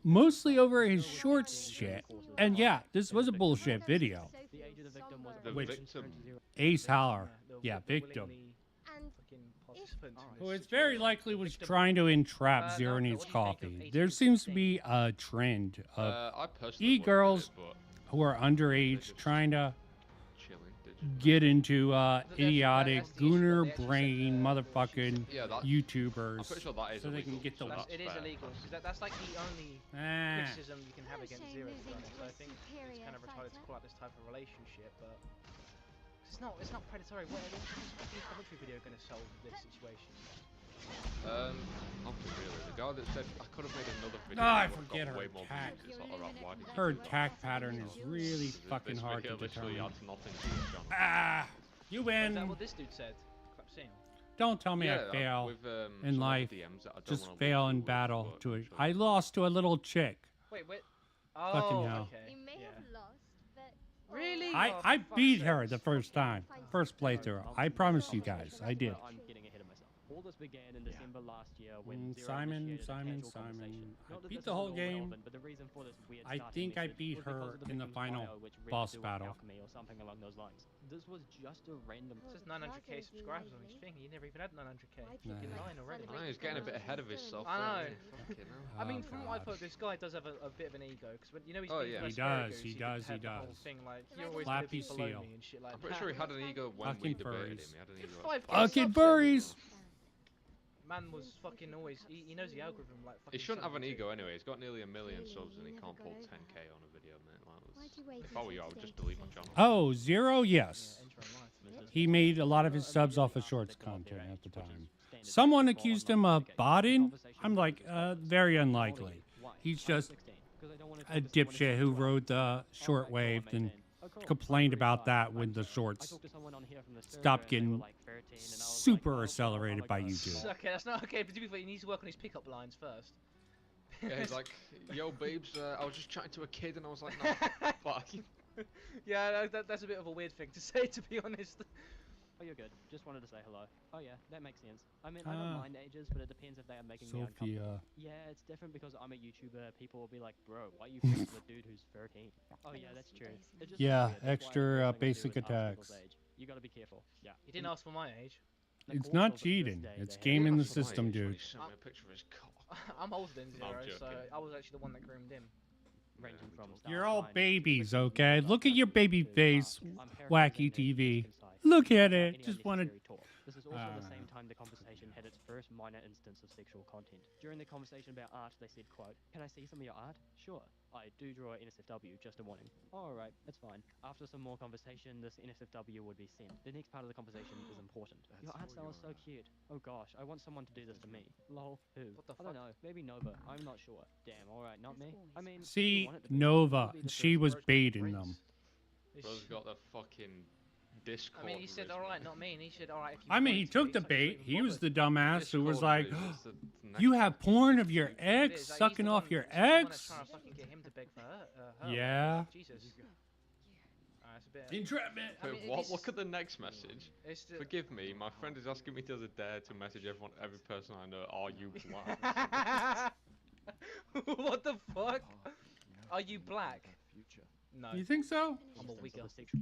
mostly over his shorts shit. And yeah, this was a bullshit video. The victim. Ace Holler, yeah, victim. Who it's very likely was trying to entrap Zero Needs Coffee. There seems to be a trend of I personally e-girls who are underage trying to get into idiotic gooner brain motherfucking YouTubers I'm pretty sure that is so they can get the It is illegal because that's like the only criticism you can have against Zero. So I think it's kind of retarded to call out this type of relationship, but it's not predatory. What is the commentary video going to solve this situation? Not really. The guy that said I could have made another video. I that would've forget got her way more attack. views. It's like, alright, why did you Her do that? attack pattern is really fucking This hard video to literally determine. adds nothing to your channel. Ah, you win. Is that what this dude said? Clapsing. Don't tell me Yeah, I fail with, some in of the life. DMs that I don't Just wanna fail lose in to, battle but to it. I lost to a little chick. Wait. Fucking Oh, hell. okay. You may have lost, but Really? I beat her the first time. First playthrough. I promise you guys. I did. I'm getting ahead of myself. All this began in December last year when Zero Simon. initiated a casual I conversation. Not that beat this the is whole all game. relevant, but the reason for this weird I starting think I message beat was because her of the in the victim's final bio, which read boss to do with battle. alchemy or something along those lines. This was just a random. It says 900k subscribers on his thing. You never even had 900k. Nah. Fucking lying already. I know, he's getting a bit ahead of himself. I know. there, isn't he? Fucking hell. I mean, Oh, from what I've God. heard, this guy does have a bit of an ego because when you know he's Oh, being yeah. first He does, Goose, he did does, have he the whole does. thing like you always Flappy put people below seal. me and shit like I'm pretty sure he had an ego when Fucking we debated furries. him. He had an ego. 5K Fucking subs, furries. Man was fucking always. He knows the algorithm like He fucking. shouldn't have an 72. ego anyway. He's got nearly 1 million subs and he can't pull 10k on a video, mate. If I were you, I would just delete my channel. Oh, Zero, yes. He made a lot of his subs off of shorts content at the time. Someone accused him of botting. I'm like, very unlikely. He's just a dipshit who rode the shortwave and complained about that when the shorts stopped getting super accelerated by YouTube. Okay, that's not okay. But to be fair, he needs to work on his pickup lines first. Yeah, he's like, yo, babes, I was just chatting to a kid and I was like, no, fuck. Yeah, that's a bit of a weird thing to say, to be honest. Oh, you're good. Just wanted to say hello. Oh yeah, that makes sense. I mean, I don't mind ages, but it depends if they are making me uncomfortable. Yeah, it's different because I'm a YouTuber. People will be like, bro, why are you friends with a dude who's 13? Oh yeah, that's true. It's just Yeah, weird. That's why extra, the first thing I do basic is ask people's attacks. age. You gotta be careful. Yeah. You didn't ask for my age. It's not cheating. It's game in the system, dude. He sent me a picture of his cock. I'm older than No, Zero, I'm so joking. I was actually the one that groomed him. Ranging from You're all babies, okay? Look at your baby face, Wacky TV. Look at it. Just want to. This is also the same time the conversation had its first minor instance of sexual content. During the conversation about art, they said, quote, "Can I see some of your art?" "Sure. I do draw NSFW, just a warning." "Oh, alright, that's fine." After some more conversation, this NSFW would be sent. The next part of the conversation is important. "Your art style is so cute." "Oh gosh, I want someone to do this to me." "Lol, who?" "I don't know, maybe Nova. I'm not sure." "Damn, alright, not me." I mean, See, Nova, she was baiting them. Bro's got the fucking Discord. I mean, he said, alright, not me, and he said, alright, if you I mean, want he it to took be, the it's not bait. even He was bothered. the dumbass who was like, Discord is "You have porn of your It ex is, like, he's sucking the off one- your he's the one that's ex." trying to fucking get him to beg for her. Yeah. Jesus. It's a bit. Entrapment. I mean, Wait, what? it's- Look at the next message. It's the- Forgive me, my friend is asking me to the dare to message every person I know. Are you black? What the fuck? Are you black? No. You think so? I'm a wigger. Sexual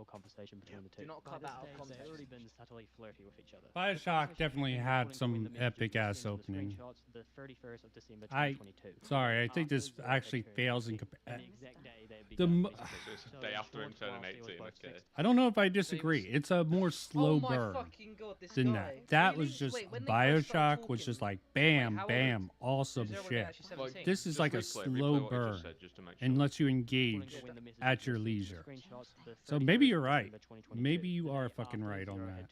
conversation between the two. Do not By cut this that out of stage, context. they've already been subtly flirty with each other. Bioshock definitely had some epic ass opening. The 31st of December I 2022. sorry, I think this actually fails in And the exact day they the. began m- basically. It's So the day after him short turning whilst he was 18, both okay. 6 I don't know if I disagree. It's a more slow Oh my burn fucking god, this than guy. that. That Really? was just Wait, when they first started Bioshock was just talking- like bam, how old bam, is- awesome is Zero shit. actually 17? This is Just like a replay slow what you burn just said, just to make and sure. lets you engage at your leisure. So maybe you're right. Maybe you are fucking right on that.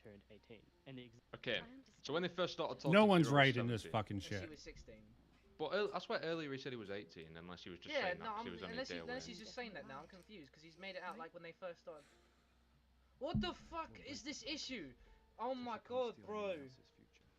Okay, so when they first started talking, No one's Zero was right in this 17. fucking She shit. was 16. But I swear earlier he said he was 18, unless he was just Yeah, saying no, that 'cause he was only a day away. unless he's just saying that now, I'm confused because he's made it out like when they first started. What the fuck is this issue? Oh my god, bro.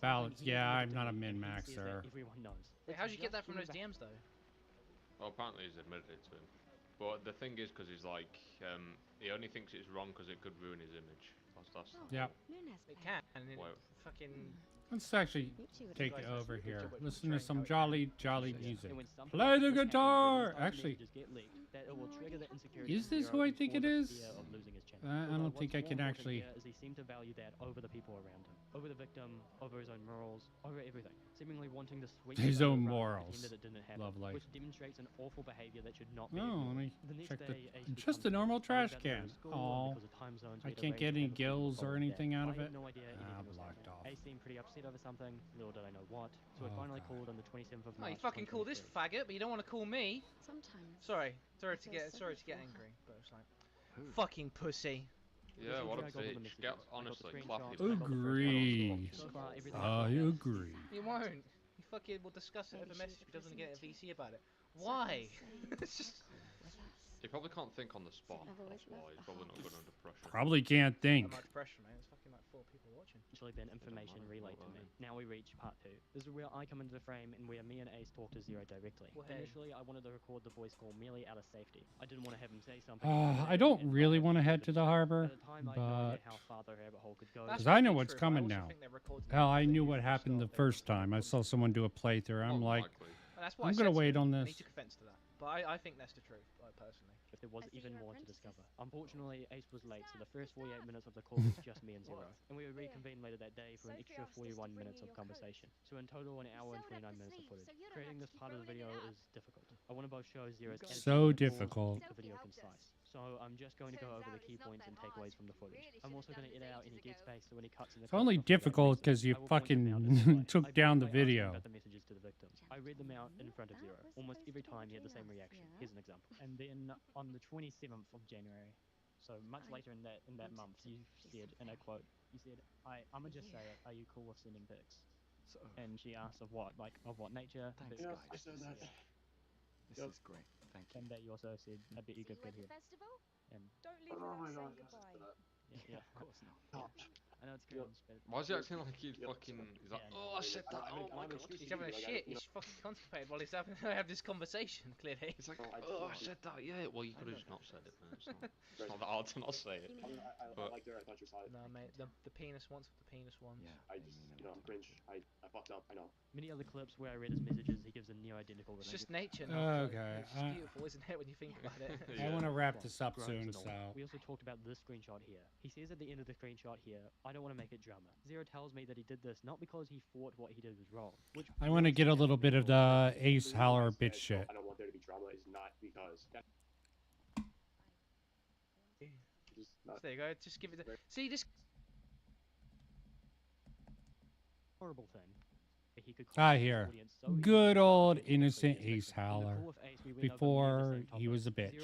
balance. Yeah, I'm not a min-maxer. Everyone knows. Wait, how'd you get that from those DMs though? Well, apparently he's admitted it to him. But the thing is, because he's like, he only thinks it's wrong because it could ruin his image. That's Yeah. It can. And Well, fucking. Let's actually take it over here. Listen to some jolly music. And when something Play like the this happens, guitar! those types of Actually, messages get leaked, that it will trigger the insecurity is of this Zero who I and think cause it the is? fear of losing his channel. I Although don't think I what's can more important actually... here is he seemed to value that over the people around him, over the victim, over his own morals, over everything, seemingly wanting to sweep His it own under the rug and morals. pretend that it didn't happen, Lovely. which demonstrates an awful behavior that should not be Oh, let ignored. me The next check the... day, Ace Just a becomes normal worried trash about the can. school, Oh, because of time zones, I we had can't get arranged to any have a full gills or following anything day. out I of had it. no idea anything was blocked happening. off. Ace seemed pretty upset over something, little did I know what, so I Oh, finally God. called on the 27th of Oh, you March. fucking call this 2023. faggot, but you don't want to call me. Sometimes. Sorry to get angry, but it's like, fucking pussy. Yeah, what a I got all the bitch. messages. Get, I got the honestly, screenshots, clap I your got the first Agree. So far, everything I agree. You won't. You fucking will discuss it over message, but doesn't get a VC about it. Why? It's just... You probably can't think on the spot. That's why. You're probably not good under pressure. Probably can't think. Much pressure, man. It's fucking like 4 people watching. Actually been information relayed to me. Now we reach part 2. This is where I come into the frame and where me and Ace talk to Zero directly. Well, hey. Initially, I wanted to record the voice call merely out of safety. I didn't want to have him say something. I don't really want to head to the harbor, At the time, I had no but... idea how far the rabbit hole could go. Because I know what's coming now. Hell, I knew what happened the first time. I saw someone do a playthrough. I'm like, I'm going to wait on this. He took offense to that. But I think that's the truth, personally. If there was even more to discover. Unfortunately, Ace was late, so the first 48 minutes of the call was just me and Zero. And we would reconvene later that day for an extra 41 minutes of conversation. So in total, an hour and 29 minutes of footage. Creating this part of the video is difficult. I want to both show Zero's So attitude and difficult. keep the video concise. So I'm just going to go over the key points and takeaways from the footage. I'm also going to edit out any dead space so any cuts in the It's only difficult because you fucking took down the video. About the messages to the victims. I read them out in front of Zero. Almost every time he had the same reaction. Here's an example. And then on the 27th of January, so much later in that month, you said, and I quote, you said, I'ma just say it, are you cool with sending pics? And she asked of what? Like, of what nature? Thanks, Pics. guys. This is great. Thank you. And that you also said, I bet you could get here. And Don't leave without saying goodbye. yeah, of course not. I know it's cringe, but... Why is he acting like he's fucking... He's like, oh, I said that. Oh my god. He's having a shit. He's fucking constipated while he's having to have this conversation, clearly. He's like, oh, I said that. Yeah, well, you could have just not said it, man. It's not that hard to not say it. I liked her. I thought you were solid. No, mate. The penis wants what the penis wants. Yeah. I just, I'm cringe. I fucked up. I know. Many other clips where I read his messages, he gives a near identical. It's just nature. Okay. It's just beautiful, isn't it, when you think about it? I want to wrap this up soon, so... We also talked about this screenshot here. He says at the end of the screenshot here, I don't want to make it drama. Zero tells me that he did this not because he thought what he did was wrong. Which I want to get a little bit of the Ace Howler bitch shit. I don't want there to be drama. Is not because. There you go. Just give it. See this. Horrible thing. He could I hear. Good old innocent Ace Howler. Before he was a bitch.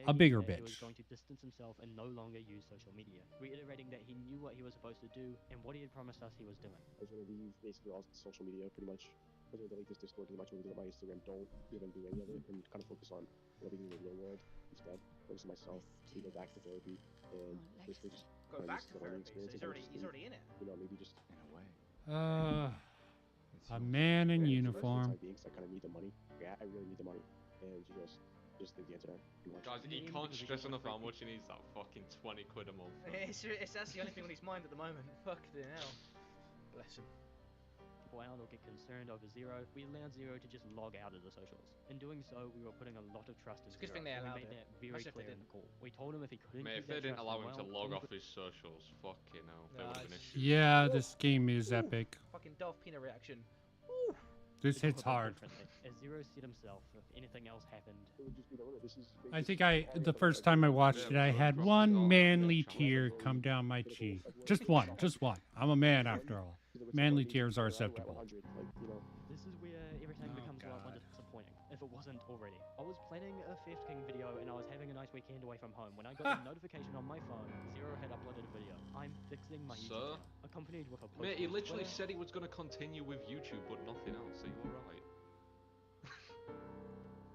A bigger bitch. He was going to distance himself and no longer use social media, reiterating that he knew what he was supposed to do and what he had promised us he was doing. I was going to leave basically all social media pretty much. I was going to delete this Discord pretty much. I'm going to delete my Instagram. Don't even do any of it and kind of focus on living in the real world instead. Focus on myself. We go back to therapy and basically just go back to therapy. So he's already in it. You know, maybe just in a way. A man in uniform. I kind of need the money. Yeah, I really need the money. And just leave the internet. Guys, he can't stress enough how much he needs that fucking 20 quid a month. That's the only thing on his mind at the moment. Fucking hell. Bless him. Out or get concerned over Zero, we allowed Zero to just log out of the socials. In doing so, we were putting a lot of trust in It's a good Zero. thing they allowed made it. that very clear in the call. We told him if he couldn't Mate, if keep they that didn't trust allow him to well, log then off his socials, fucking hell, they would have been issues. Yeah, this game is epic. Fucking Dolph Peanut reaction. This hits hard. As Zero said himself, if anything else happened, it would just be I think the first time I watched it, I had one manly tear come down my cheek. Just one. I'm a man after all. Manly tears are acceptable. this is where everything becomes a lot more disappointing, if it wasn't already. I was planning a Theft King video and I was having a nice weekend away from home when I got a notification on my phone. Zero had uploaded a video. I'm fixing my YouTube channel, accompanied with a post. Mate, he on literally Twitter. said he was going to continue with YouTube, but nothing else. Are you alright?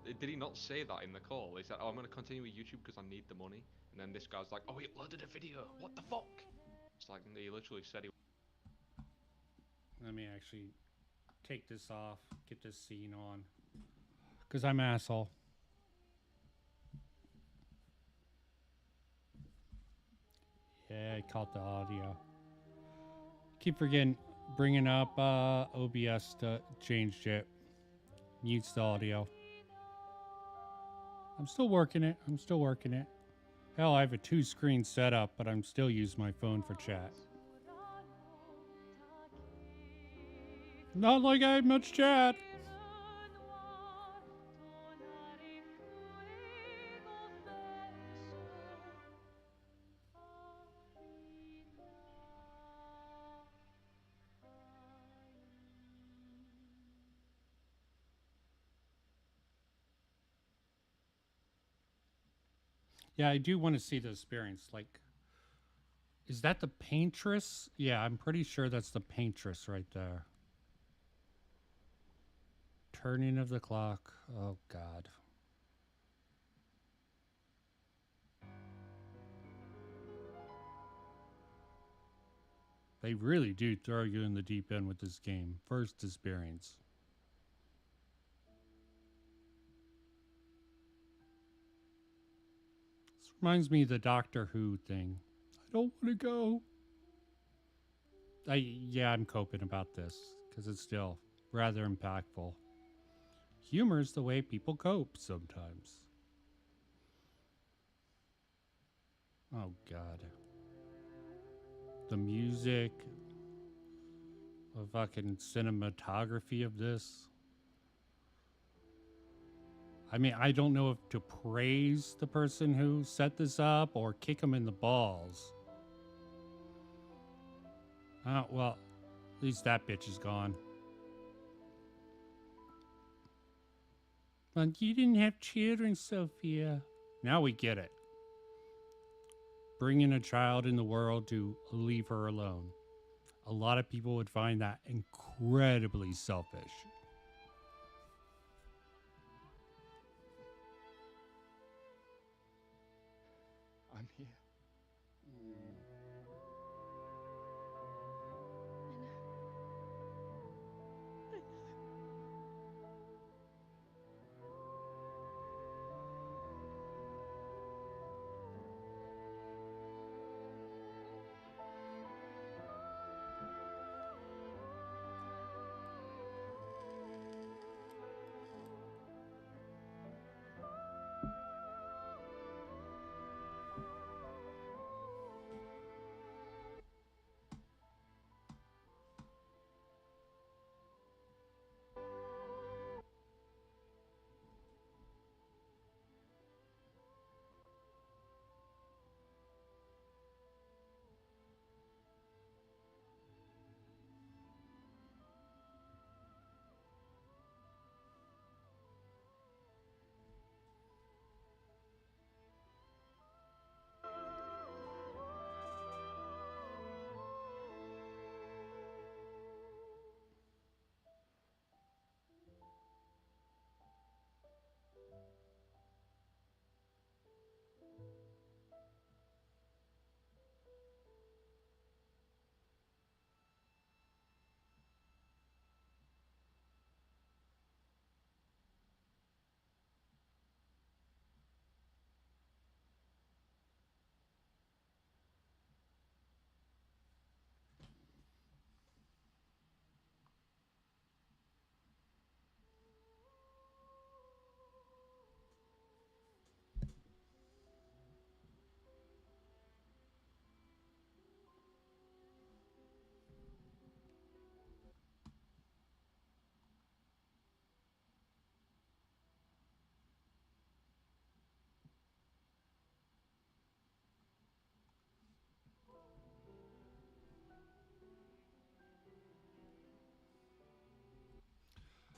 Did he not say that in the call? He said, oh, I'm going to continue with YouTube because I need the money. And then this guy's like, oh, he uploaded a video. What the fuck? It's like, he literally said he... Let me actually take this off, get this scene on. Because I'm an asshole. Yeah, I caught the audio. Keep forgetting bringing up OBS to change it. Mutes the audio. I'm still working it. I'm still working it. Hell, I have a 2-screen setup, but I'm still using my phone for chat. Not like I have much chat. Yeah, I do want to see the experience. Like, is that the paintress? Yeah, I'm pretty sure that's the paintress right there. Turning of the clock. Oh, God. They really do throw you in the deep end with this game. First experience. This reminds me of the Doctor Who thing. I don't want to go. Yeah, I'm coping about this because it's still rather impactful. Humor is the way people cope sometimes. Oh, God. The music, the fucking cinematography of this. I mean, I don't know if to praise the person who set this up or kick them in the balls. Well, at least that bitch is gone. But you didn't have children, Sophia. Now we get it. Bringing a child in the world to leave her alone. A lot of people would find that incredibly selfish. I'm here.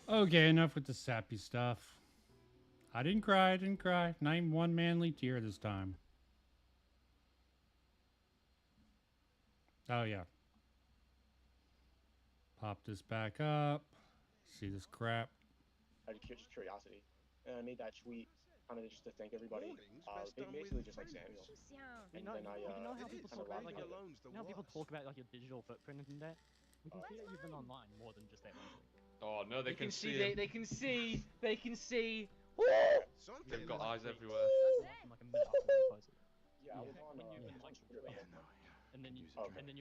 Okay, enough with the sappy stuff. I didn't cry, Not even one manly tear this time. Oh, yeah. Pop this back up. See this crap. Out of just curiosity. And I made that tweet kind of just to thank everybody. Basically just like Samuel. And then I you know how people kind of talk about laughed like about it. you know how people talk about like your digital footprint and that? We can see that you've been online more than just that one thing. Oh no, they can see they, him. they can see. They can see. They've got eyes everywhere. Like a minute after we posted. Yeah, I was on when you've been like Twitter. and and then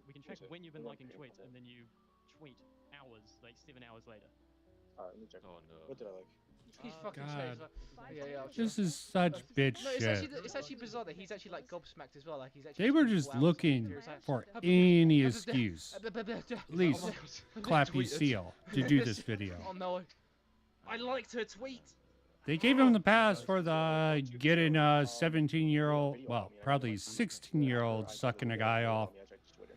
we can track when you've been liking tweets, and then you tweet hours, like 7 hours later. Alright, let me check. Oh no. What did I like? He's fucking God. yeah, This is such bitch No, shit. it's actually bizarre that he's actually like gobsmacked as well. Like he's actually. They were just looking for any excuse. Please clap you seal to do this video. Oh no, I liked her tweet. They gave him the pass for the getting a 17-year-old, well, probably 16-year-old sucking a guy off.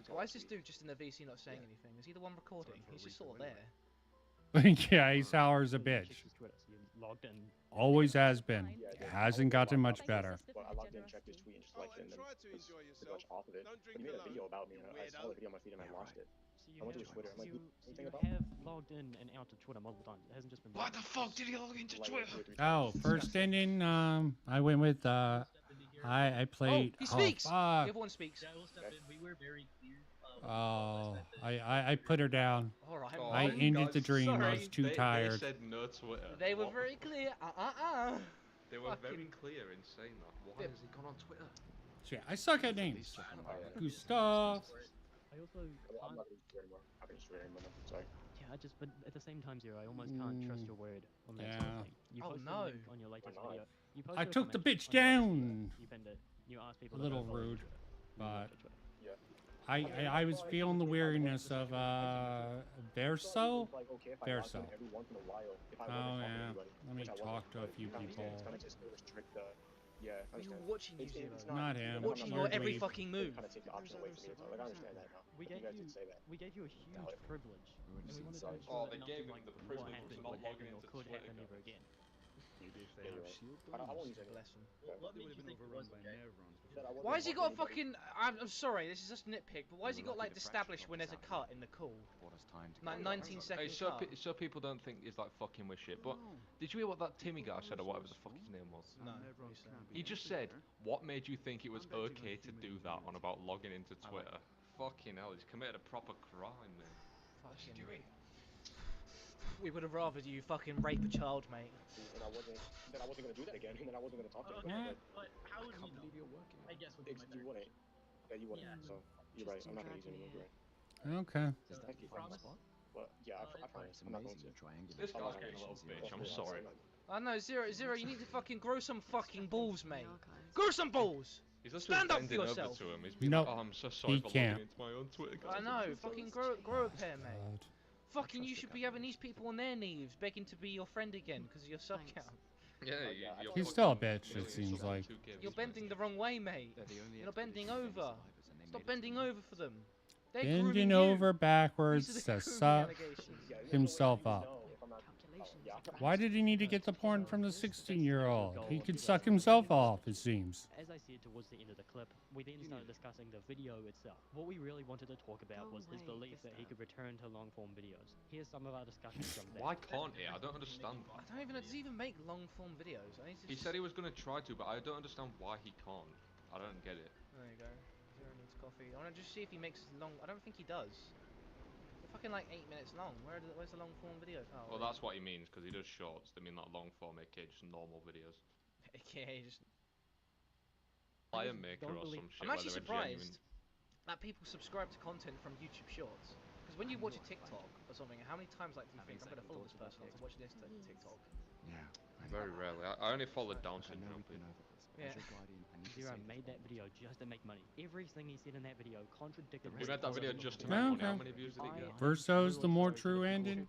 Why is this dude just in the VC not saying anything? Is he the one recording? He's just sort of there. Yeah, he's sour's a bitch. Always has been. Hasn't gotten much better. Well, I logged in, checked his tweet, and just liked it, and then was pretty much off of it. But he made a video about me, and I saw the video on my feed, and I lost it. I went to his Twitter. I'm like, anything about have logged in and out of Twitter multiple times. It hasn't just been. Why the fuck did he log into Twitter? Oh, first inning, I went with, I played. Oh, he speaks! Fuck. Everyone speaks. We were very clear. Oh, I put her down. All right. I ended the dream. I was too tired. They said no Twitter. They were very clear. They were very clear in saying that. Why has he gone on Twitter? Shit, I suck at names. Gustav. I also I'm not going to anymore. I'm going to swear anymore. Sorry. Yeah, but at the same time, Zero, I almost can't trust your word on that Yeah. sort of thing. You Oh, posted no. a link on your latest video. You posted I a took the comment bitch on your latest down. video. You pinned it. You asked people A to little go follow rude, Twitter. but Yeah. I was feeling the weariness of Verso. Verso. Every once in a while, if I Oh wasn't talking to yeah. anybody, Let me which I talk wasn't, to a but few you can people. understand, it's kind of just to restrict the. Yeah, I Are you understand. watching you, Zero? It's Not him. Watching your every Weirdly. fucking move. Kind of take the option away from me. Like, I understand that now. We But gave you guys you, did say that. we gave you a huge privilege, and we wanted to Sorry. ensure Oh, that they nothing gave him like the what privilege happened of not would logging happen or into could Twitter, happen guys. ever again. Yeah, you're right. I won't use it. Bless him. What made you think it was okay? Why has he got a fucking? I'm sorry, this is just a nitpick, but why has he got like established when there's a cut in the call? Like 19 seconds Hey, cut. so people don't think he's like fucking with shit. But did you hear what that Timmy guy said or whatever the fuck his name was? No. He just said, "What made you think it was okay to do that on about logging into Twitter?" Fucking hell, he's committed a proper crime, man. Fucking. We would have rather you fucking rape a child, mate. And I wasn't gonna do that again, and then I wasn't gonna talk to Okay, him. but how would you know? I guess would be my You wouldn't. Yeah, you wouldn't. Yeah. So you're right. I'm not gonna use it anymore. You're right. Okay. Thank you. Promise? Well, yeah, I promise. I'm not going to. This guy's getting a little bitch. I'm sorry. I know, Zero, you need to fucking grow some fucking balls, mate. Grow some balls! He's just Stand up for bending over yourself! to him. He's been Nope. like, "Oh, I'm so sorry He for can't. logging into my own Twitter." I know, fucking grow a pair, mate. God. Fucking you should be having these people on their knees begging to be your friend again because of your sub count. Yeah, you're He's still a fucking bitch, it millions seems of like. 2K You're views, bending the wrong way, mate. You're not bending over. Stop bending over for them. They're Bending grooming you. over backwards These to are the grooming suck allegations. himself up. Why did he need to get the porn from the 16-year-old? He could suck himself off, it seems. As I said towards the end of the clip, we then started discussing the video itself. What we really wanted to talk about was his belief that he could return to long-form videos. Here's some of our discussions from that. Why can't he? I don't understand that. I don't even know, does he even make long form videos? I need to He said he was going to try to, but I don't understand why he can't. I don't get it. There you go. Zero needs coffee. I want to just see if he makes long. I don't think he does. They're fucking like 8 minutes long. Where's the long form video? Oh, Well, that's what he means, because he does shorts. They mean like long form, aka just normal videos. AKA just. Lion Maker or some shit. I'm actually where they're genuine. surprised that people subscribe to content from YouTube Shorts. Because when you watch a TikTok or something, how many times like do you think I'm gonna follow this person to watch this TikTok? Yeah. Very rarely. I only follow Down syndrome people. Yeah. Zero made that video just to make money. Everything he said in that video contradicted. He made that video just to Okay. make money. How many views did he get? Verso's the more true ending.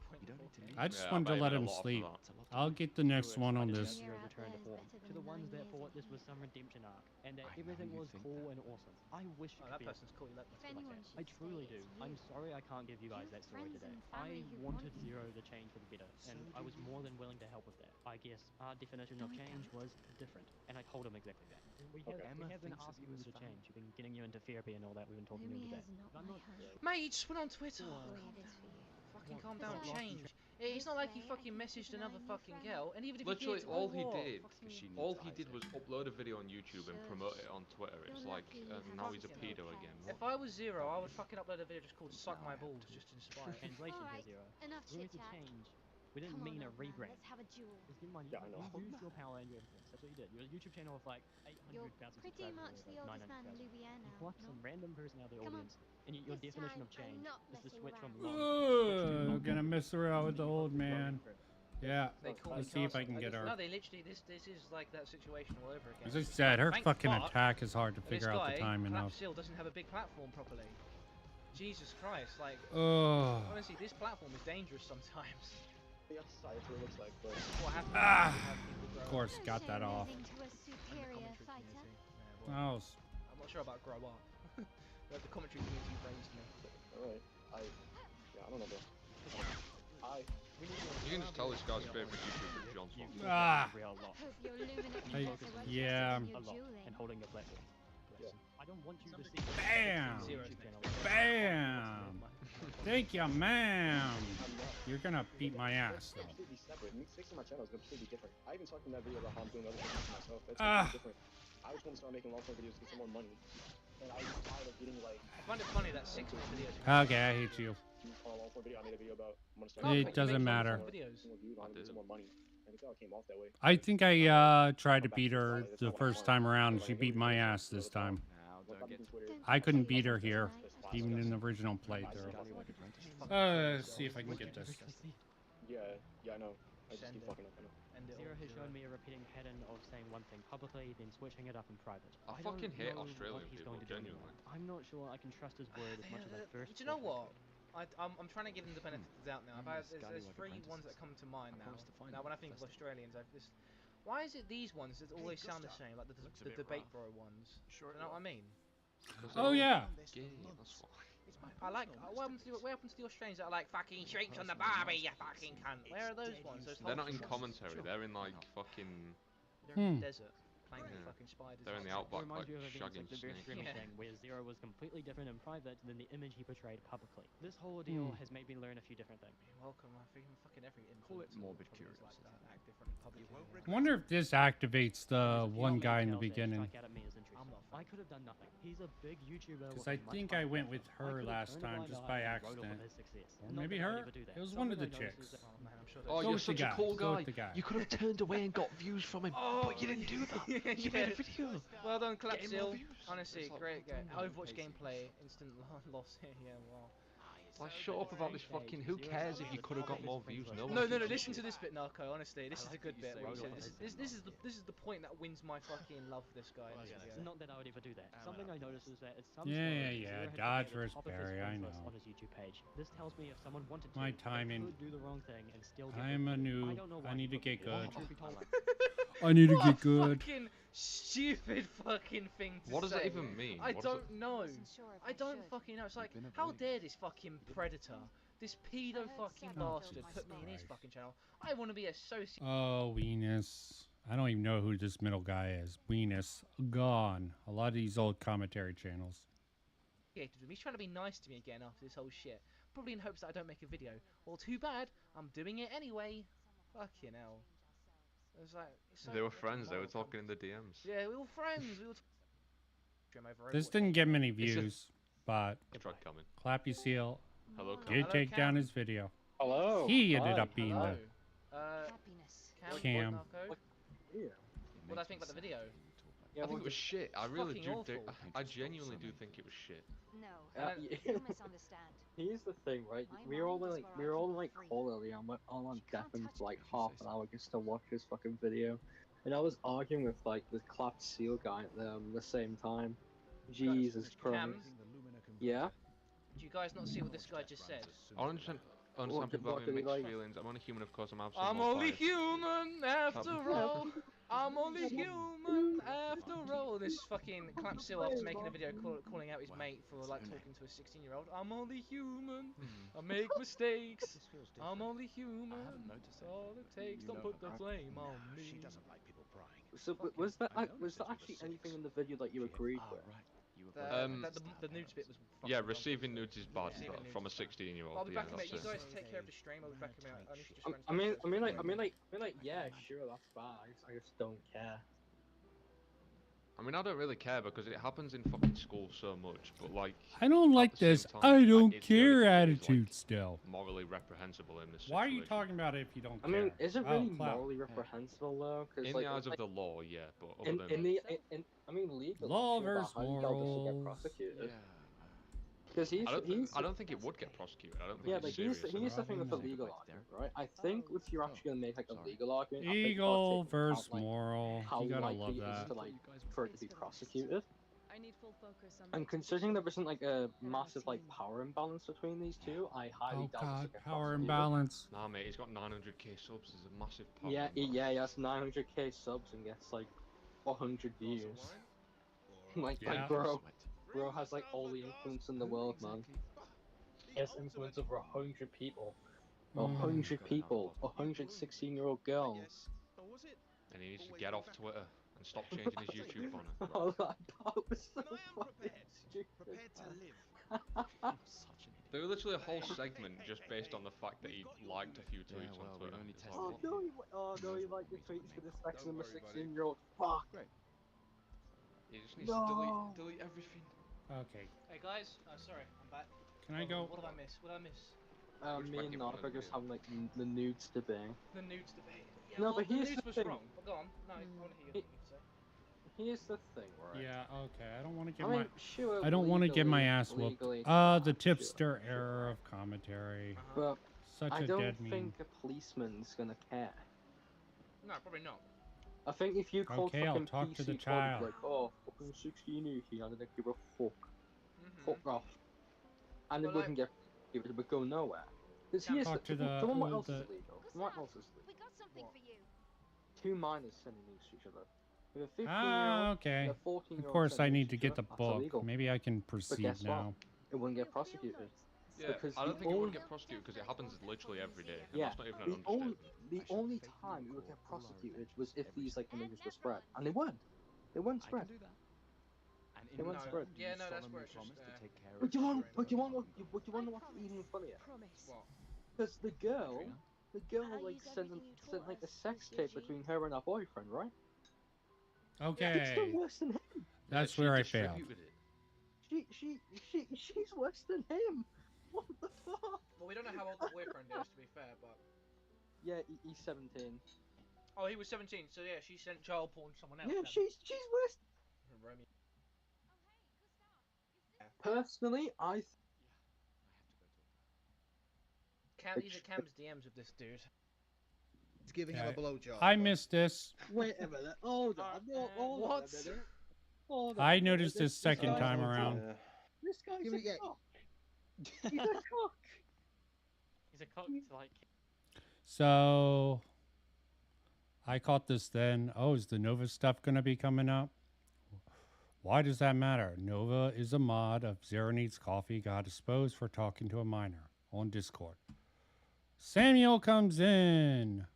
I just Yeah, wanted I to bet let he made him a lot sleep. for that. I'll get the next one on this. Return to form. To the ones that thought this was some redemption arc and that everything was cool and awesome. I wish it Oh, could that be. person's cool. Let's go like that. I truly do. I'm sorry I can't give you guys that story today. I wanted Zero to change for the better, and I was more than willing to help with that. I guess our definition of change was different, and I told him exactly that. We have been asking you to change. We've been getting you into therapy and all that. We've been talking to you today. But I'm not. Mate, he just went on Twitter. Fucking calm down, change. It's not like he fucking messaged another fucking girl, and even if Literally, he did, all oh, he what? did was upload a video on YouTube and promote it on Twitter. It's like now he's a pedo again. If I was Zero, I would fucking upload a video just called "Suck My Balls" just to inspire. Translation here, Zero. Enough We need to chit-chat. change We didn't mean a rebrand. Let's have a duel. Just keep in mind, Yeah, I know. you used your power and your influence. That's what you did. You're a YouTube channel with like 800,000 You're pretty subscribers. much the or like oldest man in 900,000. Louisiana, You plucked no? some random person out of the Come on. audience, and your This definition time, of change I'm not is to messing switch from around. long. Gonna mess around with the old man. Yeah, They call let's me see if I Carson. can get her. No, they literally. This is like that situation all over again. As I said, her Thank fucking fuck attack is hard to that this figure out the guy, timing of. Clapsil doesn't have a big platform properly. Jesus Christ, like. Oh. Honestly, this platform is dangerous sometimes. Yeah, that's what it looks like, but What happens Ah! when you have people grow Of course, up? got that off. Losing to a superior fighter. Oh. I'm not sure about grow up. But the commentary community raised me. alright. Yeah, I don't know, bro. You can just tell this guy's favorite YouTuber is John Swan. Ah. Hope your luminous I- professor won't yeah. continue A lot, dueling. and holding your platform. I don't want you to see Bam! YouTube channel. Bam! Thank you, ma'am. You're gonna beat my ass, though. Completely separate. Me fixing my channel is completely different. I even talked in that video about how I'm doing other things for myself. That's Ah. completely different. I just want to start making long form videos to get some more money. And I was tired of getting like. I find it funny that 6 videos. Okay, I hate you. On a long form video, I made a video about. I'm gonna start It doesn't matter. More views on it, some more money. And it's how it came off that way. I think I tried to beat her the first time around. She beat my ass this time. I couldn't beat her here, even in the original playthrough. Let's see if I can get this. Yeah, I know. I just keep fucking up. I know. Zero has shown me a repeating pattern of saying one thing publicly, then switching it up in private. I don't fucking hate know Australian what he's people, going to do genuinely. anymore. I'm not sure I can trust his word as much as I first. Do you know what? I'm trying to give them the benefit of the doubt now. There's 3 ones that come to mind now. Now, when I think of Australians, why is it these ones that always sound the same, like the debate bro ones? Do you know what I mean? Oh yeah. I like. What happens to the Australians that are like fucking shrinks on the barbie, you fucking cunt? Where are those ones? They're not in commentary, they're in like fucking. They're in the desert. Playing with fucking spiders. They're in the outback, Remind like you of events shagging like the very snakes. streaming thing, where Zero was completely different in private than the image he portrayed publicly. This whole ordeal has made me learn a few different things. You're welcome. I think fucking every Call it influencer morbid probably is like curiosity. that, act different publicly. I wonder if this activates the one guy in the beginning. I could have done nothing. He's a big YouTuber. Because I think I went with her last time just by accident. Or maybe her? It was one of the chicks. Oh, Go you're with the such a guy. cool Go guy. with the guy. You could have turned away and got views from him, but you didn't do that. You made a video. Well done, Getting more Clapsil. views. Honestly, It's like, great game. well done. Overwatch gameplay, instant loss here. Yeah, wow. Like, shut up about this fucking. Who cares if you could have got more views? No. No, one no, no. gives a Listen shit. to this bit, Narco. Honestly, this is a good bit. Where he said, this is the point that wins my fucking love for this guy. in this video. Not that I would ever do that. Something I noticed is that it's some Yeah, stories, yeah, Zero had Dodge put at the versus top of his Barry, I friends know. list on his YouTube page. This tells me if someone wanted to, My they timing. could do the wrong thing and still get I'm a reviews. noob. don't know I why need to he get put good. it. Truth be told, I need to What get a good. Fucking stupid fucking thing to What does say. it even mean? I What does don't know. I don't fucking know. It's like, how dare this fucking predator, this pedo fucking bastard, put me in his fucking channel? I want to be associated. Oh, Venus. I don't even know who this middle guy is. Venus. Gone. A lot of these old commentary channels. With me. He's trying to be nice to me again after this whole shit. Probably in hopes that I don't make a video. Well, too bad. I'm doing it anyway. Fucking hell. It was like, it's They so were friends. They were fucking talking in the DMs. Yeah, we were friends. We were This didn't get many views, but Tried coming. Clappy Seal Hello, did Cam. take down his video. Hello. He ended Hi. up being Hello. the Cam. What do I think about the video? I think it was shit. I really fucking do. awful. I genuinely do think it was shit. No, Yeah. you misunderstand. Here's the thing, right? We were all in like call earlier. I went on Deafin for like half an hour just to watch this fucking video, and I was arguing with like the clapped seal guy at the same time. Jesus Christ. Cam? Yeah. Do you guys not see what this guy just said? I understand people having mixed feelings. I'm only human, of course. I'm absolutely. I'm only human after all. I'm only human after all. This fucking Clapsil after making a video calling out his mate for like talking to a 16-year-old. I'm only human. I make mistakes. I'm only human. That's all it takes. Don't put the flame on me. She doesn't like people prying. So was that actually anything in the video that you agreed with? The nudes bit was. Yeah, receiving nudes is bad Receiving nudes from a is bad. 16-year-old. I'll be Yeah, back in a minute. You that's guys it. take care of the stream. I'll be back in a minute. I need to just run. I mean, yeah, sure, that's fine. I just don't care. I mean, I don't really care because it happens in fucking school so much, but like... I don't like at the same this time, I don't it's the only care thing that is, attitude like, still. morally reprehensible in this situation. Why are you talking about it if you don't I care? mean, is it Oh, really Cloud. morally reprehensible though? Cause, In like, the eyes like, of the law, yeah, but other than... I mean, legally, Law sure, but versus how do you get this to get morals. prosecuted? Because he's I don't think it would get prosecuted. I don't think yeah, it's but serious here's the enough. thing with the legal argument, right? I think if you're actually gonna make like a legal argument, I think you Eagle gotta take into versus account, like, moral. how You gotta likely love it is that. to, like, for it to be prosecuted. I need full focus on And considering there isn't like a massive like power imbalance between these two, I highly Oh doubt god, this will get power prosecuted. imbalance. Nah, mate, he's got 900k subs. There's a massive power Yeah, imbalance. he has 900k subs and gets like 100 views. like, Yeah. like, bro has like all the influence in the world, man. He has influence over 100 people. 100 people, 100 16-year-old girls. And he needs to get off Twitter and stop changing his YouTube banner. Oh, that was so fucking stupid. There was literally a whole segment just based on the fact that he liked a few tweets on Twitter. Oh no, he liked the tweets for this section of a 16-year-old. Fuck. He just needs to delete everything. Okay. Hey guys, sorry, I'm back. Can I go? What did I miss? What did I miss? Me and Narva just having like the nudes debate. The nudes debate. Yeah, No, well, but the here's nudes the was thing. wrong. But go on. No, I want to hear what you say. Here's the thing, right? Yeah, okay. I don't want to get I mean, sure, I don't want to get my legally- ass whooped. legally it's The bad, tipster error of commentary. But Such I a don't dead meme. think a policeman's gonna care. No, probably not. I think if you called Okay, I'll fucking talk PC to the Club, child. like, oh, fucking 16 18, I didn't give a fuck. Fuck off. And it But, wouldn't get, it would go nowhere. Because here's Talk to the- what else the- is illegal? What else is legal? We got something for you. Two minors sending news to each other. With a 15-year-old Okay. and a 14-year-old Of course, I sending need news to each get other, the that's book. illegal. Maybe I can But proceed guess now. what? It wouldn't get prosecuted. Yeah, Because I don't the think it would only- get prosecuted because it happens literally every day. And Yeah, that's not even an understatement. the only time it would get prosecuted was if these like images were spread, and they weren't. They weren't spread. They weren't spread. Yeah, no, that's where it's just. But you want to know what's even funnier? Because the girl like sent like a sex tape between her and her boyfriend, right? Okay. It's still worse than him. That's where I failed. She's worse than him. What the fuck? Well, we don't know how old the boyfriend is, to be fair, but. Yeah, he's 17. Oh, he was 17, so yeah, she sent child porn to someone else. Yeah, then. she's worse. Romeo. Personally, These are Cam's DMs of this dude. It's giving him a blowjob. I missed this. Wait a minute. Hold on. Hold on a minute. Hold on I a minute. noticed this second time around. This guy's Give a me- yeah. cock. He's a cock. He's a cock to like. So I caught this then. Oh, is the Nova stuff going to be coming up? Why does that matter? Nova is a mod of Zero Needs Coffee got exposed for talking to a minor on Discord. Samuel comes in.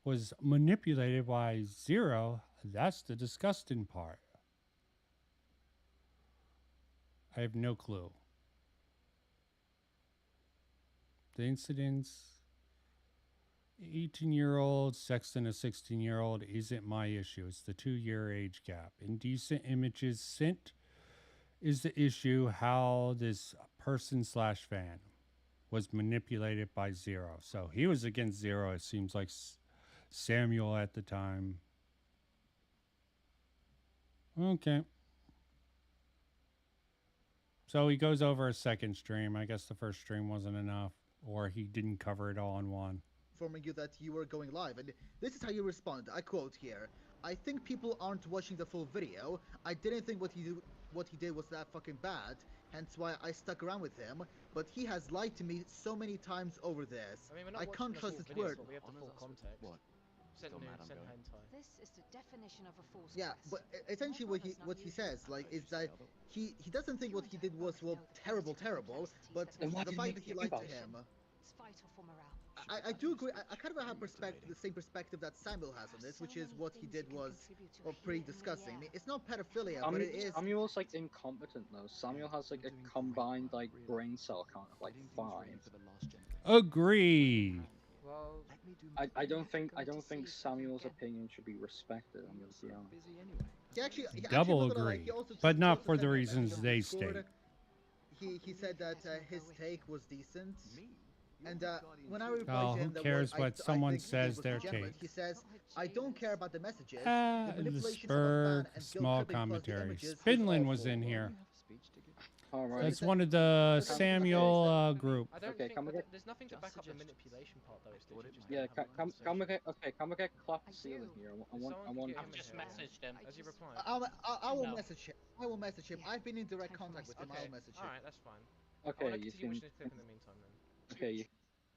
Was manipulated by Zero. That's the disgusting part. I have no clue. The incidents, 18-year-old sexting a 16-year-old isn't my issue. It's the 2-year age gap. Indecent images sent is the issue. How this person/fan was manipulated by Zero. So he was against Zero. It seems like Samuel at the time. Okay. So he goes over a second stream. I guess the first stream wasn't enough, or he didn't cover it all in one. Informing you that you were going live, and this is how you respond. I quote here: "I think people aren't watching the full video. I didn't think what he did was that fucking bad. Hence why I stuck around with him. But he has lied to me so many times over this. I mean, we're not I watching can't the trust full his video, word." but we have the full context. What? Sent nude, sent hentai. This is the definition of a false Yeah, but essentially what he says is that he doesn't think what he did was terrible, but Then why the did fact he that he make lied to it him. It's vital for morale. I do agree. I kind of have the same perspective that Samuel has on this, which is what he did was pretty disgusting. I mean, it's not pedophilia, but it is. Samuel's like incompetent though. Samuel has like a combined like brain cell count of like 5. Agree. Well, I don't think Samuel's opinion should be respected. I'm gonna be honest. He actually, Double not gonna lie, agree, he also but he not also for said the that reasons on they Discord, state. he said that his take was decent. And when I replied Oh, to who him that cares I what think someone his take says was their legitimate, take? he says, I don't care about the messages. The the manipulation spur of a fan and small guilt tripping plus the commentary. images is Finland was awful. in here. Alright. That's one of the Samuel group. I don't Okay, think come again. there's nothing to back up the manipulation part though. It's literally just Yeah, come again. Okay, come again. Clap I the ceiling do. here. I If want. someone can get him I've in just here, messaged him. Has he replied? I will No. message him. I will message him. I've been in direct contact with him. Okay. I'll message him. Alright, that's fine. Okay, I want to you continue seem. watching this clip in the meantime then. Okay, you.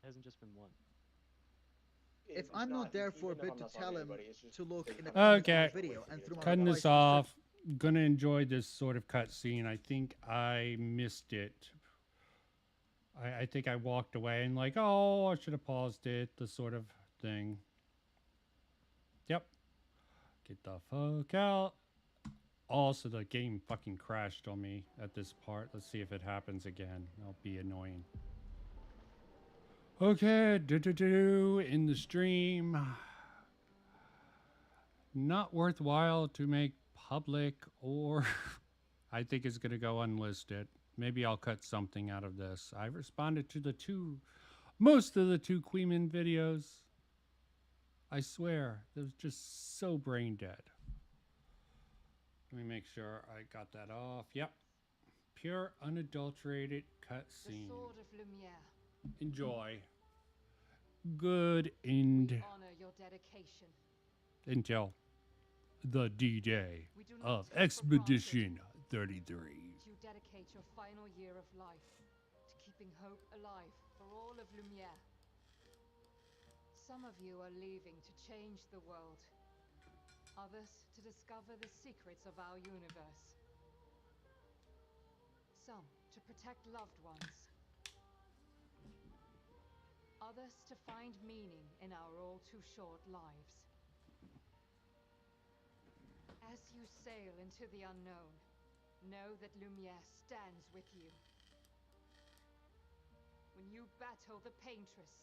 Hasn't just been one. If I'm not there for a bit to tell him to look in the comments of Okay, the video and through my cutting replies this to the off. Gonna enjoy this sort of cutscene. I think I missed it. I think I walked away and like, oh, I should have paused it. The sort of thing. Yep. Get the fuck out. Also, the game fucking crashed on me at this part. Let's see if it happens again. That'll be annoying. Okay, in the stream. Not worthwhile to make public, or I think it's gonna go unlisted. Maybe I'll cut something out of this. I responded to most of the two Kuihman videos. I swear, it was just so brain dead. Let me make sure I got that off. Yep. Pure, unadulterated cutscene. Enjoy. Good end. Honor your dedication. Until the D-Day of Expedition 33. You dedicate your final year of life to keeping hope alive for all of Lumiere. Some of you are leaving to change the world. Others to discover the secrets of our universe. Some to protect loved ones. Others to find meaning in our all too short lives. As you sail into the unknown, know that Lumiere stands with you. When you battle the Paintress,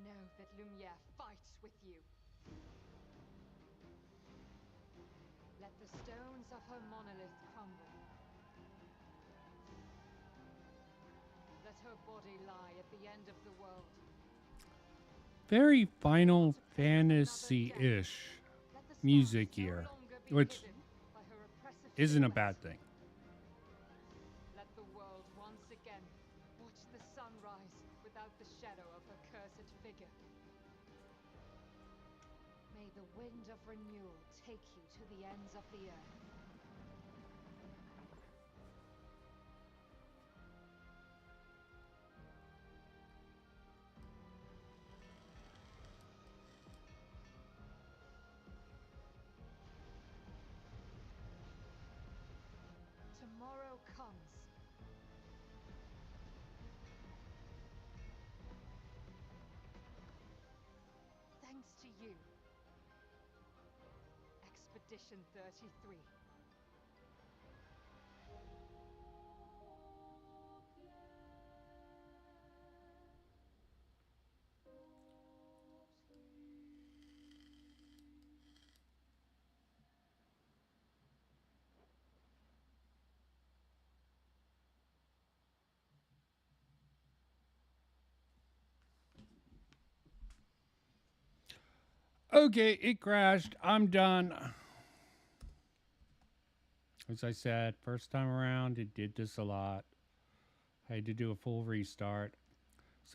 know that Lumiere fights with you. Let the stones of her monolith crumble. Let her body lie at the end of the world. Very Final Fantasy-ish music here, which isn't a bad thing. Let the world once again watch the sun rise without the shadow of her cursed figure. May the wind of renewal take you to the ends of the earth. Tomorrow comes. Thanks to you. Expedition 33. Okay, it crashed. I'm done. As I said, first time around, it did this a lot. I had to do a full restart.